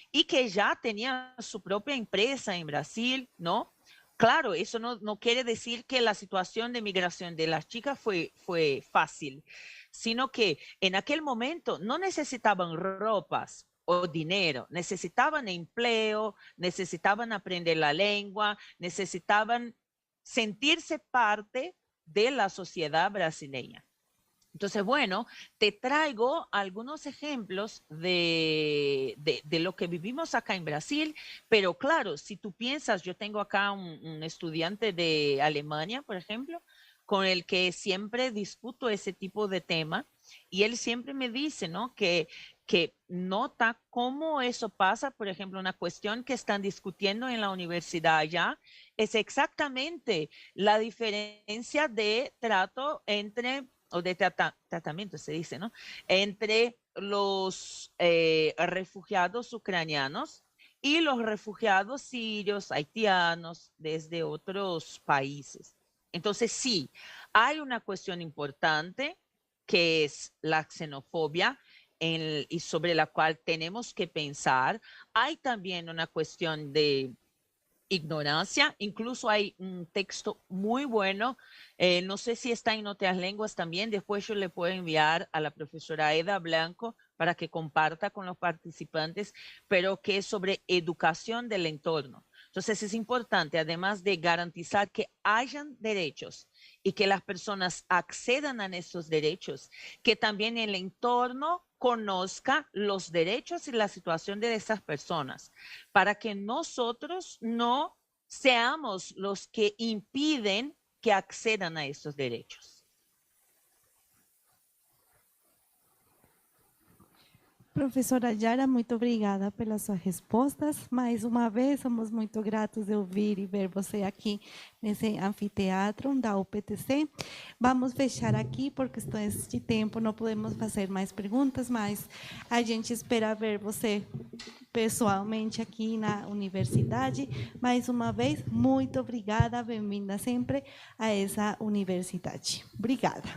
y que ya tenía su propia empresa en Brasil, ¿no? Claro, eso no quiere decir que la situación de migración de las chicas fue fácil, sino que en aquel momento no necesitaban ropas o dinero, necesitaban empleo, necesitaban aprender la lengua, necesitaban sentirse parte de la sociedad brasileña. Entonces, bueno, te traigo algunos ejemplos de lo que vivimos acá en Brasil, pero claro, si tú piensas, yo tengo acá un estudiante de Alemania, por ejemplo, con el que siempre discuto ese tipo de tema, y él siempre me dice, ¿no? Que nota cómo eso pasa, por ejemplo, una cuestión que están discutiendo en la universidad allá, es exactamente la diferencia de trato entre o de tratamiento se dice, ¿no? Entre los refugiados ucranianos y los refugiados sirios, haitianos, desde otros países. Entonces, sí, hay una cuestión importante que es la xenofobia y sobre la cual tenemos que pensar. Hay también una cuestión de ignorancia. Incluso hay un texto muy bueno, no sé si está en otras lenguas también, después yo le puedo enviar a la profesora Eda Blanco para que comparta con los participantes, pero que es sobre educación del entorno. Entonces es importante, además de garantizar que hayan derechos y que las personas accedan a esos derechos, que también el entorno conozca los derechos y la situación de esas personas, para que nosotros no seamos los que impiden que accedan a esos derechos. Professora Yara, muito obrigada pelas suas respostas. Mais uma vez, somos muito gratos de ouvir e ver você aqui nesse anfiteatro da UPTC. Vamos fechar aqui, por questões de tempo, não podemos fazer mais perguntas, mas a gente espera ver você pessoalmente aqui na universidade. Mais uma vez, muito obrigada, bem-vinda sempre a essa universidade. Obrigada.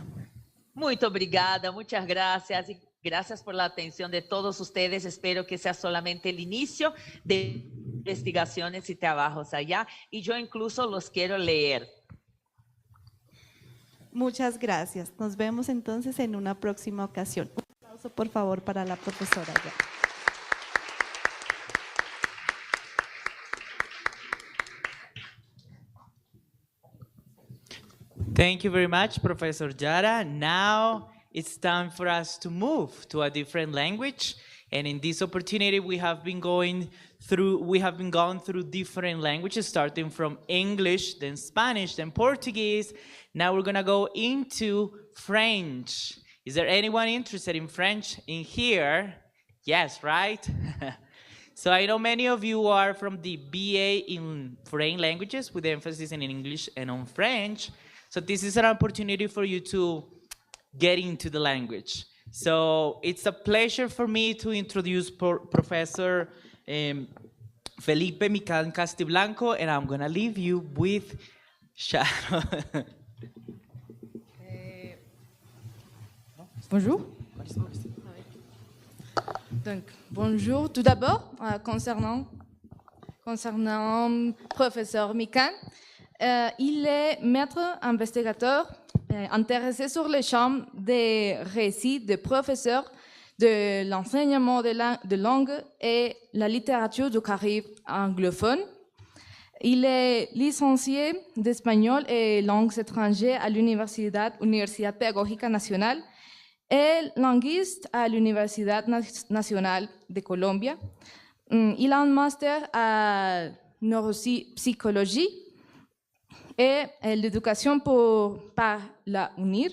Muito obrigada, muchas gracias y gracias por la atención de todos ustedes. Espero que sea solamente el inicio de investigaciones y trabajos allá y yo incluso los quiero leer. Muchas gracias. Nos vemos entonces en una próxima ocasión. Un aplauso, por favor, para la profesora Yara. Thank you very much, Professor Yara. Now it's time for us to move to a different language. And in this opportunity, we have been going through different languages, starting from English, then Spanish, then Portuguese. Now we're gonna go into French. Is there anyone interested in French in here? Yes, right? So I know many of you are from the BA in foreign languages with emphasis in English and on French. So this is an opportunity for you to get into the language. So it's a pleasure for me to introduce Professor Felipe Mican Castiblanco, and I'm gonna leave you with Sharon. Bonjour. Donc, bonjour. Tout d'abord, concernant professeur Mican, il est maître investigateur intéressé sur les champs des récits de professeurs de l'enseignement de langue et la littérature du Caraïbe anglophone. Il est licencié d'espagnol et langues étrangères à l'Universidad Pedagógica Nacional et linguiste à l'Universidad Nacional de Colombia. Il a un master à neuropsychologie et l'éducation par la UNIR.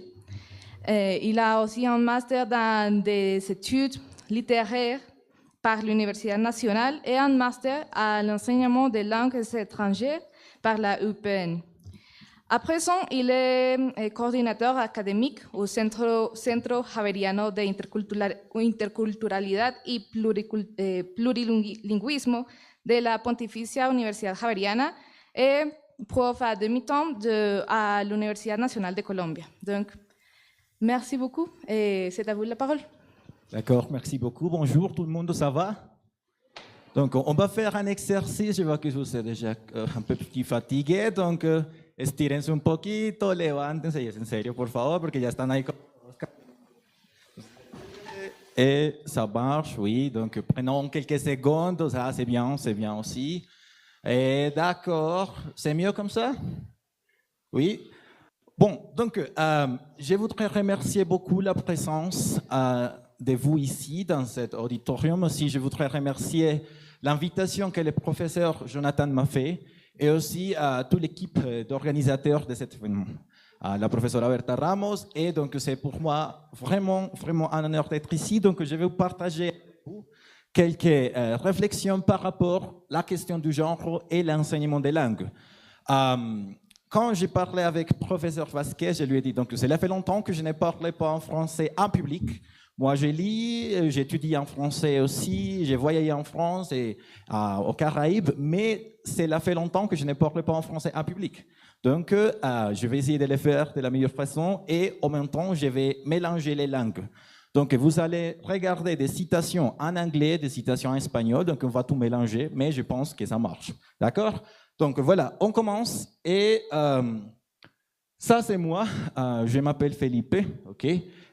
Il a aussi un master dans des études littéraires par l'Université nationale et un master à l'enseignement des langues étrangères par la UPN. À présent, il est coordinateur académique au Centro Javeriano de Interculturalidad y Plurilingüismo de la Pontificia Universidad Javeriana et prof à demi-temps à l'Université nationale de Colombie. Donc, merci beaucoup et c'est à vous la parole. D'accord, merci beaucoup. Bonjour tout le monde, ça va? Donc, on va faire un exercice. Je vois que vous êtes déjà un peu petit fatigué, donc estírense un poquito, levántense, y es en serio, por favor, porque ya están ahí. Et ça marche, oui, donc prenons quelques secondes, ça c'est bien aussi. Et d'accord, c'est mieux comme ça? Oui. Bon, donc je voudrais remercier beaucoup la présence de vous ici dans cet auditorium. Aussi, je voudrais remercier l'invitation que le professeur Jonathan m'a fait et aussi toute l'équipe d'organisateurs de cet événement. La professeure Berta Ramos, et donc c'est pour moi vraiment un honneur d'être ici. Donc je vais vous partager avec vous quelques réflexions par rapport à la question du genre et l'enseignement des langues. Quand j'ai parlé avec le professeur Vasquez, je lui ai dit donc cela fait longtemps que je ne parlais pas en français en public. Moi, je lis, j'étudie en français aussi, j'ai voyagé en France et aux Caraïbes, mais cela fait longtemps que je ne parle pas en français en public. Donc, je vais essayer de le faire de la meilleure façon et en même temps, je vais mélanger les langues. Donc, vous allez regarder des citations en anglais, des citations en espagnol, donc on va tout mélanger, mais je pense que ça marche. D'accord? Donc, voilà, on commence et ça, c'est moi. Je m'appelle Felipe, ok?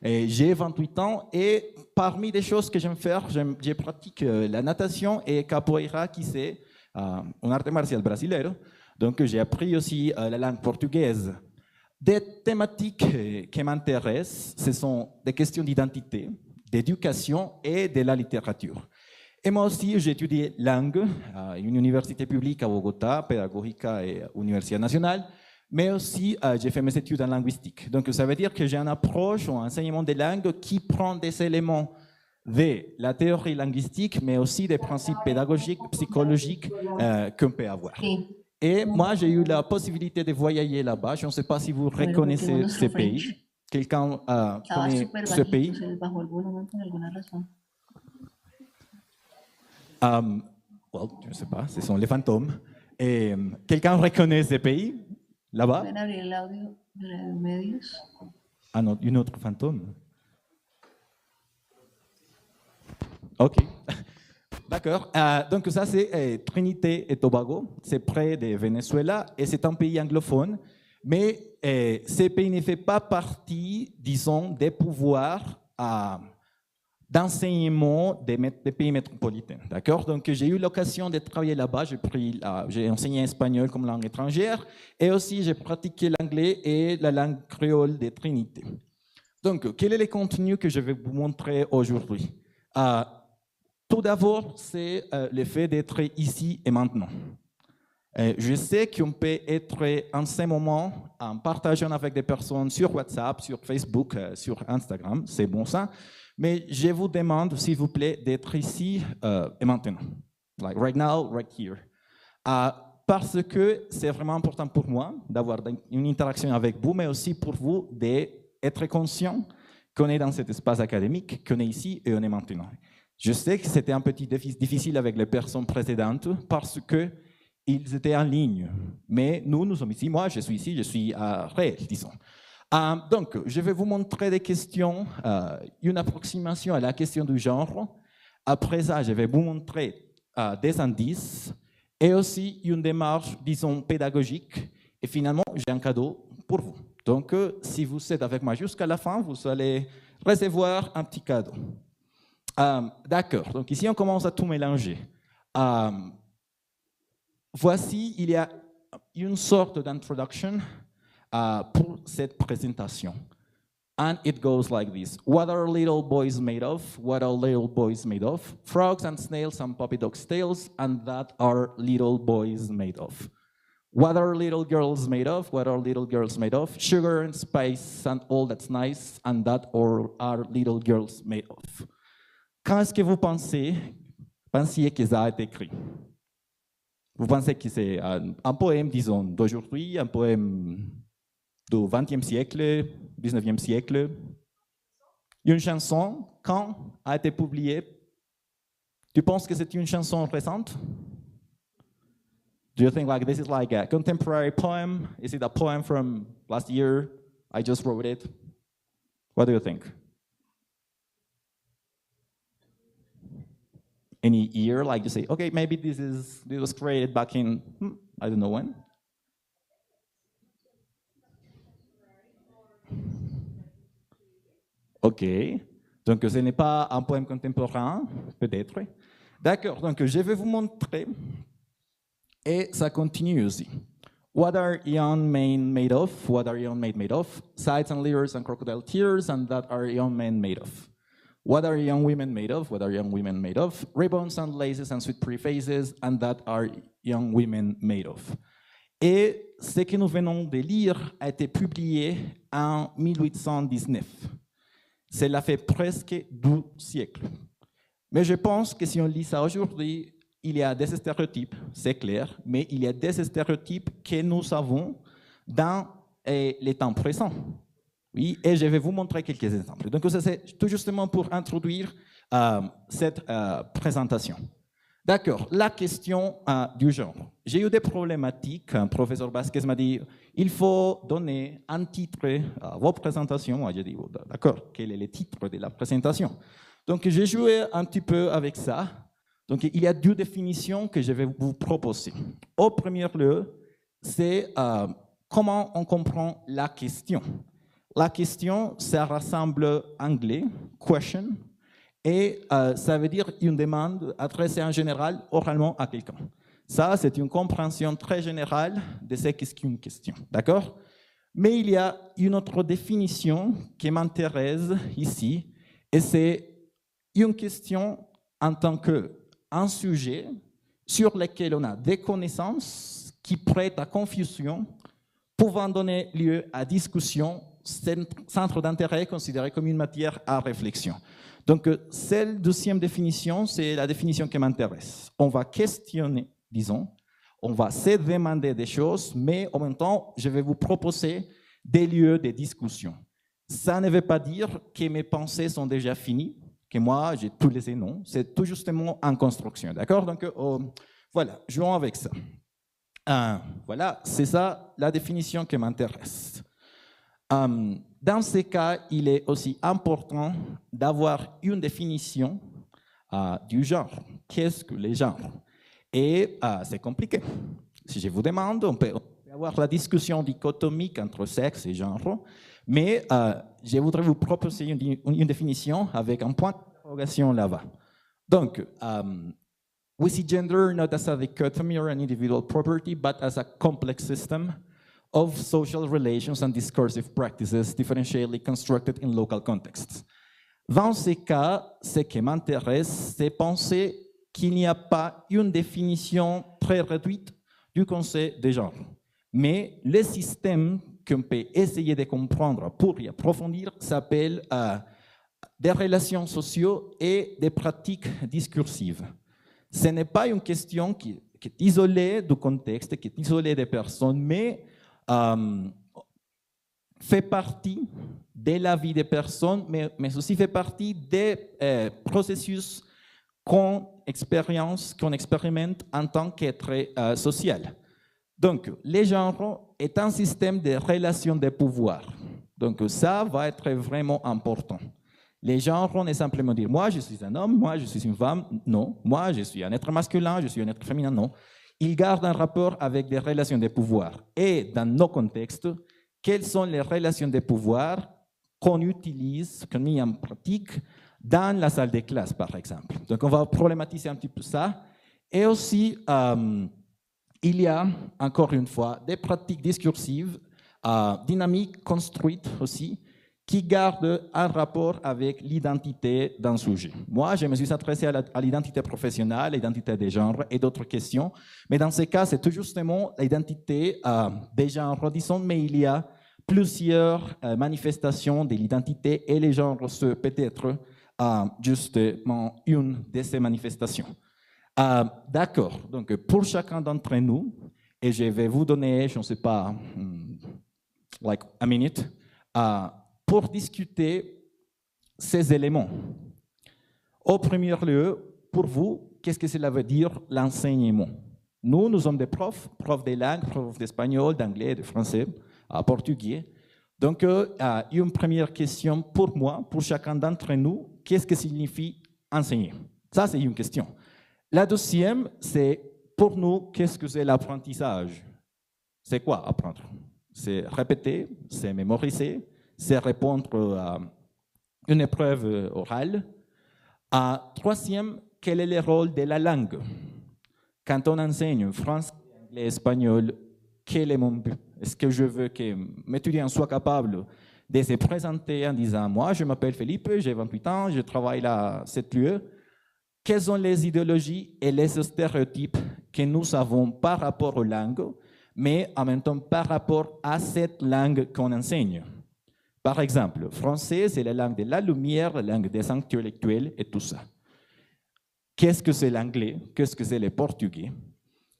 J'ai 28 ans et parmi les choses que j'aime faire, je pratique la natation et capoeira, qui c'est un arte martial brasileiro. Donc, j'ai appris aussi la langue portugaise. Des thématiques qui m'intéressent, ce sont des questions d'identité, d'éducation et de la littérature. Et moi aussi, j'ai étudié langue à une université publique à Bogota, Pedagógica et Université nationale, mais aussi j'ai fait mes études en linguistique. Donc ça veut dire que j'ai une approche, un enseignement des langues qui prend des éléments de la théorie linguistique, mais aussi des principes pédagogiques, psychologiques qu'on peut avoir. Et moi, j'ai eu la possibilité de voyager là-bas. Je ne sais pas si vous reconnaissez ce pays. Quelqu'un connaît ce pays? Well, je ne sais pas, ce sont les fantômes. Et quelqu'un reconnaît ce pays là-bas? Ah non, une autre fantôme. Ok, d'accord. Donc ça c'est Trinité et Tobago, c'est près de Venezuela et c'est un pays anglophone, mais ce pays ne fait pas partie, disons, des pouvoirs d'enseignement des pays métropolitains, d'accord? Donc j'ai eu l'occasion de travailler là-bas, j'ai enseigné espagnol comme langue étrangère et aussi j'ai pratiqué l'anglais et la langue créole de Trinité. Donc quel est le contenu que je vais vous montrer aujourd'hui? Tout d'abord, c'est le fait d'être ici et maintenant. Je sais qu'on peut être en ce moment en partageant avec des personnes sur WhatsApp, sur Facebook, sur Instagram, c'est bon ça, mais je vous demande, s'il vous plaît, d'être ici et maintenant. Like right now, right here. Parce que c'est vraiment important pour moi d'avoir une interaction avec vous, mais aussi pour vous d'être conscient qu'on est dans cet espace académique, qu'on est ici et on est maintenant. Je sais que c'était un petit difficile avec les personnes précédentes parce qu'ils étaient en ligne. Mais nous sommes ici. Moi, je suis ici, je suis réel, disons. Donc, je vais vous montrer des questions, une approximation à la question du genre. Après ça, je vais vous montrer des indices et aussi une démarche, disons, pédagogique. Et finalement, j'ai un cadeau pour vous. Donc, si vous êtes avec moi jusqu'à la fin, vous allez recevoir un petit cadeau. D'accord, donc ici on commence à tout mélanger. Voici, il y a une sorte d'introduction pour cette présentation. And it goes like this. What are little boys made of? What are little boys made of? Frogs and snails and puppy dogs' tails, and that are little boys made of. What are little girls made of? What are little girls made of? Sugar and spice and all that's nice, and that are little girls made of. Quand est-ce que vous pensiez que ça a été écrit? Vous pensez que c'est un poème, disons, d'aujourd'hui, un poème du XXe siècle, XIXe siècle? Une chanson, quand a été publiée? Tu penses que c'est une chanson récente? Do you think like this is like a contemporary poem? Is it a poem from last year? I just wrote it. What do you think? Any year, like you say, okay, maybe this was created back in, I don't know when. Ok, donc ce n'est pas un poème contemporain, peut-être. D'accord, donc je vais vous montrer, et ça continue aussi. What are young men made of? What are young men made of? Sighs and leers and crocodile tears, and that are young men made of. What are young women made of? What are young women made of? Ribbons and laces and sweet pretty faces, and that are young women made of. Et ce que nous venons de lire a été publié en 1819. Cela fait presque 2 siècles. Mais je pense que si on lit ça aujourd'hui, il y a des stéréotypes, c'est clair, mais il y a des stéréotypes que nous avons dans les temps présents. Oui, et je vais vous montrer quelques exemples. Donc, c'est tout justement pour introduire cette présentation. D'accord, la question du genre. J'ai eu des problématiques. Professeur Vasquez m'a dit, il faut donner un titre à vos présentations. Moi, j'ai dit, oh, d'accord, quel est le titre de la présentation? Donc, j'ai joué un petit peu avec ça. Donc, il y a 2 définitions que je vais vous proposer. Au premier lieu, c'est comment on comprend la question. La question, ça rassemble anglais, question, et ça veut dire une demande adressée en général oralement à quelqu'un. Ça, c'est une compréhension très générale de ce qu'est une question, d'accord? Mais il y a une autre définition qui m'intéresse ici, et c'est une question en tant qu'un sujet sur lequel on a des connaissances qui prêtent à confusion, pouvant donner lieu à discussion centre d'intérêt considéré comme une matière à réflexion. Donc, cette deuxième définition, c'est la définition qui m'intéresse. On va questionner, disons, on va se demander des choses, mais en même temps, je vais vous proposer des lieux de discussion. Ça ne veut pas dire que mes pensées sont déjà finies, que moi, j'ai tous les non. C'est tout justement en construction, d'accord? Donc, voilà, jouons avec ça. Voilà, c'est ça la définition qui m'intéresse. Dans ces cas, il est aussi important d'avoir une définition du genre. Qu'est-ce que les genres? Et c'est compliqué. Si je vous demande, on peut avoir la discussion dichotomique entre sexe et genre, mais je voudrais vous proposer une définition avec un point d'interrogation là-bas. Donc, we see gender not as a dichotomy or an individual property, but as a complex system of social relations and discursive practices differentially constructed in local contexts. Dans ces cas, ce qui m'intéresse, c'est penser qu'il n'y a pas une définition très réduite du concept de genre, mais le système qu'on peut essayer de comprendre pour y approfondir s'appelle des relations sociales et des pratiques discursives. Ce n'est pas une question qui est isolée du contexte, qui est isolée des personnes, mais fait partie de la vie des personnes, mais aussi fait partie des processus qu'on expérimente en tant qu'être social. Donc, le genre est un système de relations de pouvoir. Donc, ça va être vraiment important. Les genres, on est simplement dire, moi, je suis un homme, moi, je suis une femme. Non. Moi, je suis un être masculin, je suis un être féminin. Non. Ils gardent un rapport avec des relations de pouvoir. Et dans nos contextes, quelles sont les relations de pouvoir qu'on utilise, qu'on met en pratique dans la salle de classe, par exemple. Donc, on va problématiser un petit peu ça. Et aussi, il y a, encore une fois, des pratiques discursives, dynamiques, construites aussi, qui gardent un rapport avec l'identité d'un sujet. Moi, je me suis adressé à l'identité professionnelle, l'identité des genres et d'autres questions, mais dans ce cas, c'est tout justement l'identité des genres, disons, mais il y a plusieurs manifestations de l'identité et les genres, c'est peut-être justement une de ces manifestations. D'accord, donc pour chacun d'entre nous, et je vais vous donner, je ne sais pas, like a minute, pour discuter ces éléments. Au premier lieu, pour vous, qu'est-ce que cela veut dire l'enseignement? Nous sommes des profs des langues, profs d'espagnol, d'anglais, de français, portugais. Donc, une première question pour moi, pour chacun d'entre nous, qu'est-ce que signifie enseigner? Ça, c'est une question. La deuxième, c'est pour nous, qu'est-ce que c'est l'apprentissage? C'est quoi apprendre? C'est répéter, c'est mémoriser, c'est répondre à une épreuve orale. Troisième, quel est le rôle de la langue? Quand on enseigne français, anglais, espagnol, quel est mon but? Est-ce que je veux que mes étudiants soient capables de se présenter en disant « Moi, je m'appelle Philippe, j'ai 28 ans, je travaille à cet lieu ». Quelles sont les idéologies et les stéréotypes que nous avons par rapport aux langues, mais en même temps par rapport à cette langue qu'on enseigne? Par exemple, le français, c'est la langue de la lumière, la langue des intellectuels et tout ça. Qu'est-ce que c'est l'anglais? Qu'est-ce que c'est le portugais?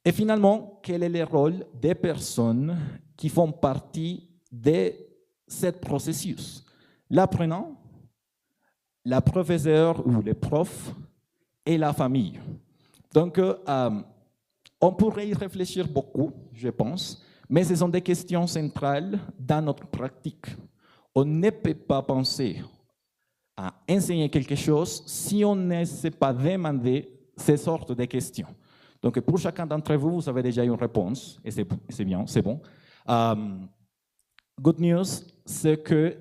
Et finalement, quel est le rôle des personnes qui font partie de ce processus? L'apprenant, la professeure ou le prof et la famille. Donc, on pourrait y réfléchir beaucoup, je pense, mais ce sont des questions centrales dans notre pratique. On ne peut pas penser à enseigner quelque chose si on ne sait pas demander ces sortes de questions. Donc, pour chacun d'entre vous, vous avez déjà une réponse, et c'est bien, c'est bon. Good news, c'est que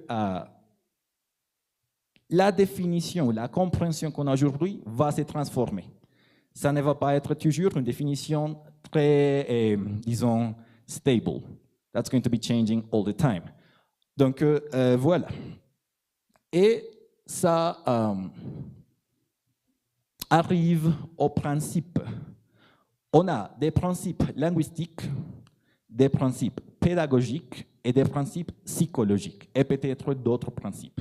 la définition, la compréhension qu'on a aujourd'hui va se transformer. Ça ne va pas être toujours une définition très, disons, stable. That's going to be changing all the time. Donc, voilà. Et ça arrive au principe. On a des principes linguistiques, des principes pédagogiques et des principes psychologiques, et peut-être d'autres principes.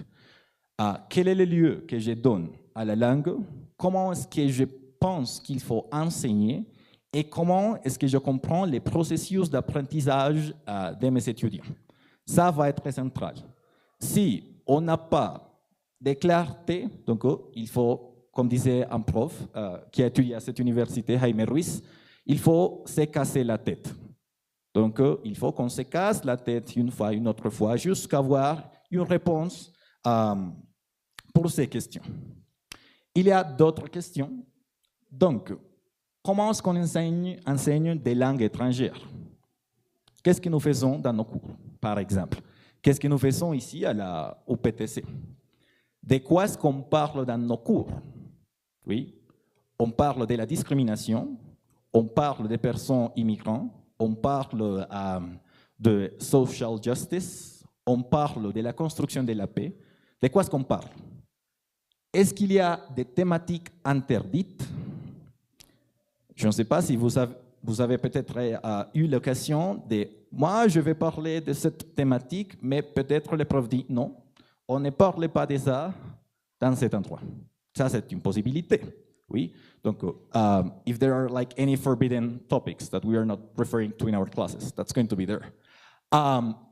Quel est le lieu que je donne à la langue? Comment est-ce que je pense qu'il faut enseigner? Et comment est-ce que je comprends les processus d'apprentissage de mes étudiants? Ça va être central. Si on n'a pas de clarté, donc il faut, comme disait un prof qui a étudié à cette université, Jaime Ruiz, il faut se casser la tête. Donc il faut qu'on se casse la tête une fois, une autre fois, jusqu'à avoir une réponse pour ces questions. Il y a d'autres questions. Donc, comment est-ce qu'on enseigne des langues étrangères? Qu'est-ce que nous faisons dans nos cours, par exemple? Qu'est-ce que nous faisons ici au PTC? De quoi est-ce qu'on parle dans nos cours? Oui, on parle de la discrimination, on parle des personnes immigrantes, on parle de social justice, on parle de la construction de la paix. De quoi est-ce qu'on parle? Est-ce qu'il y a des thématiques interdites? Je ne sais pas si vous avez peut-être eu l'occasion de... Moi, je vais parler de cette thématique, mais peut-être le prof dit non, on ne parle pas de ça dans cet endroit. Ça, c'est une possibilité. Oui. Donc, if there are like any forbidden topics that we are not referring to in our classes, that's going to be there.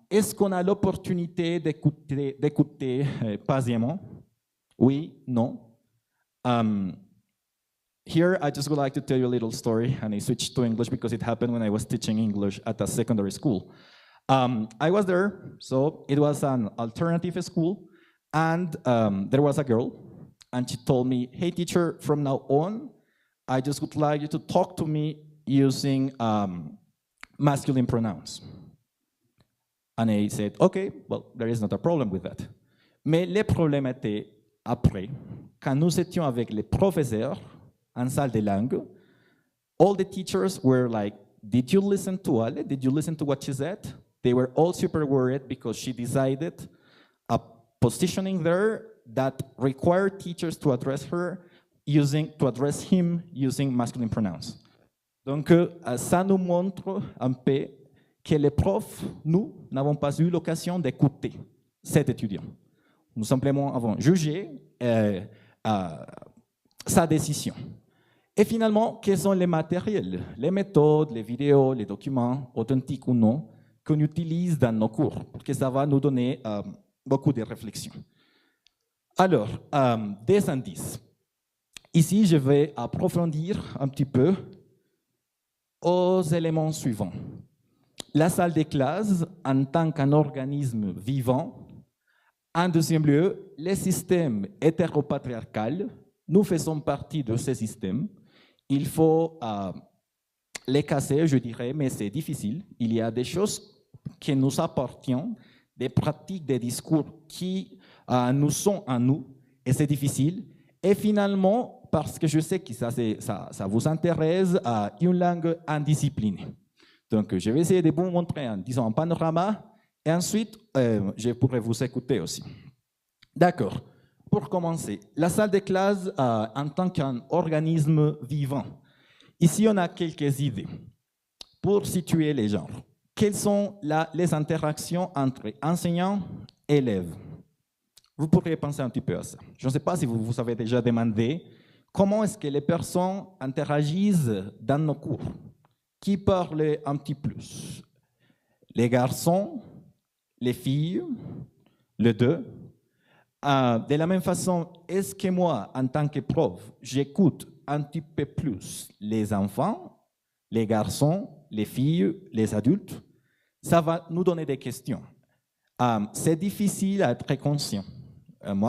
Est-ce qu'on a l'opportunité d'écouter patiemment? Oui, non. Here, I just would like to tell you a little story, and I switched to English because it happened when I was teaching English at a secondary school. I was there, so it was an alternative school, and there was a girl, and she told me, hey, teacher, from now on, I just would like you to talk to me using masculine pronouns. And I said, okay, well, there is not a problem with that. Mais le problème était après, quand nous étions avec les professeurs en salle de langue, all the teachers were like, did you listen to Ale? Did you listen to what she said? They were all super worried because she decided a positioning there that required teachers to address him using masculine pronouns. Donc, ça nous montre un peu que les profs, nous, n'avons pas eu l'occasion d'écouter cet étudiant. Nous simplement avons jugé sa décision. Et finalement, quels sont les matériels, les méthodes, les vidéos, les documents, authentiques ou non, qu'on utilise dans nos cours? Parce que ça va nous donner beaucoup de réflexions. Alors, des indices. Ici, je vais approfondir un petit peu aux éléments suivants. La salle de classe en tant qu'un organisme vivant. En deuxième lieu, les systèmes hétéropatriarcales. Nous faisons partie de ces systèmes. Il faut les casser, je dirais, mais c'est difficile. Il y a des choses qui nous appartiennent, des pratiques, des discours qui nous sont à nous, et c'est difficile. Et finalement, parce que je sais que ça vous intéresse, une langue indisciplinée. Donc, je vais essayer de vous montrer en disant un panorama, et ensuite, je pourrai vous écouter aussi. D'accord. Pour commencer, la salle de classe en tant qu'un organisme vivant. Ici, on a quelques idées pour situer les genres. Quelles sont les interactions entre enseignants et élèves? Vous pourriez penser un petit peu à ça. Je ne sais pas si vous vous avez déjà demandé comment est-ce que les personnes interagissent dans nos cours. Qui parle un petit plus? Les garçons, les filles, les deux? De la même façon, est-ce que moi, en tant que prof, j'écoute un petit peu plus les enfants, les garçons, les filles, les adultes? Ça va nous donner des questions. C'est difficile à être conscient. Moi,